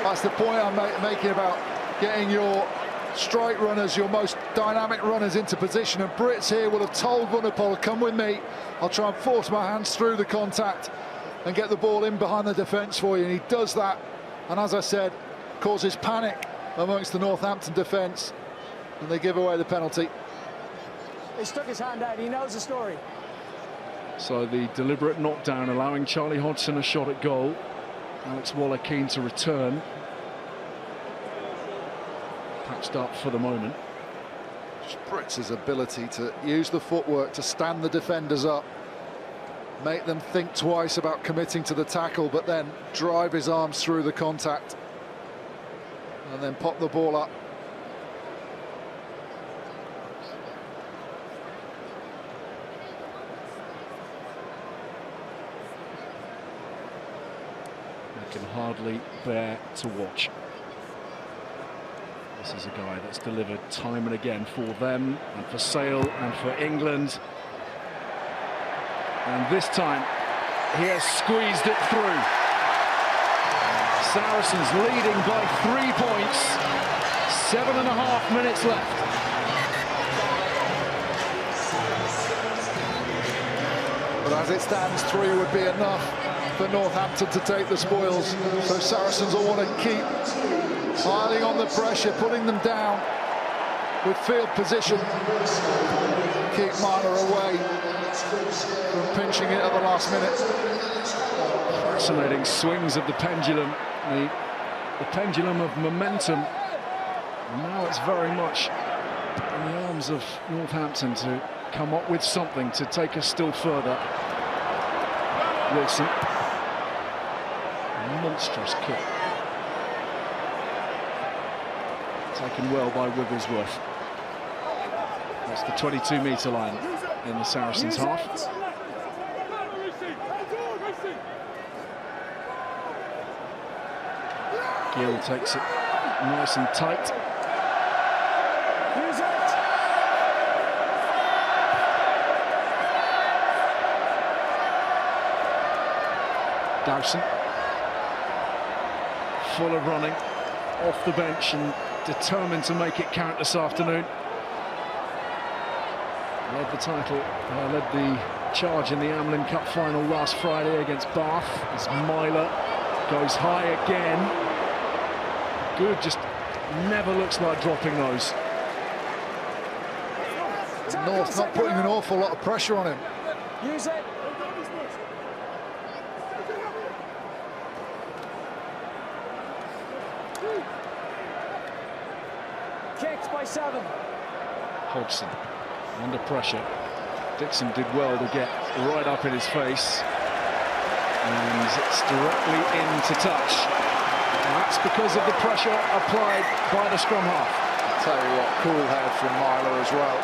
That's the point I'm making about getting your strike runners, your most dynamic runners into position, and Brits here will have told Vunipola, come with me, I'll try and force my hands through the contact and get the ball in behind the defence for you, and he does that, and as I said, causes panic amongst the Northampton defence, and they give away the penalty. He stuck his hand out, he knows the story. So the deliberate knockdown allowing Charlie Hodgson a shot at goal. Alex Waller keen to return. Patched up for the moment. Brits' ability to use the footwork to stand the defenders up, make them think twice about committing to the tackle, but then drive his arms through the contact and then pop the ball up. I can hardly bear to watch. This is a guy that's delivered time and again for them and for Sale and for England. And this time, he has squeezed it through. Saracens leading by 3 points. 7.5 minutes left. But as it stands, 3 would be enough for Northampton to take the spoils. So Saracens will want to keep piling on the pressure, putting them down with field position. Keep Minor away from pinching it at the last minute. Fascinating swings of the pendulum, the pendulum of momentum. And now it's very much in the arms of Northampton to come up with something to take us still further. Wilson, a monstrous kick. Taken well by Wigglesworth. That's the 22-metre line in the Saracens' half. Gill takes it nice and tight. Dowson, full of running, off the bench and determined to make it count this afternoon. Led the title, led the charge in the Amlin Cup final last Friday against Bath as Myler goes high again. Good, just never looks like dropping those. North not putting an awful lot of pressure on him. Use it. Kicked by 7. Hodgson under pressure. Dixon did well to get right up in his face. And it's directly into touch. And that's because of the pressure applied by the scrum half. I'll tell you what, cool head from Myler as well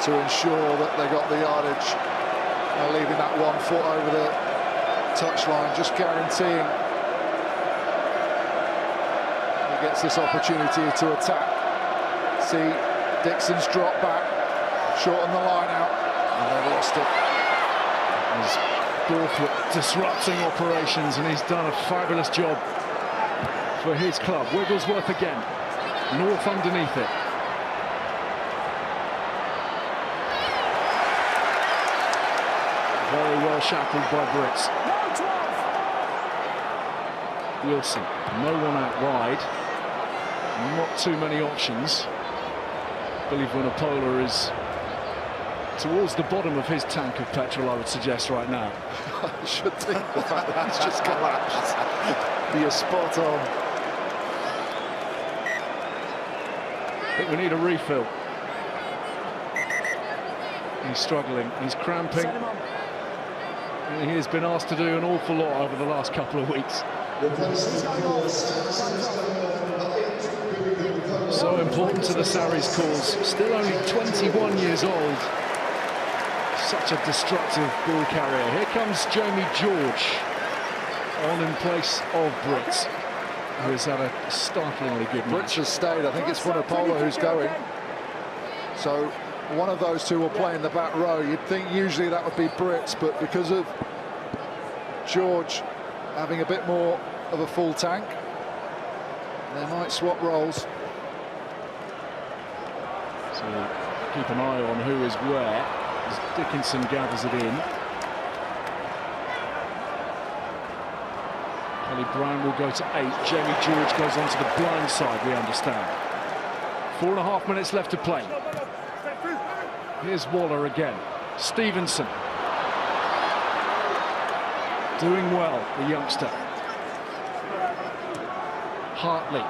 to ensure that they got the yardage. Leaving that 1 foot over the touchline, just guaranteeing he gets this opportunity to attack. See Dixon's drop back, shorten the line out, and they've lost it. He's Borthwick disrupting operations, and he's done a fabulous job for his club. Wigglesworth again, North underneath it. Very well shackled by Brits. Wilson, no one out wide, not too many options. Billy Vunipola is towards the bottom of his tank of petrol, I would suggest right now. I should think the fact that he's just collapsed. You're spot on. I think we need a refill. He's struggling, he's cramping. He has been asked to do an awful lot over the last couple of weeks. So important to the Sarries cause. Still only 21 years old. Such a destructive ball carrier. Here comes Jamie George on in place of Brits, who has had a startlingly good match. Brits has stayed. I think it's Vunipola who's going. So one of those two will play in the back row. You'd think usually that would be Brits, but because of George having a bit more of a full tank, they might swap roles. So keep an eye on who is where as Dickinson gathers it in. Kelly Brown will go to 8. Jamie George goes onto the blind side, we understand. 4.5 minutes left to play. Here's Waller again. Stevenson. Doing well, the youngster. Hartley.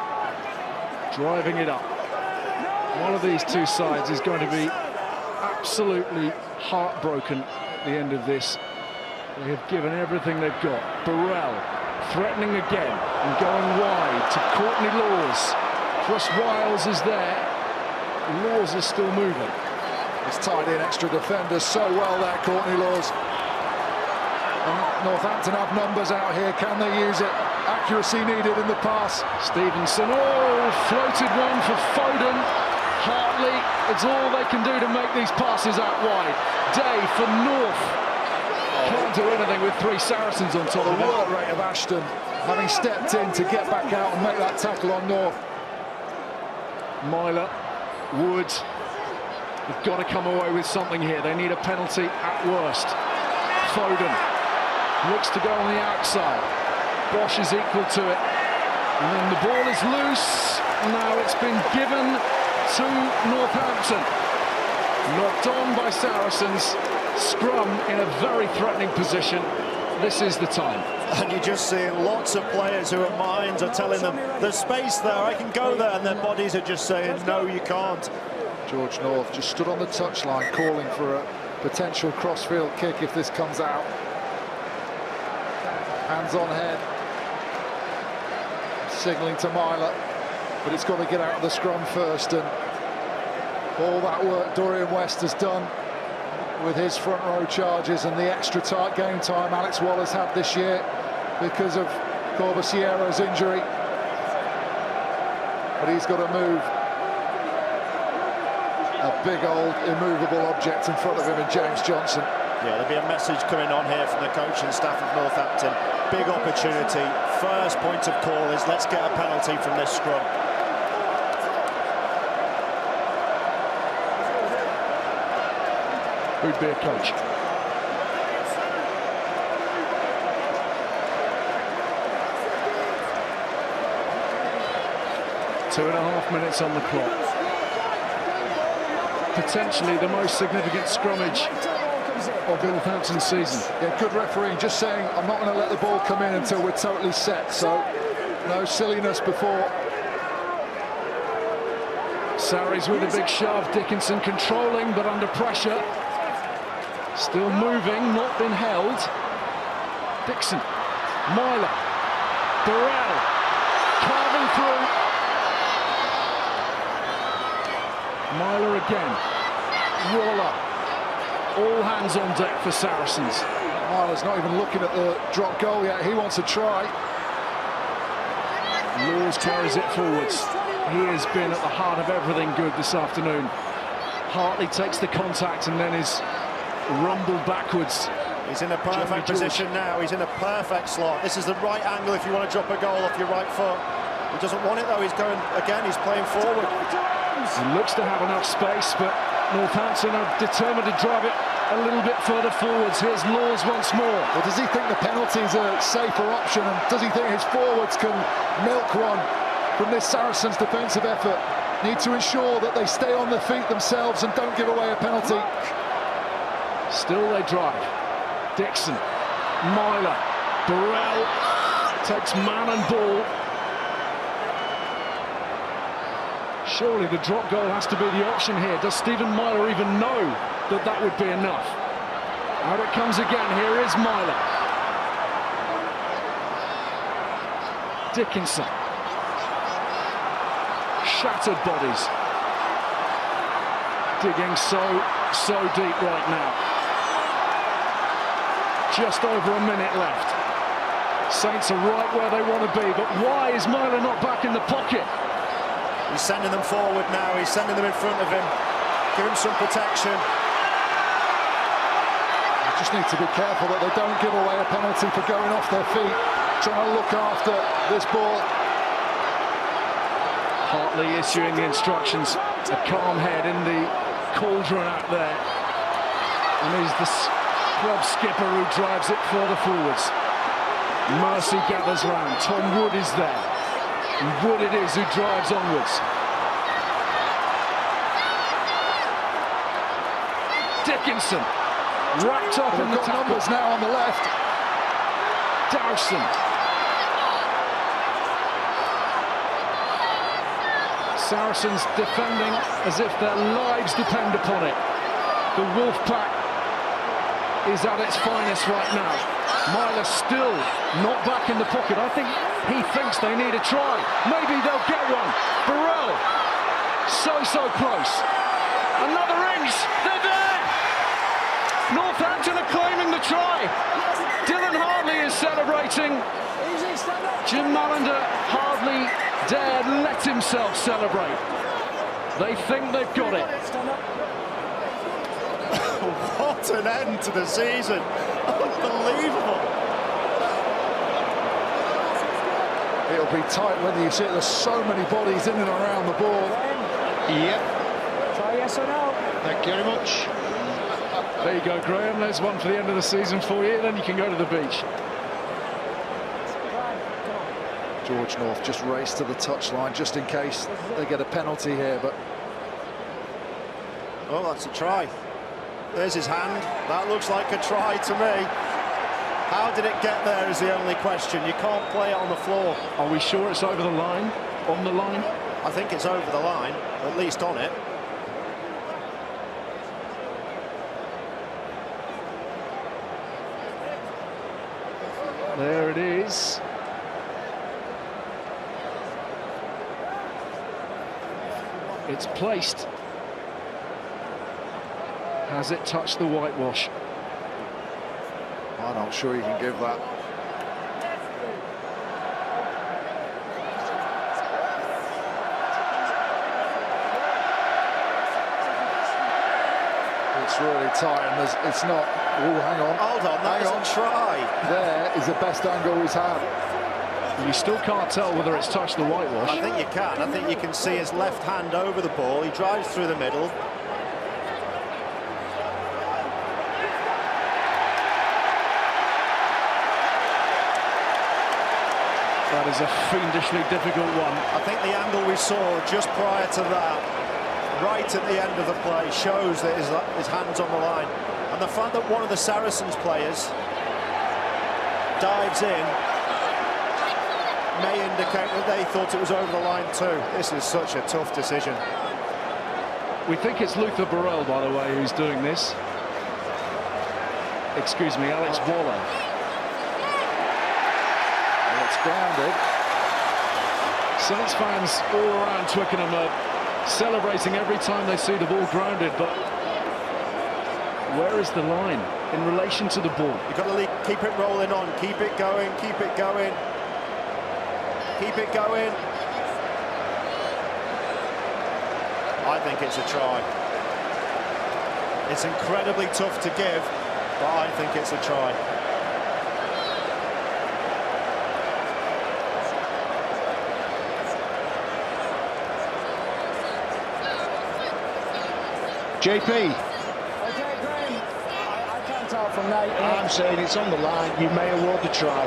Driving it up. One of these two sides is going to be absolutely heartbroken at the end of this. They have given everything they've got. Burrell threatening again and going wide to Courtney Laws. Chris Wiles is there. Laws is still moving. He's tied in extra defenders so well there, Courtney Laws. And Northampton have numbers out here. Can they use it? Accuracy needed in the pass. Stevenson, oh, floated one for Foden. Hartley, it's all they can do to make these passes out wide. Day for North. Oh, can't do anything with 3 Saracens on top of The it. work rate of Ashton, having stepped in to get back out and make that tackle on North. Myler, Wood, they've got to come away with something here. They need a penalty at worst. Foden looks to go on the outside. Bosch is equal to it. And then the ball is loose. Now it's been given to Northampton. Knocked on by Saracens. Scrum in a very threatening position. This is the time. And you're just seeing lots of players who are minds are telling them there's space there, I can go there, and their bodies are just saying no, you can't. George North just stood on the touchline calling for a potential crossfield kick if this comes out. Hands on head. Signalling to Myler, but it's got to get out of the scrum first, and all that work Dorian West has done with his front row charges and the extra tight game time Alex Waller's had this year because of Corbusiero's injury. But he's got to move a big old immovable object in front of him in James Johnson. Yeah, there'll be a message coming on here from the coach and staff of Northampton. Big opportunity. First point of call is let's get a penalty from this scrum. Who'd be a coach? Two and a half minutes on the clock. Potentially the most significant scrummage of Northampton's season. Yeah, good refereeing, just saying I'm not going to let the ball come in until we're totally set, so no silliness before. Sarries with a big shove, Dickinson controlling but under pressure. Still moving, not been held. Dixon, Myler, Burrell, carving through. Myler again, Waller. All hands on deck for Saracens. Myler's not even looking at the drop goal yet, he wants a try. Laws carries it forwards. He has been at the heart of everything good this afternoon. Hartley takes the contact and then is rumbled backwards. He's in a perfect position now. He's in a perfect slot. This is the right angle if you want to drop a goal off your right foot. He doesn't want it though. He's going again. He's playing forward. He looks to have enough space, but Northampton are determined to drive it a little bit further forwards. Here's Laws once more. Well, does he think the penalty's a safer option, and does he think his forwards can milk one from this Saracens defensive effort? Need to ensure that they stay on their feet themselves and don't give away a penalty. Still they drive. Dixon, Myler, Burrell takes man and ball. Surely the drop goal has to be the option here. Does Stephen Myler even know that that would be enough? Out it comes again. Here is Myler. Dickinson. Shattered bodies. Digging so deep right now. Just over a minute left. Saints are right where they want to be, but why is Myler not back in the pocket? He's sending them forward now. He's sending them in front of him. Give him some protection. They just need to be careful that they don't give away a penalty for going off their feet, trying to look after this ball. Hartley issuing the instructions. A calm head in the cauldron out there. And he's the club skipper who drives it further forwards. Mercy gathers round. Tom Wood is there. And Wood it is who drives onwards. Dickinson wrapped up in the numbers now on the left. Dowson. Saracens defending as if their lives depend upon it. The Wolf Pack is at its finest right now. Myler still not back in the pocket. I think he thinks they need a try. Maybe they'll get one. Burrell, so close. Another inch, they're there! Northampton are claiming the try. Dylan Hartley is celebrating. Jim Mallender hardly dared let himself celebrate. They think they've got it. What an end to the season. Unbelievable. It'll be tight when you see it. There's so many bodies in and around the ball. Yep. Try yes or no. Thank you very much. There you go, Graham. There's one for the end of the season for you. Then you can go to the beach. George North just raced to the touchline just in case they get a penalty here, but... Oh, that's a try. There's his hand. That looks like a try to me. How did it get there is the only question. You can't play it on the floor. Are we sure it's over the line? On the line? I think it's over the line, at least on it. There it is. It's placed. Has it touched the whitewash? I'm not sure you can give that. It's really tight, and it's not. Oh, hang on. Hold on, that is a try. There is the best angle he's had. You still can't tell whether it's touched the whitewash. I think you can. I think you can see his left hand over the ball. He drives through the middle. That is a fiendishly difficult one. I think the angle we saw just prior to that, right at the end of the play, shows that his hand's on the line. And the fact that one of the Saracens players dives in may indicate that they thought it was over the line too. This is such a tough decision. We think it's Luther Burrell, by the way, who's doing this. Excuse me, Alex Waller. And it's grounded. Saints fans all around Twickenham are celebrating every time they see the ball grounded, but where is the line in relation to the ball? You've got to keep it rolling on, keep it going, keep it going. Keep it going. I think it's a try. It's incredibly tough to give, but I think it's a try. JP. Okay, Graham. I can't tell from that. I'm saying it's on the line. You may award the try.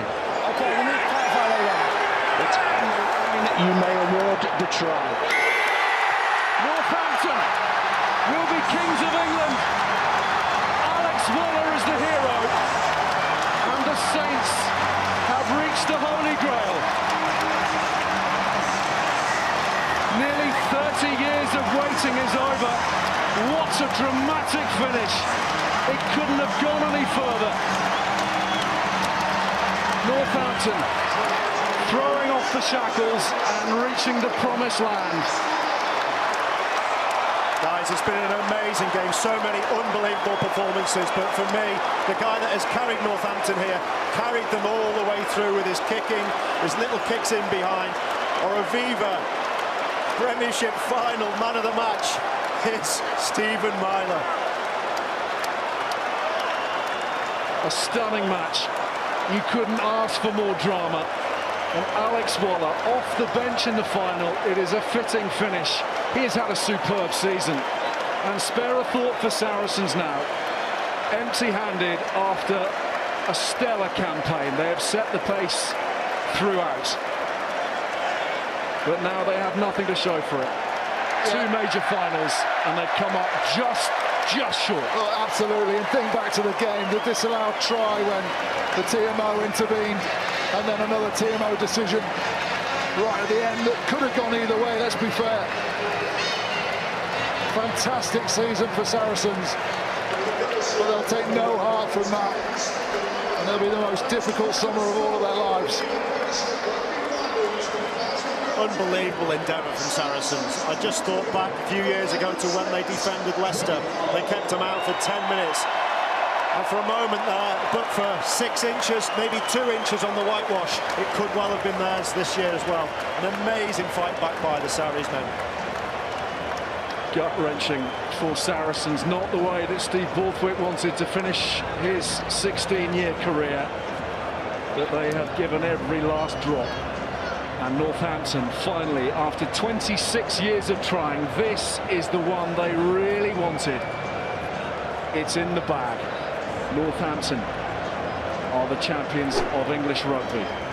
Okay, we need to clarify later. It's on the line. You may award the try. Northampton will be kings of England. Alex Waller is the hero, and the Saints have reached the Holy Grail. Nearly 30 years of waiting is over. What a dramatic finish. It couldn't have gone any further. Northampton throwing off the shackles and reaching the promised land. Guys, it's been an amazing game. So many unbelievable performances, but for me, the guy that has carried Northampton here, carried them all the way through with his kicking, his little kicks in behind. Or Aviva, Premiership Final man of the match, it's Stephen Myler. A stunning match. You couldn't ask for more drama. And Alex Waller off the bench in the final. It is a fitting finish. He has had a superb season. And spare a thought for Saracens now. Empty-handed after a stellar campaign. They have set the pace throughout. But now they have nothing to show for it. Two major finals, and they've come up just short. Oh, absolutely, and think back to the game, the disallowed try when the TMO intervened, and then another TMO decision right at the end that could have gone either way, let's be fair. Fantastic season for Saracens, but they'll take no heart from that, and it'll be the most difficult summer of all of their lives. Unbelievable endeavour from Saracens. I just thought back a few years ago to when they defended Leicester. They kept them out for 10 minutes. And for a moment there, but for 6 inches, maybe 2 inches on the whitewash, it could well have been theirs this year as well. An amazing fight back by the Sarries men. Gut-wrenching for Saracens, not the way that Steve Borthwick wanted to finish his 16-year career, but they have given every last drop. And Northampton finally, after 26 years of trying, this is the one they really wanted. It's in the bag. Northampton are the champions of English rugby.